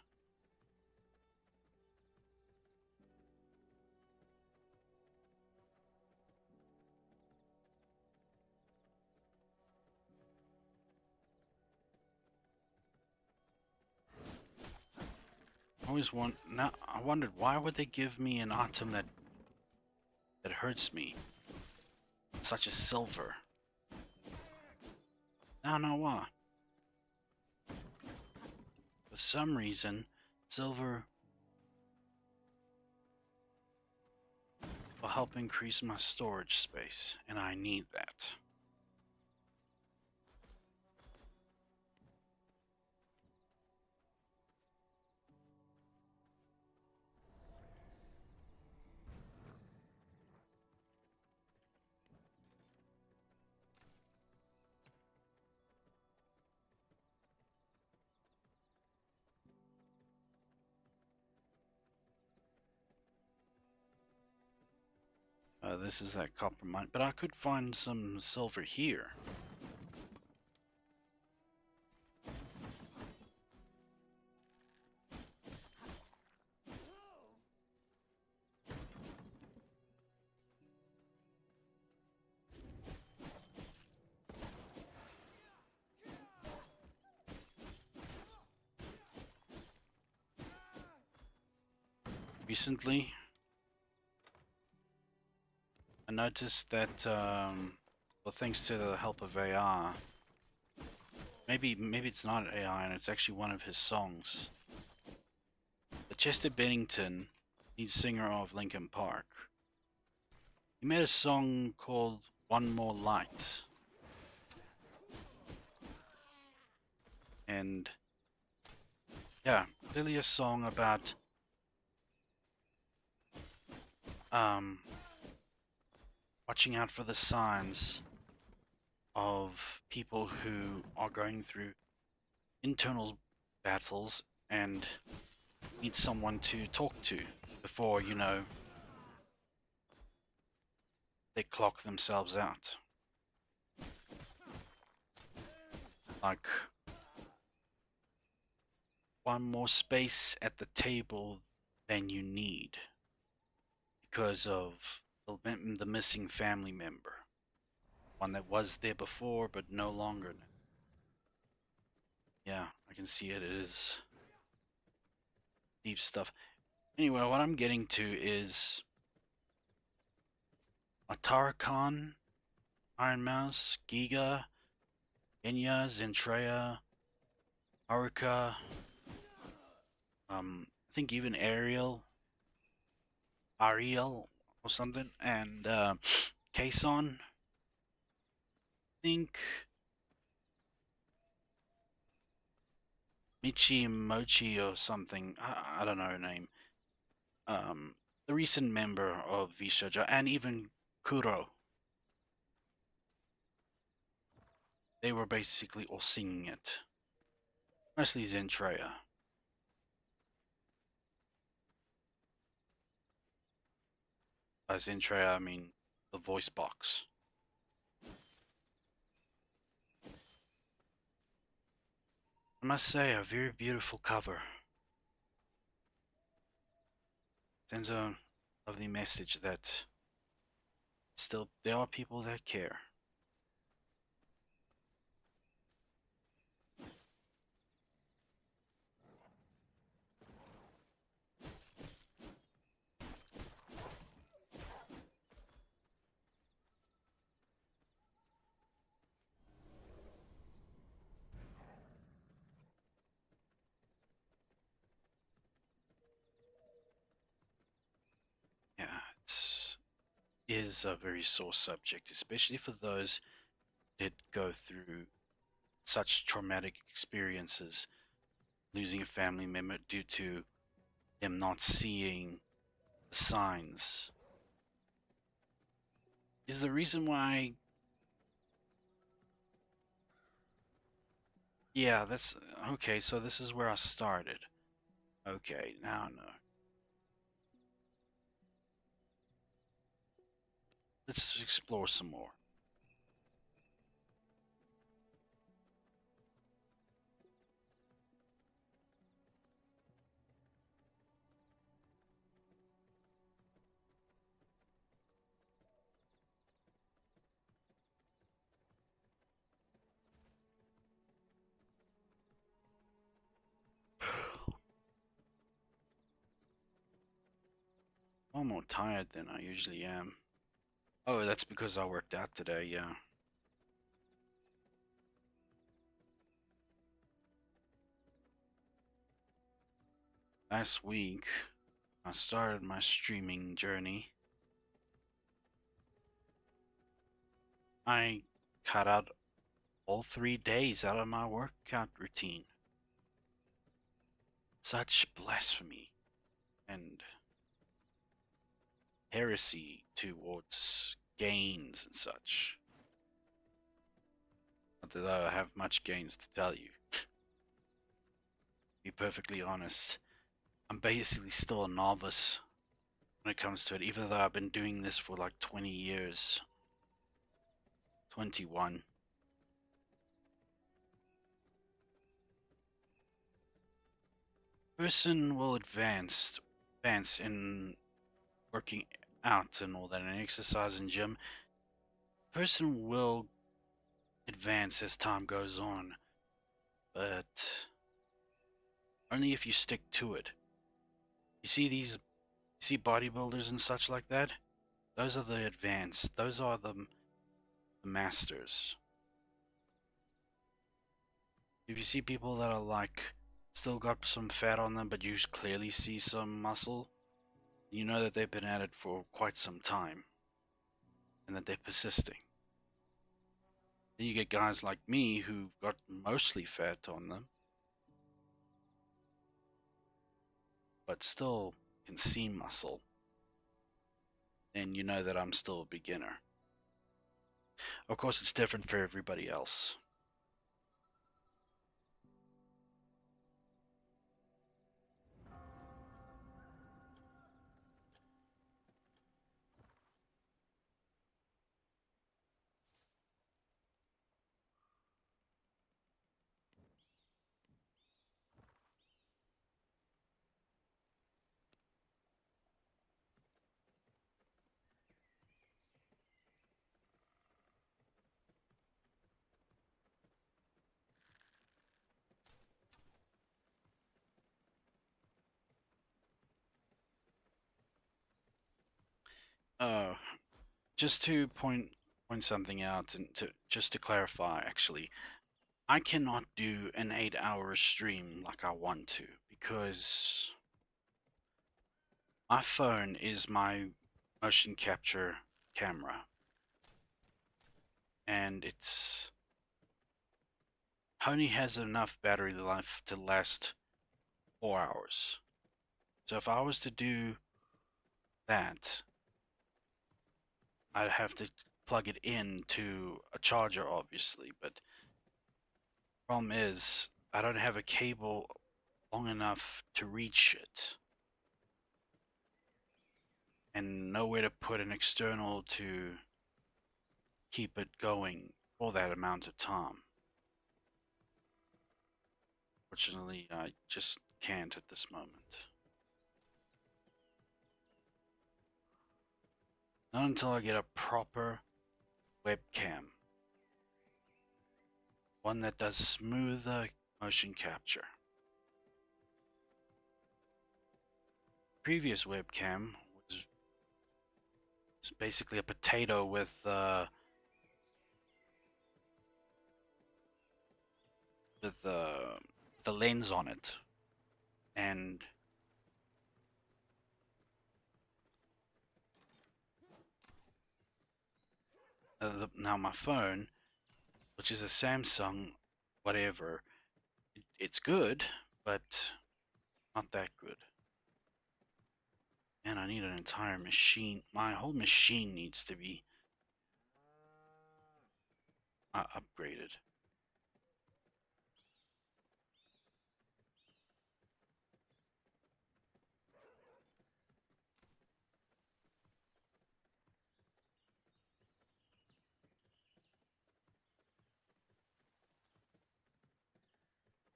I wondered why would they give me an item that hurts me, such as silver. I don't know why. For some reason, silver will help increase my storage space, and I need that. This is that copper mine, but I could find some silver here. recently. I noticed that, well, thanks to the help of AI, maybe it's not AI and it's actually one of his songs. But Chester Bennington, lead singer of Linkin Park, he made a song called One More Light. And yeah, clearly a song about um, watching out for the signs of people who are going through internal battles and need someone to talk to before, they clock themselves out. Like, one more space at the table than you need because of the missing family member. One that was there before but no longer. Yeah, I can see it. It is deep stuff. Anyway, what I'm getting to is Atara Khan, Iron Mouse, Giga, Enya, Zentreya, Haruka, I think even Ariel or something, and Kason. I think Michi Mochi or something. I don't know her name. The recent member of V-Shoujo, and even Kuro. They were basically all singing it. Mostly Zentreya. By Zentreya, I mean the voice box. I must say, a very beautiful cover. Sends a lovely message that still there are people that care. Yeah, it is a very sore subject, especially for those that go through such traumatic experiences, losing a family member due to them not seeing the signs. Is the reason why. Yeah, that's okay. So this is where I started. Okay, now no. Let's explore some more. I'm more tired than I usually am. Oh, that's because I worked out today, yeah. Last week, I started my streaming journey. I cut out all 3 days out of my workout routine. Such blasphemy and heresy towards gains and such. Not that I have much gains to tell you. To be perfectly honest, I'm basically still a novice when it comes to it, even though I've been doing this for like 20 years. 21. Person will advance in working out and all that, and exercise and gym. Person will advance as time goes on, but only if you stick to it. You see, these see bodybuilders and such like that? Those are the advanced. Those are the masters. If you see people that are like still got some fat on them, but you clearly see some muscle, you know that they've been at it for quite some time and that they're persisting. Then you get guys like me who got mostly fat on them, but still can see muscle. And you know that I'm still a beginner. Of course, it's different for everybody else. Uh, just to point something out and to clarify, actually, I cannot do an 8-hour stream like I want to because my phone is my motion capture camera, and it's only has enough battery life to last 4 hours. So if I was to do that, I'd have to plug it into a charger, obviously. But problem is, I don't have a cable long enough to reach it, and nowhere to put an external to keep it going for that amount of time. Fortunately, I just can't at this moment. Not until I get a proper webcam, one that does smoother motion capture. Previous webcam was basically a potato with the lens on it, and now my phone, which is a Samsung, whatever, it's good, but not that good. And I need an entire machine. My whole machine needs to be upgraded.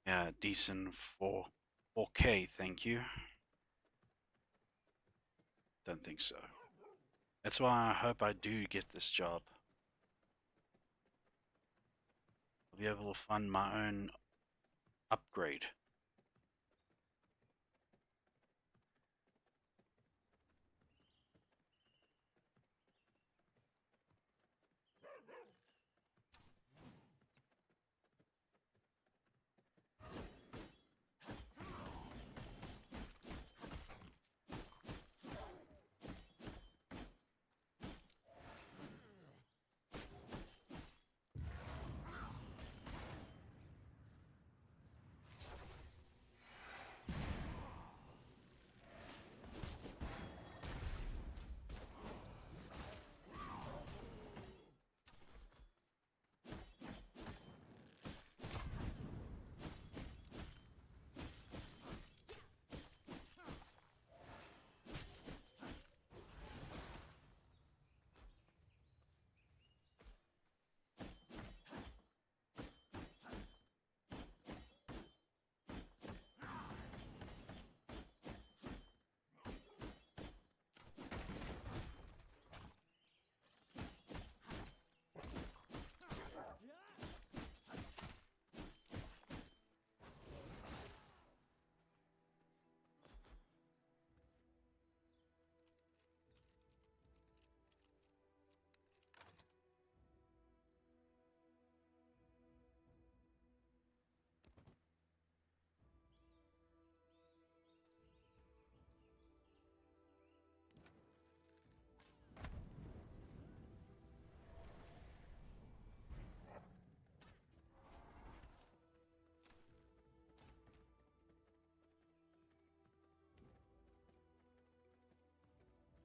Yeah, decent 4K, thank you. Don't think so. That's why I hope I do get this job. I'll be able to fund my own upgrade.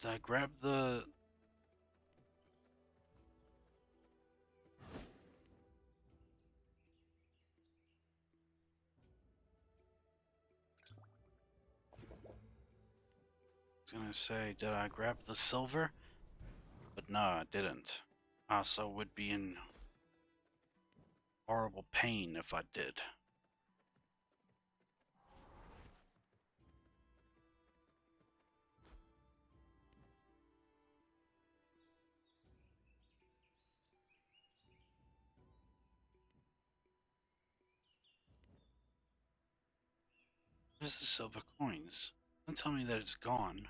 Did I grab the... I was gonna say, did I grab the silver? But no, I didn't. I also would be in horrible pain if I did. Where's the silver coins? Don't tell me that it's gone.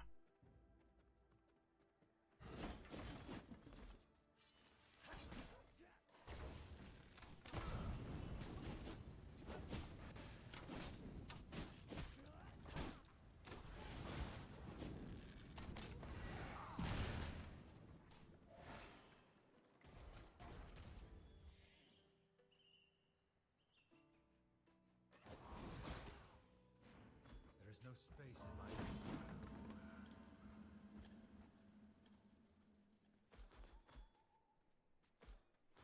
There is no space in my inventory.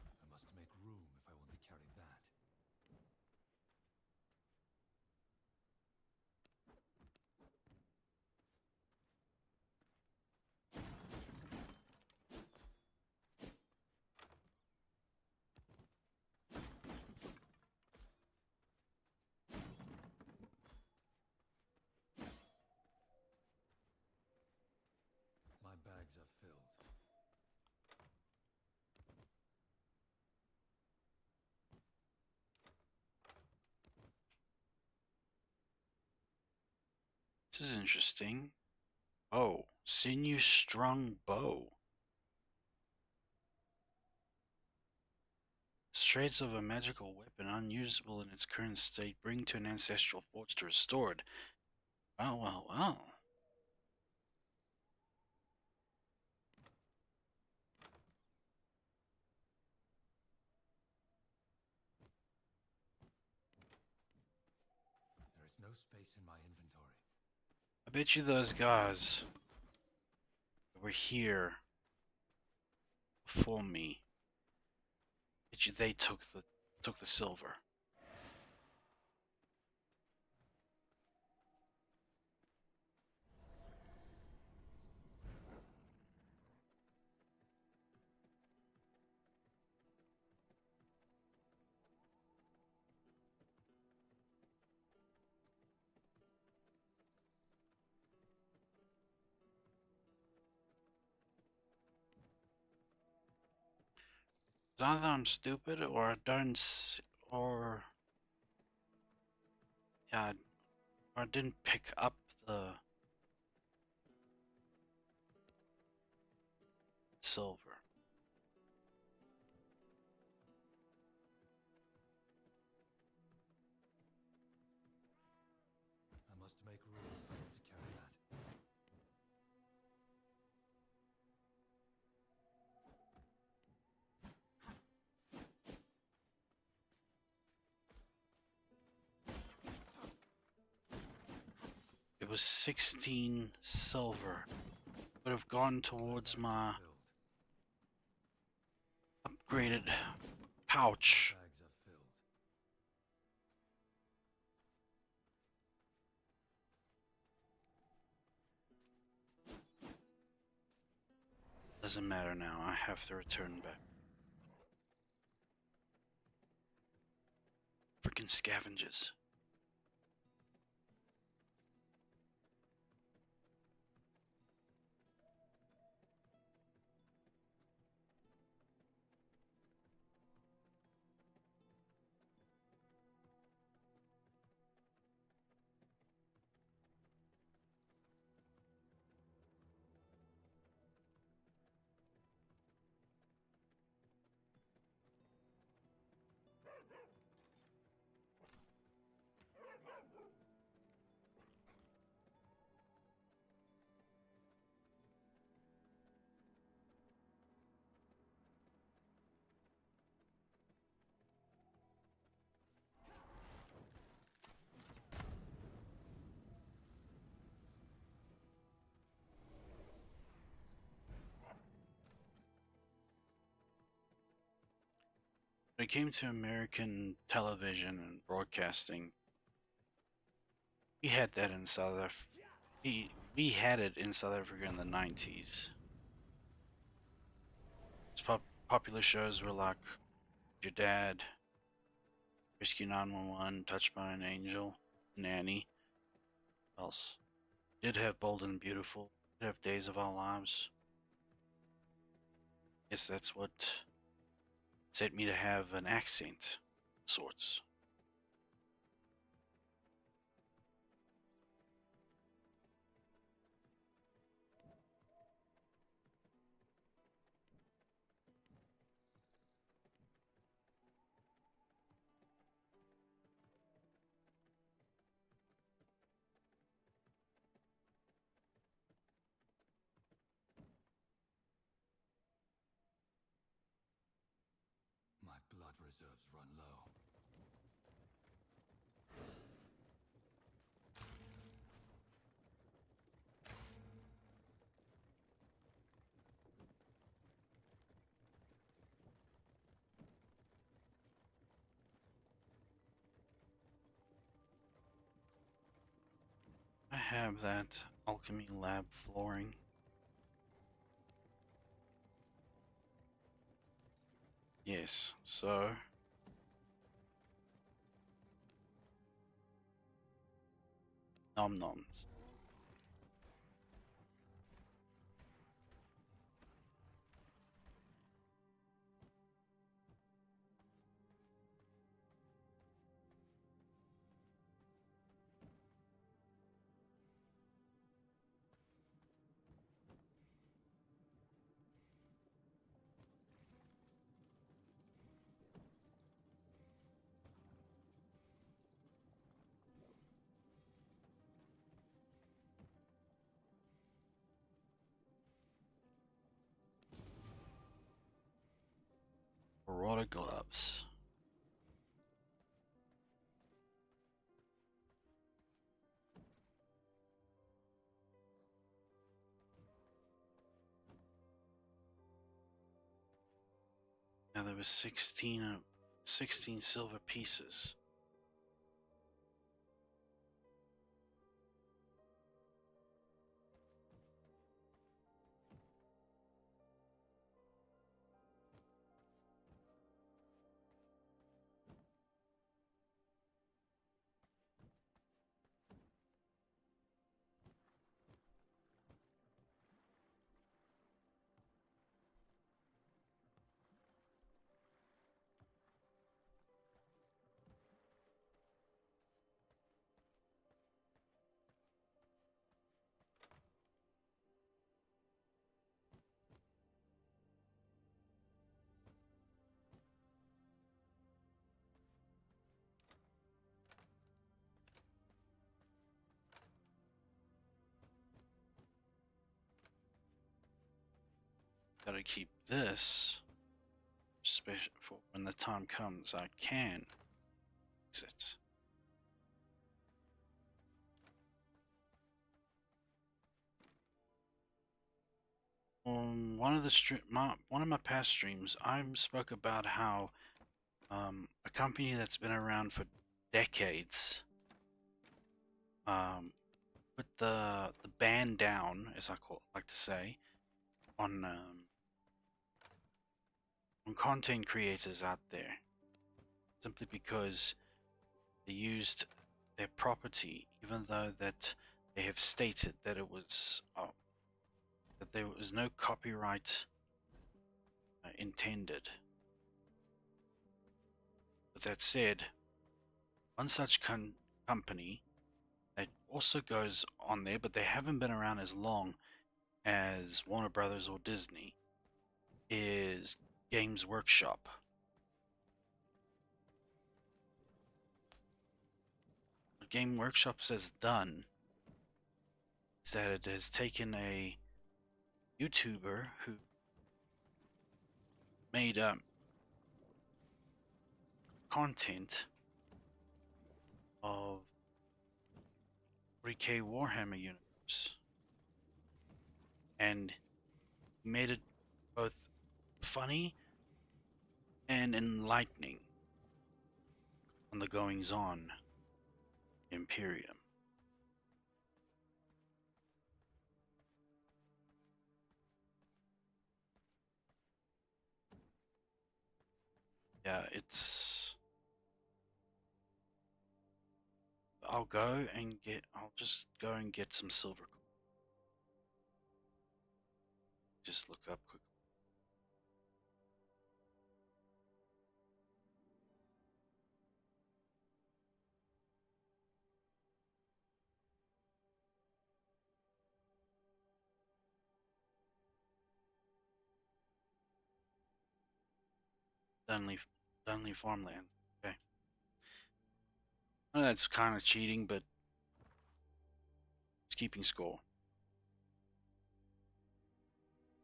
I must make room if I want to carry that. My bags are filled. This is interesting. Oh, sinew strung bow. Traits of a magical weapon unusable in its current state. Bring to an ancestral forge to restore it. Well, well, well. There is no space in my inventory. I bet you those guys that were here before me. I bet you they took the silver. It's either I'm stupid or I don't, or yeah, or I didn't pick up the silver. I must make room if I want to carry that. It was 16 silver. Would have gone towards my upgraded pouch. My bags are filled. Doesn't matter now. I have to return back. Freaking scavengers. When it came to American television and broadcasting, we had that in South Africa. We had it in South Africa in the 90s. Popular shows were like Your Dad, Rescue 911, Touched by an Angel, Nanny. What else? Did have Bold and Beautiful. Did have Days of Our Lives. Yes, that's what set me to have an accent of sorts. My blood reserves run low. I have that alchemy lab flooring. Yes, so nom noms. Aurora gloves. Now there was 16 silver pieces. Gotta keep this special for when the time comes I can exit. On one of my past streams, I spoke about how a company that's been around for decades put the ban down, as like to say, on content creators out there, simply because they used their property, even though that they have stated that it was that there was no copyright intended. With that said, one such company that also goes on there, but they haven't been around as long as Warner Brothers or Disney, is Games Workshop. What Game Workshop has done is that it has taken a YouTuber who made content of 40K Warhammer universe and made it both funny and enlightening on the goings on Imperium. Yeah, it's. I'll just go and get some silver. Just look up quick. Dunley, Dunley farmland. Okay. I know that's kind of cheating, but it's keeping score.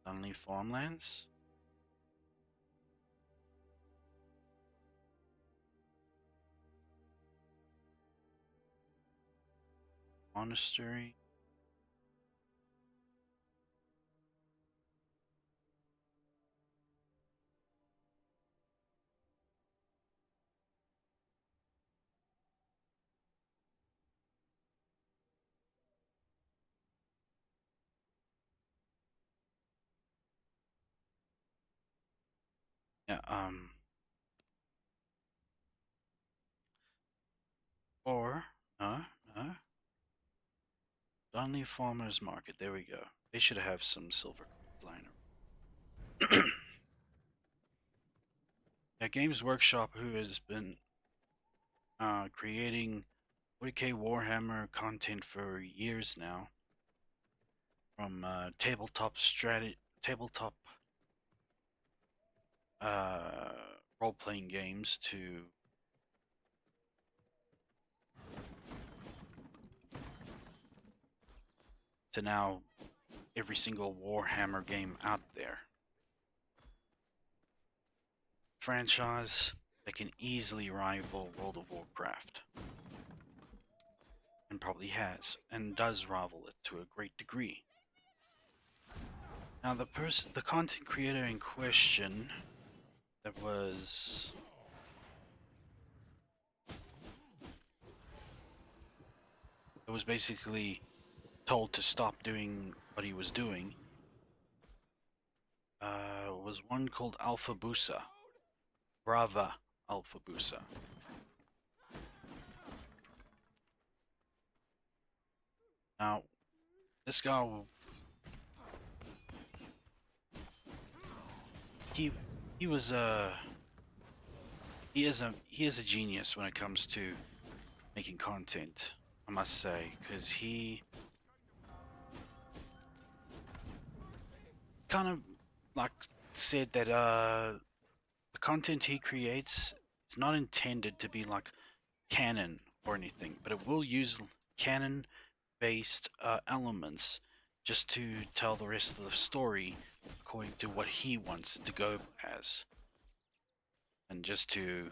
Dunley farmlands. Monastery. Yeah. Or no, no. Dunley Farmers Market. There we go. They should have some silver liner. Yeah, Games Workshop, who has been creating 40k Warhammer content for years now, from tabletop uh, role-playing games to now every single Warhammer game out there. Franchise that can easily rival World of Warcraft. And probably has, and does rival it to a great degree. Now the content creator in question that was basically told to stop doing what he was doing was one called Alpha Busa. Brava Alpha Busa. Now, this guy, he he was he is a genius when it comes to making content, I must say, because he kind of like said that the content he creates is not intended to be like canon or anything, but it will use canon based elements just to tell the rest of the story according to what he wants it to go as, and just to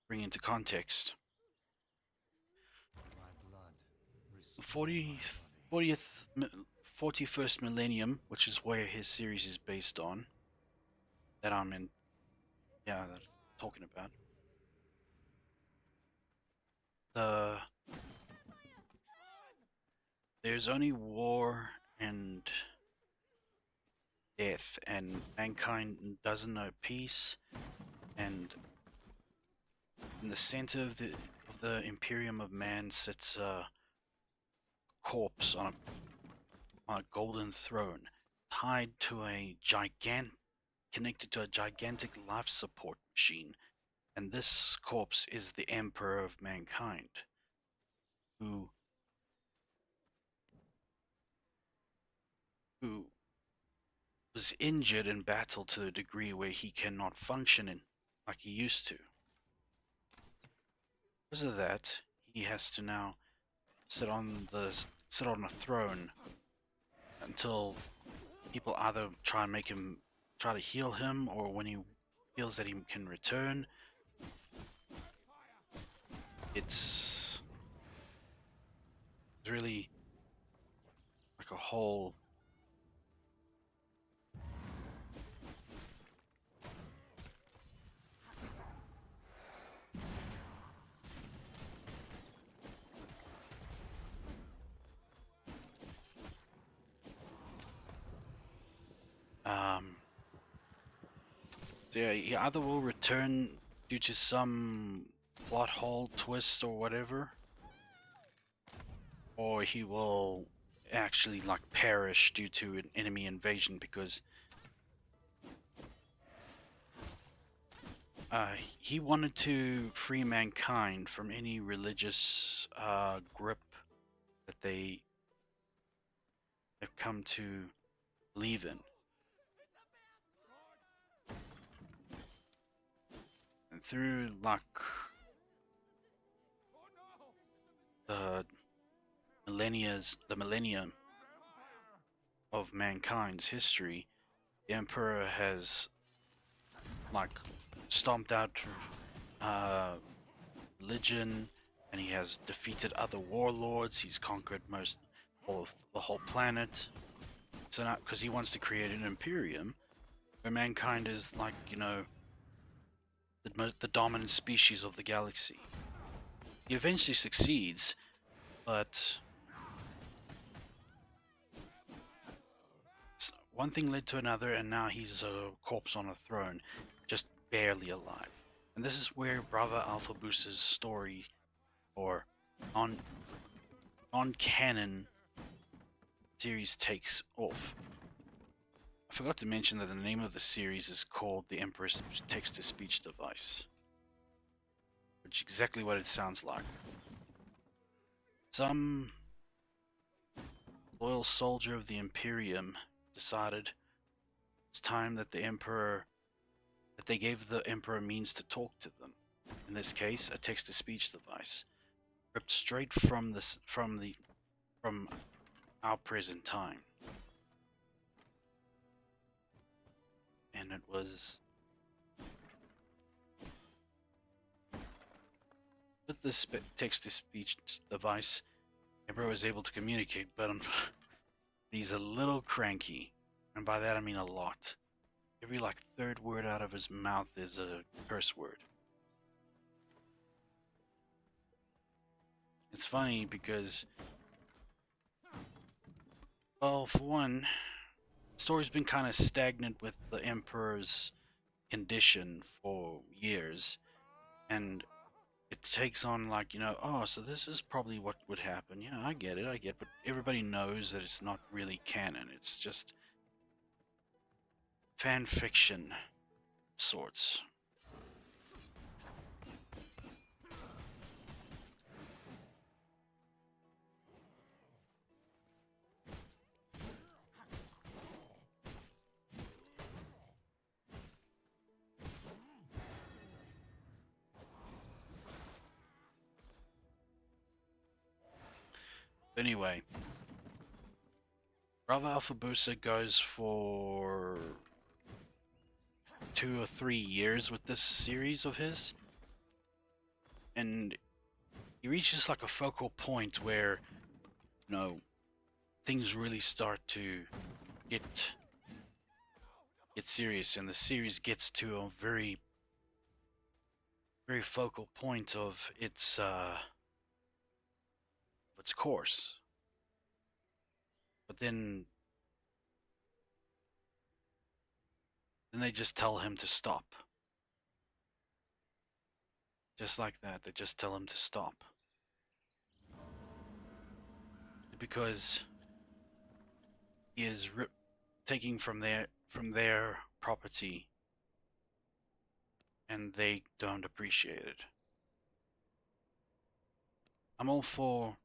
bring into context. My blood, restore 40, my body. 41st millennium, which is where his series is based on, that I'm in, yeah, that's talking about. The There's only war and death, and mankind doesn't know peace. And in the center of the Imperium of Man sits a corpse on a golden throne, tied to a connected to a gigantic life support machine. And this corpse is the Emperor of Mankind, who who was injured in battle to the degree where he cannot function like he used to. Because of that, he has to now sit on a throne until people either try to heal him, or when he feels that he can return. It's really like a whole Yeah, he either will return due to some plot hole twist or whatever, or he will actually like perish due to an enemy invasion because he wanted to free mankind from any religious grip that they have come to believe in. And through like the the millennium of mankind's history, the Emperor has like stomped out uh, religion, and he has defeated other warlords. He's conquered most of the whole planet. So now, because he wants to create an imperium where mankind is like, you know, the dominant species of the galaxy. He eventually succeeds, but one thing led to another, and now he's a corpse on a throne, just barely alive. And this is where Brava Alpha Booster's story, or non-canon series, takes off. I forgot to mention that the name of the series is called The Emperor's Text-to-Speech Device, which is exactly what it sounds like. Some loyal soldier of the Imperium decided it's time that they gave the Emperor means to talk to them. In this case, a text-to-speech device, ripped straight from our present time. And it was with this text-to-speech device, Emperor was able to communicate, but he's a little cranky, and by that I mean a lot. Every like third word out of his mouth is a curse word. It's funny because, well, for one, the story's been kind of stagnant with the Emperor's condition for years, and it takes on like, you know, oh, so this is probably what would happen. Yeah, I get it, but everybody knows that it's not really canon. It's just fan fiction sorts. Anyway, Bravo Alpha Booster goes for 2 or 3 years with this series of his, and he reaches like a focal point where, you know, things really start to get serious, and the series gets to a very focal point of its course. But then they just tell him to stop. Just like that, they just tell him to stop. Because he is taking from their property, and they don't appreciate it. I'm all for,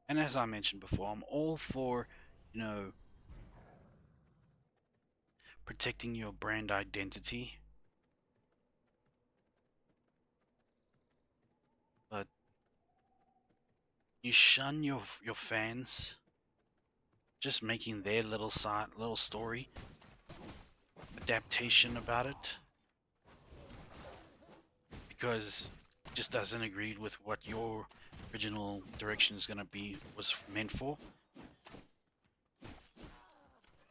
and as I mentioned before, I'm all for, you know, protecting your brand identity. But you shun your fans just making their little story adaptation about it because it just doesn't agree with what your original direction is was meant for.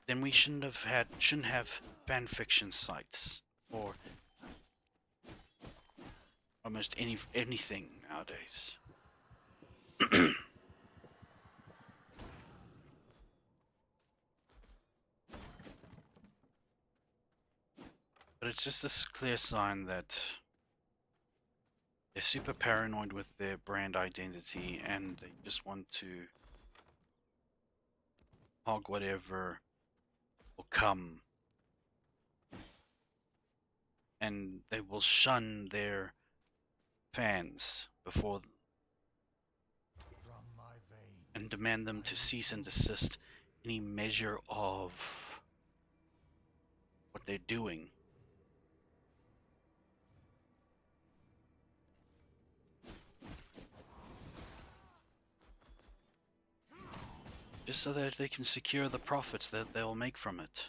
Then we shouldn't have fan fiction sites for almost anything nowadays. But it's just this clear sign that they're super paranoid with their brand identity and they just want to hog whatever will come, and they will shun their fans before From my veins, and demand them I to cease and rejuvenate. desist any measure of what they're doing. Just so that they can secure the profits that they'll make from it.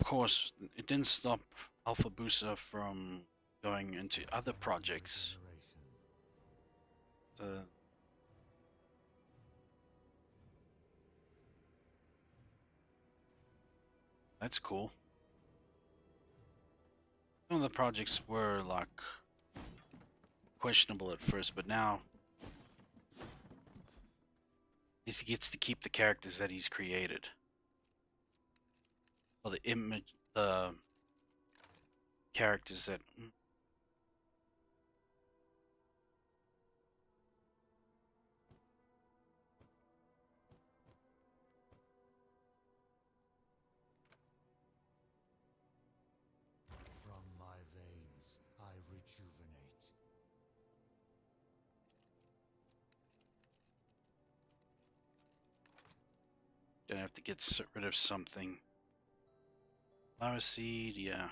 Of course, it didn't stop Alpha Busa from going into other projects. So that's cool. Some of the projects were like questionable at first, but now he gets to keep the characters that he's created. Or the characters that From my veins, I rejuvenate. gonna have to get rid of something. Flower seed, yeah.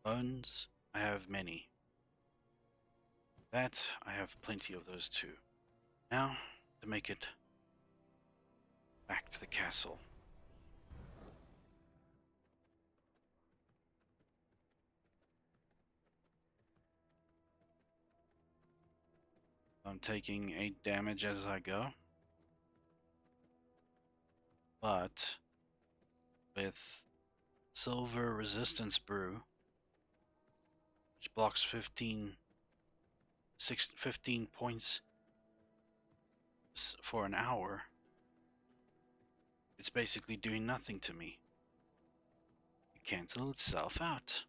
Bones, I have many. That, I have plenty of those too. Now, to make it back to the castle. I'm taking 8 damage as I go. But with Silver Resistance Brew, which blocks 15 points for an hour, it's basically doing nothing to me. It cancels itself out.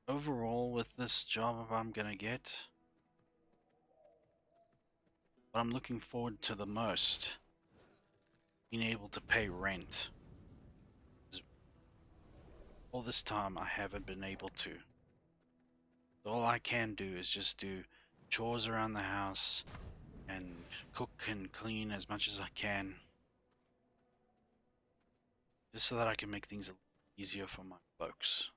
Overall, with this job I'm gonna get, what I'm looking forward to the most, being able to pay rent. All this time I haven't been able to. All I can do is just do chores around the house and cook and clean as much as I can, just so that I can make things a little easier for my folks.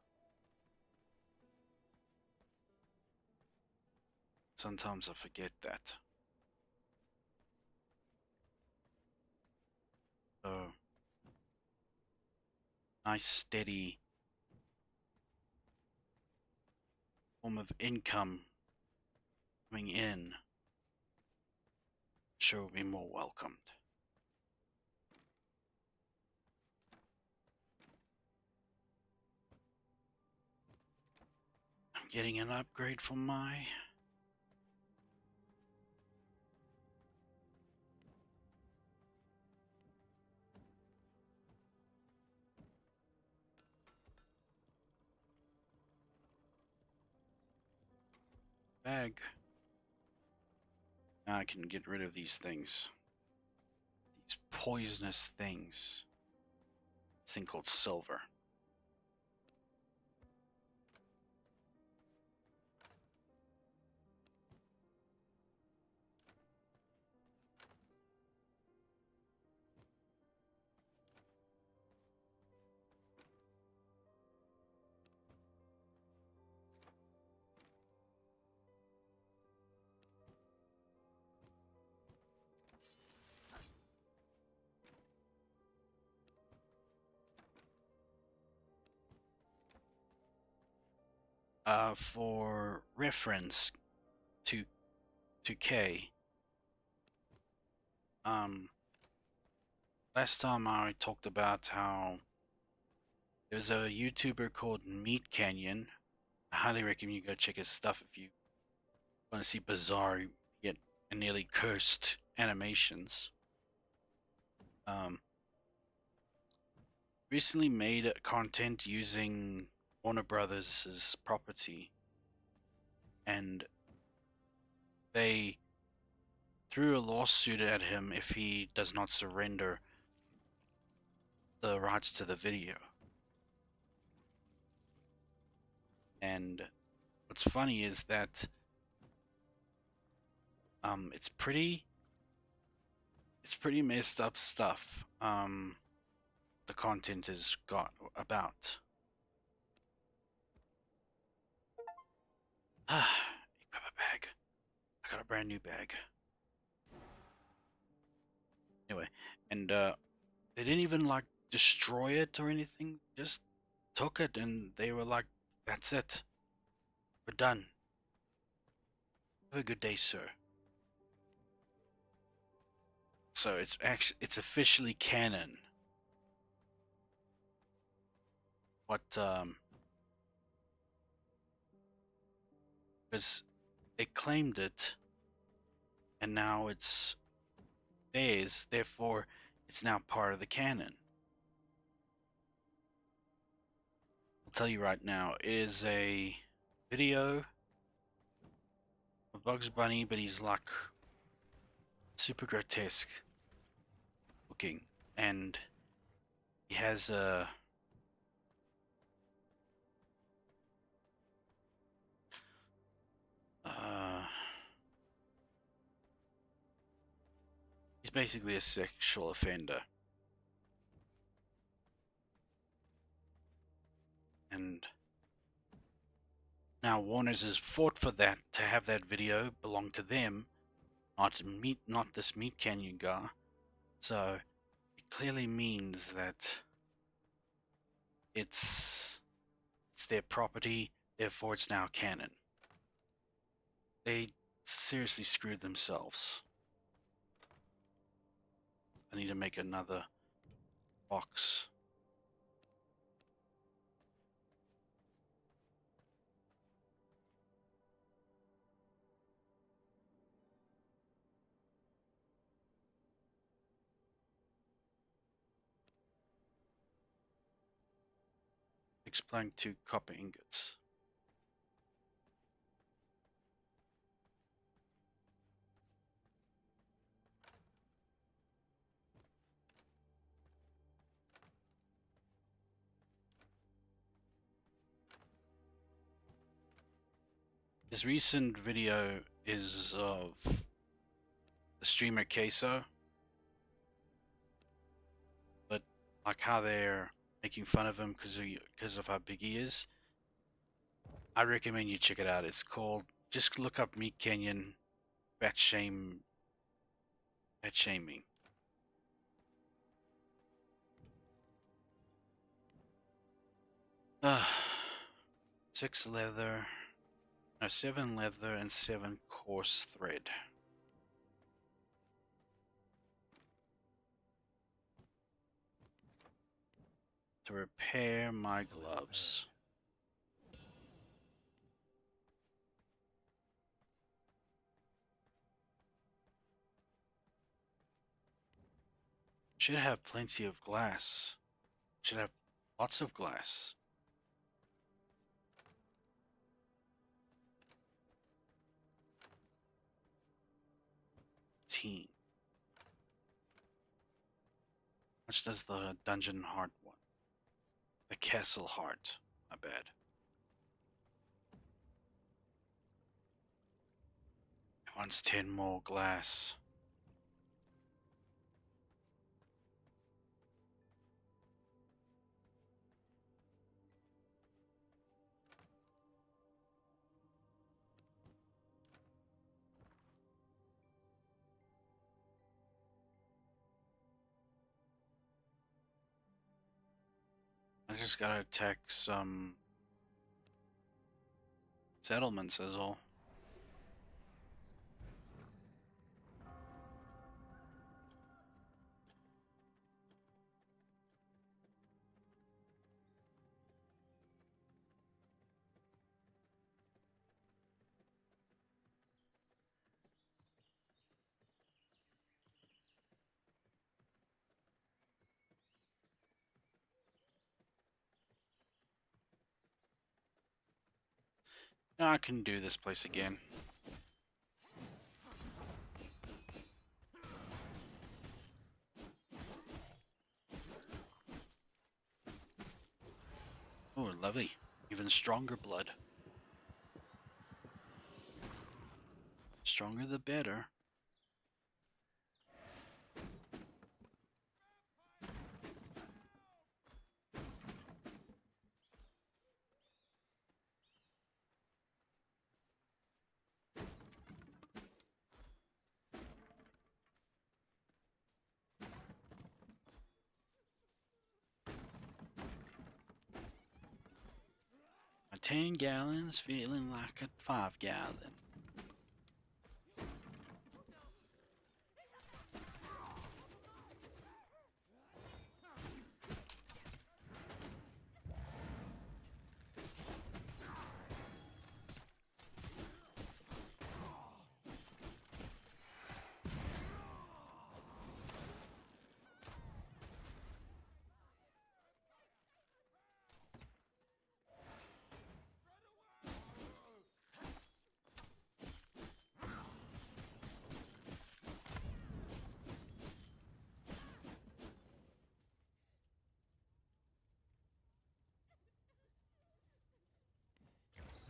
Sometimes I forget that. So, nice steady form of income coming in sure will be more welcomed. I'm getting an upgrade for my bag. Now I can get rid of these things. These poisonous things. This thing called silver. For reference to K, last time I talked about how there's a YouTuber called Meat Canyon. I highly recommend you go check his stuff if you want to see bizarre yet nearly cursed animations. Recently made content using Warner Brothers' property, and they threw a lawsuit at him if he does not surrender the rights to the video. And what's funny is that it's pretty messed up stuff. The content is got about. Equip a bag. I got a brand new bag. Anyway, and they didn't even like destroy it or anything. Just took it and they were like, "That's it. We're done. Have a good day, sir." So it's officially canon. What because they claimed it and now it's theirs, therefore it's now part of the canon. I'll tell you right now, it is a video of Bugs Bunny, but he's like super grotesque looking, and he has a he's basically a sexual offender. And now Warner's has fought for that, to have that video belong to them, not this Meat Canyon guy. So it clearly means that it's their property, therefore it's now canon. They seriously screwed themselves. I need to make another box. Exploring 2 copper ingots. His recent video is of the streamer Queso, but like how they're making fun of him because of how big he is. I recommend you check it out. It's called, just look up Meat Canyon fat shaming. 6 leather, no, 7 leather and 7 coarse thread. To repair my gloves. Should have plenty of glass. Should have lots of glass. 19. How much does the dungeon heart want? The castle heart. My bad. It wants 10 more glass. I just gotta attack some settlements is all. Now I can do this place again. Oh, lovely. Even stronger blood. Stronger the better. A 10 gallons feeling like a 5 gallon.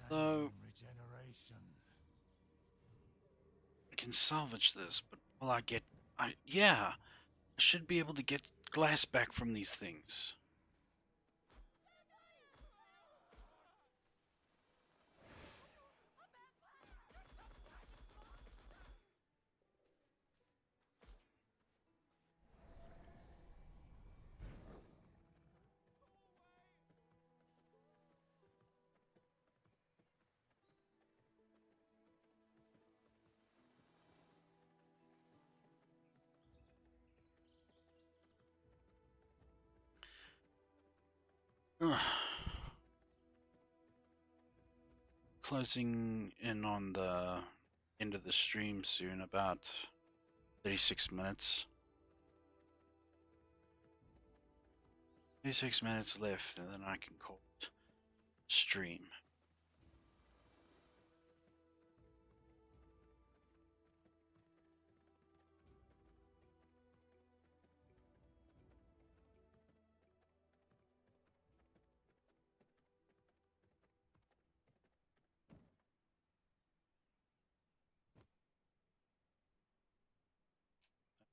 So, Regeneration. I can salvage this, but will I get... yeah, I should be able to get glass back from these things. Closing in on the end of the stream soon, about 36 minutes. 36 minutes left, and then I can call it stream.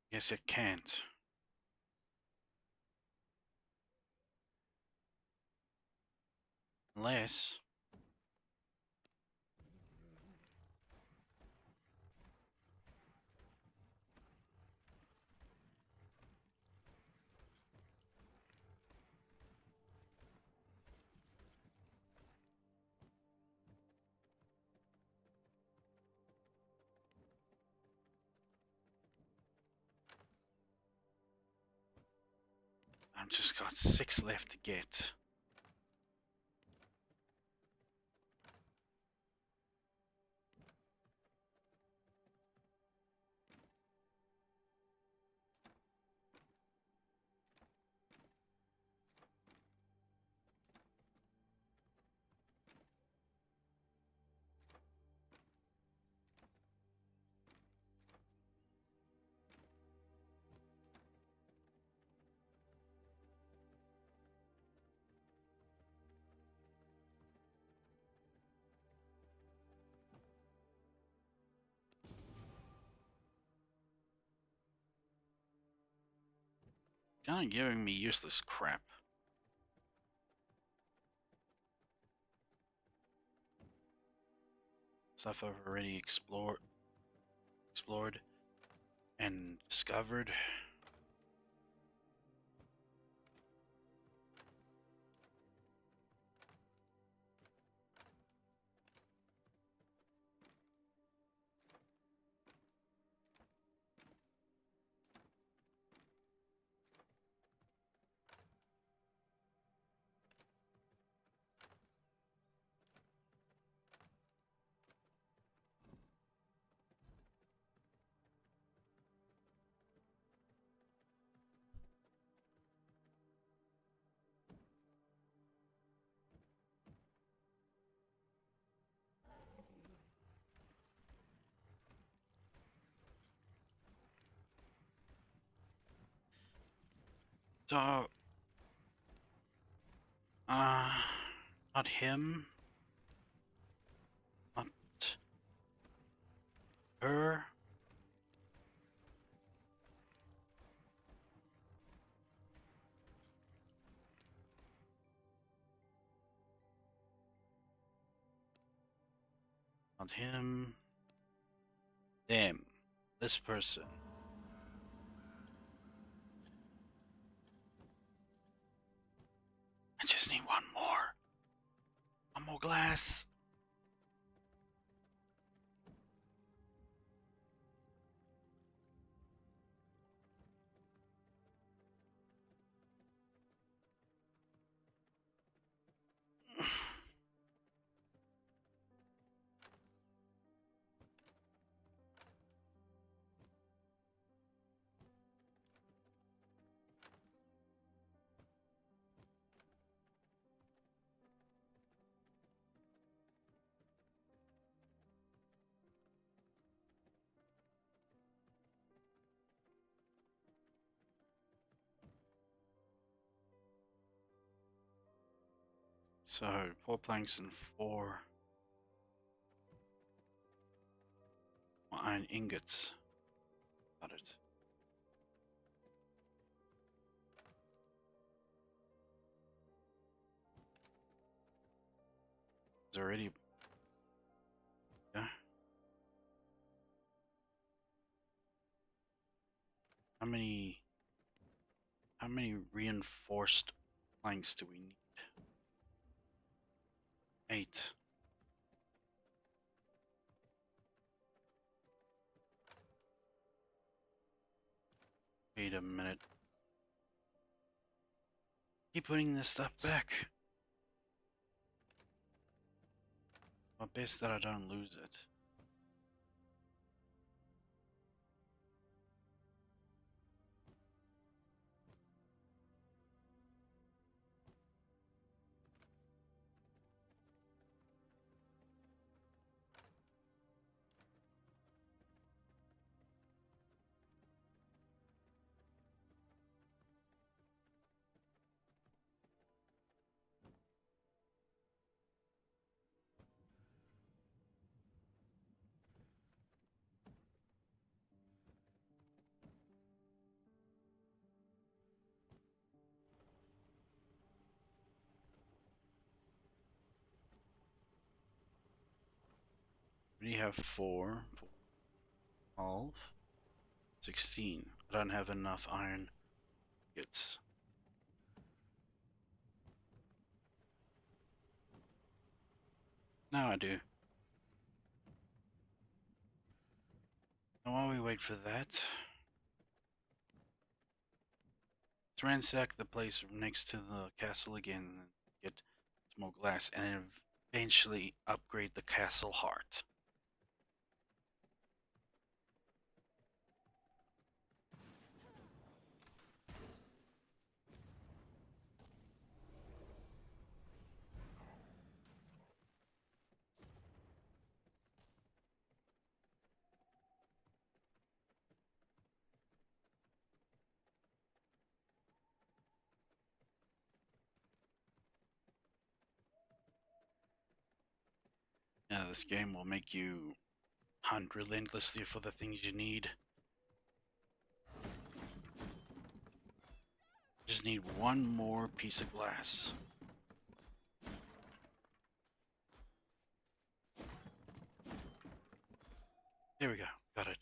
Yes, it can't. Unless... I've just got 6 left to get. Kind of giving me useless crap. Stuff I've already explored and discovered. So, not him, not her. Not him. Them. This person. I just need one more. One more glass. So, 4 planks and 4 iron ingots. Got it. It's already. Yeah. How many. How many reinforced planks do we need? 8. Wait a minute. Keep putting this stuff back. Well, best that I don't lose it. We have 4, 12, 16. I don't have enough iron ingots. Now I do. And while we wait for that, let's ransack the place next to the castle again and get some more glass and eventually upgrade the castle heart. Yeah, this game will make you hunt relentlessly for the things you need. just need one more piece of glass. There we go. Got it.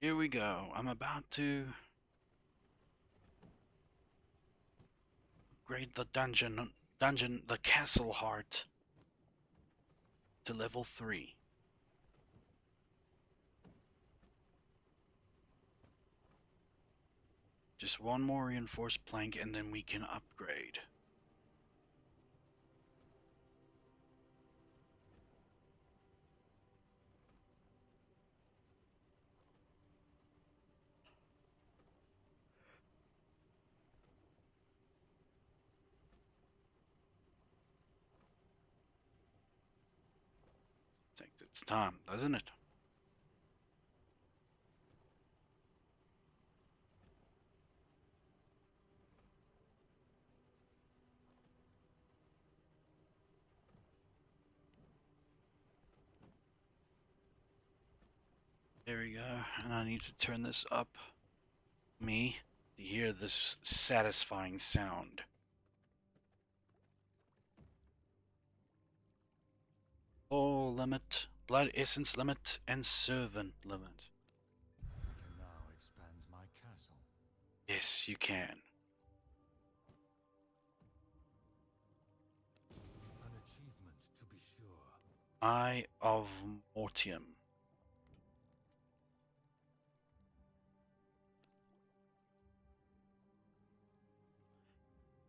Here we go. I'm about to upgrade the the castle heart to level 3. Just one more reinforced plank and then we can upgrade. Takes its time, doesn't it? There we go. And I need to turn this up. Me to hear this satisfying sound. Full limit, blood essence limit, and servant limit. I can now expand my castle. Yes, you can. An achievement, to be sure. Eye of Mortium.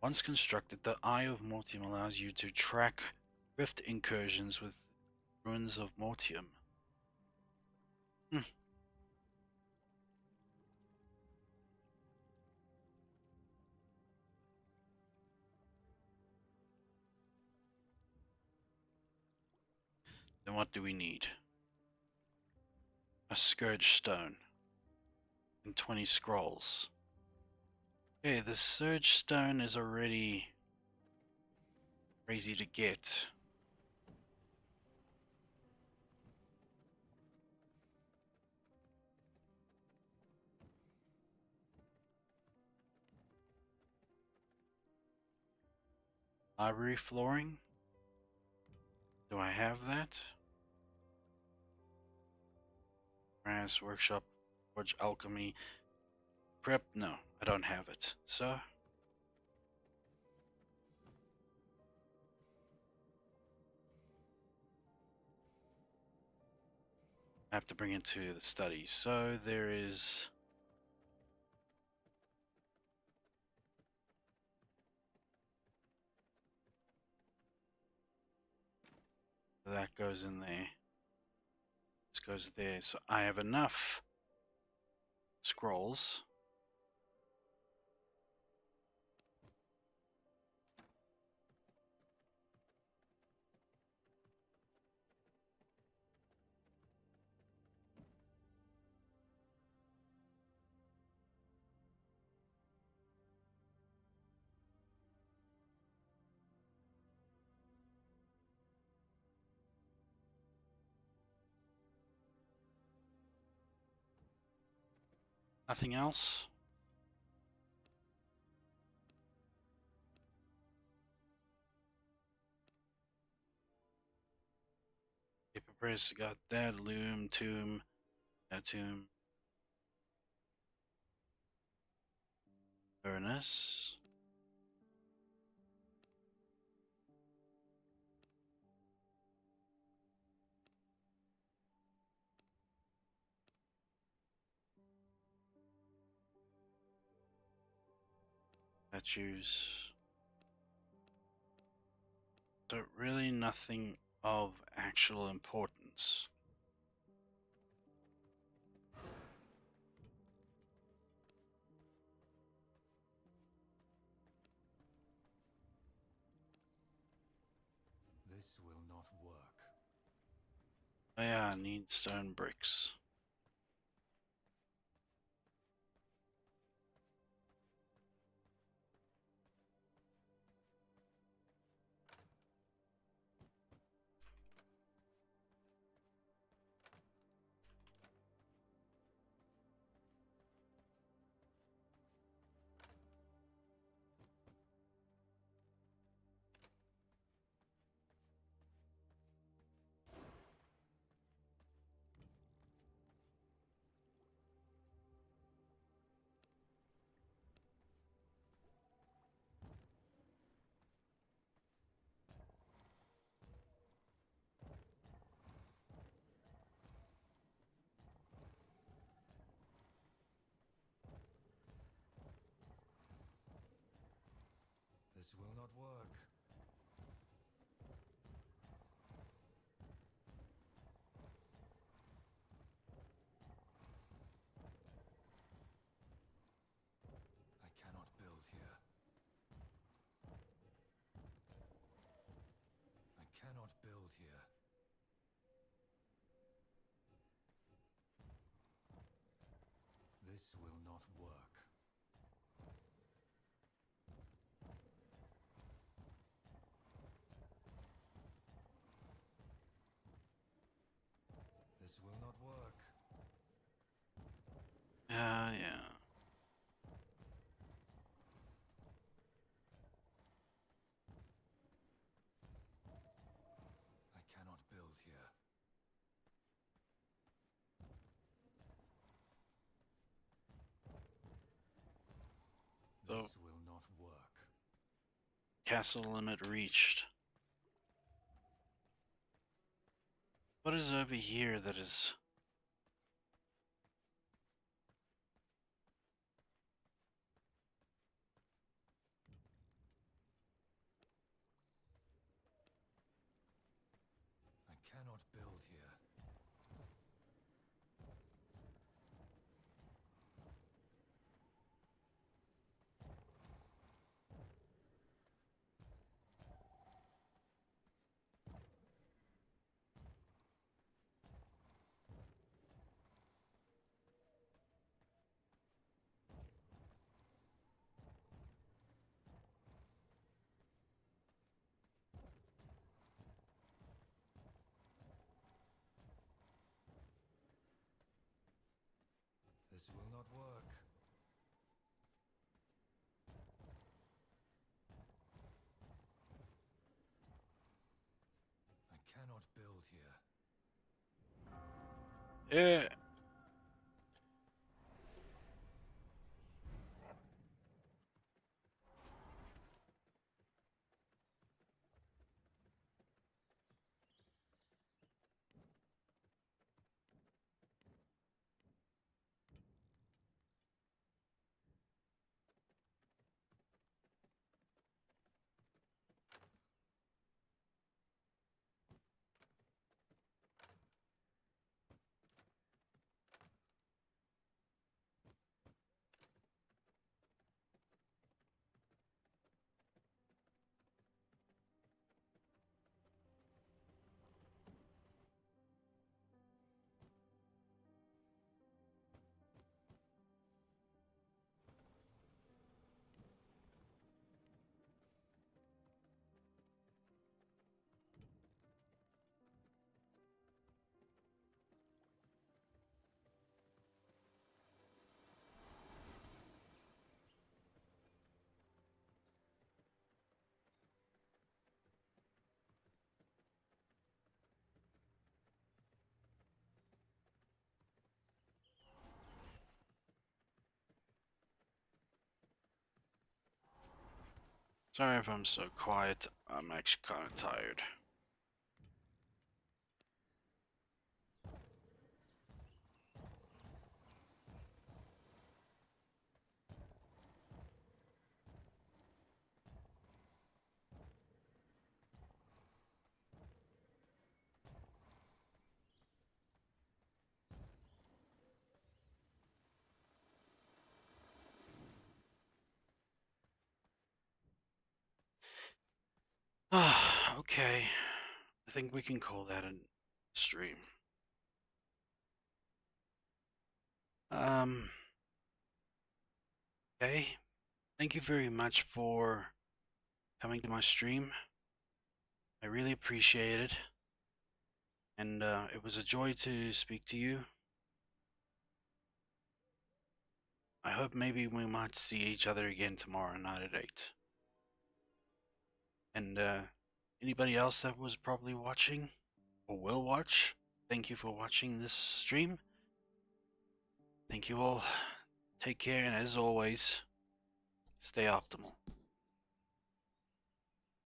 Once constructed, the Eye of Mortium allows you to track rift incursions with ruins of Mortium. Then what do we need? A Scourge Stone and 20 scrolls. Okay, the Surge Stone is already crazy to get. Library flooring? Do I have that? Brass, workshop, forge, alchemy, prep? No, I don't have it. So, I have to bring it to the study. So there is that goes in there. This goes there. So I have enough scrolls. Nothing else? Paper press, got that. Loom, tomb, that tomb. Furnace. statues. So really nothing of actual importance. This will not work. Oh yeah, I need stone bricks. This will not work. I cannot build here. I cannot build here. This will not work. This will not work. Yeah. I cannot build here. So This will not work. castle limit reached. What is over here that is... I cannot build here. This will not work. I cannot build here. Yeah. Sorry if I'm so quiet. I'm actually kind of tired. Okay, I think we can call that a stream. Um, okay, thank you very much for coming to my stream. I really appreciate it, and it was a joy to speak to you. I hope maybe we might see each other again tomorrow night at 8. And anybody else that was probably watching or will watch, thank you for watching this stream. Thank you all. Take care, and as always, stay optimal.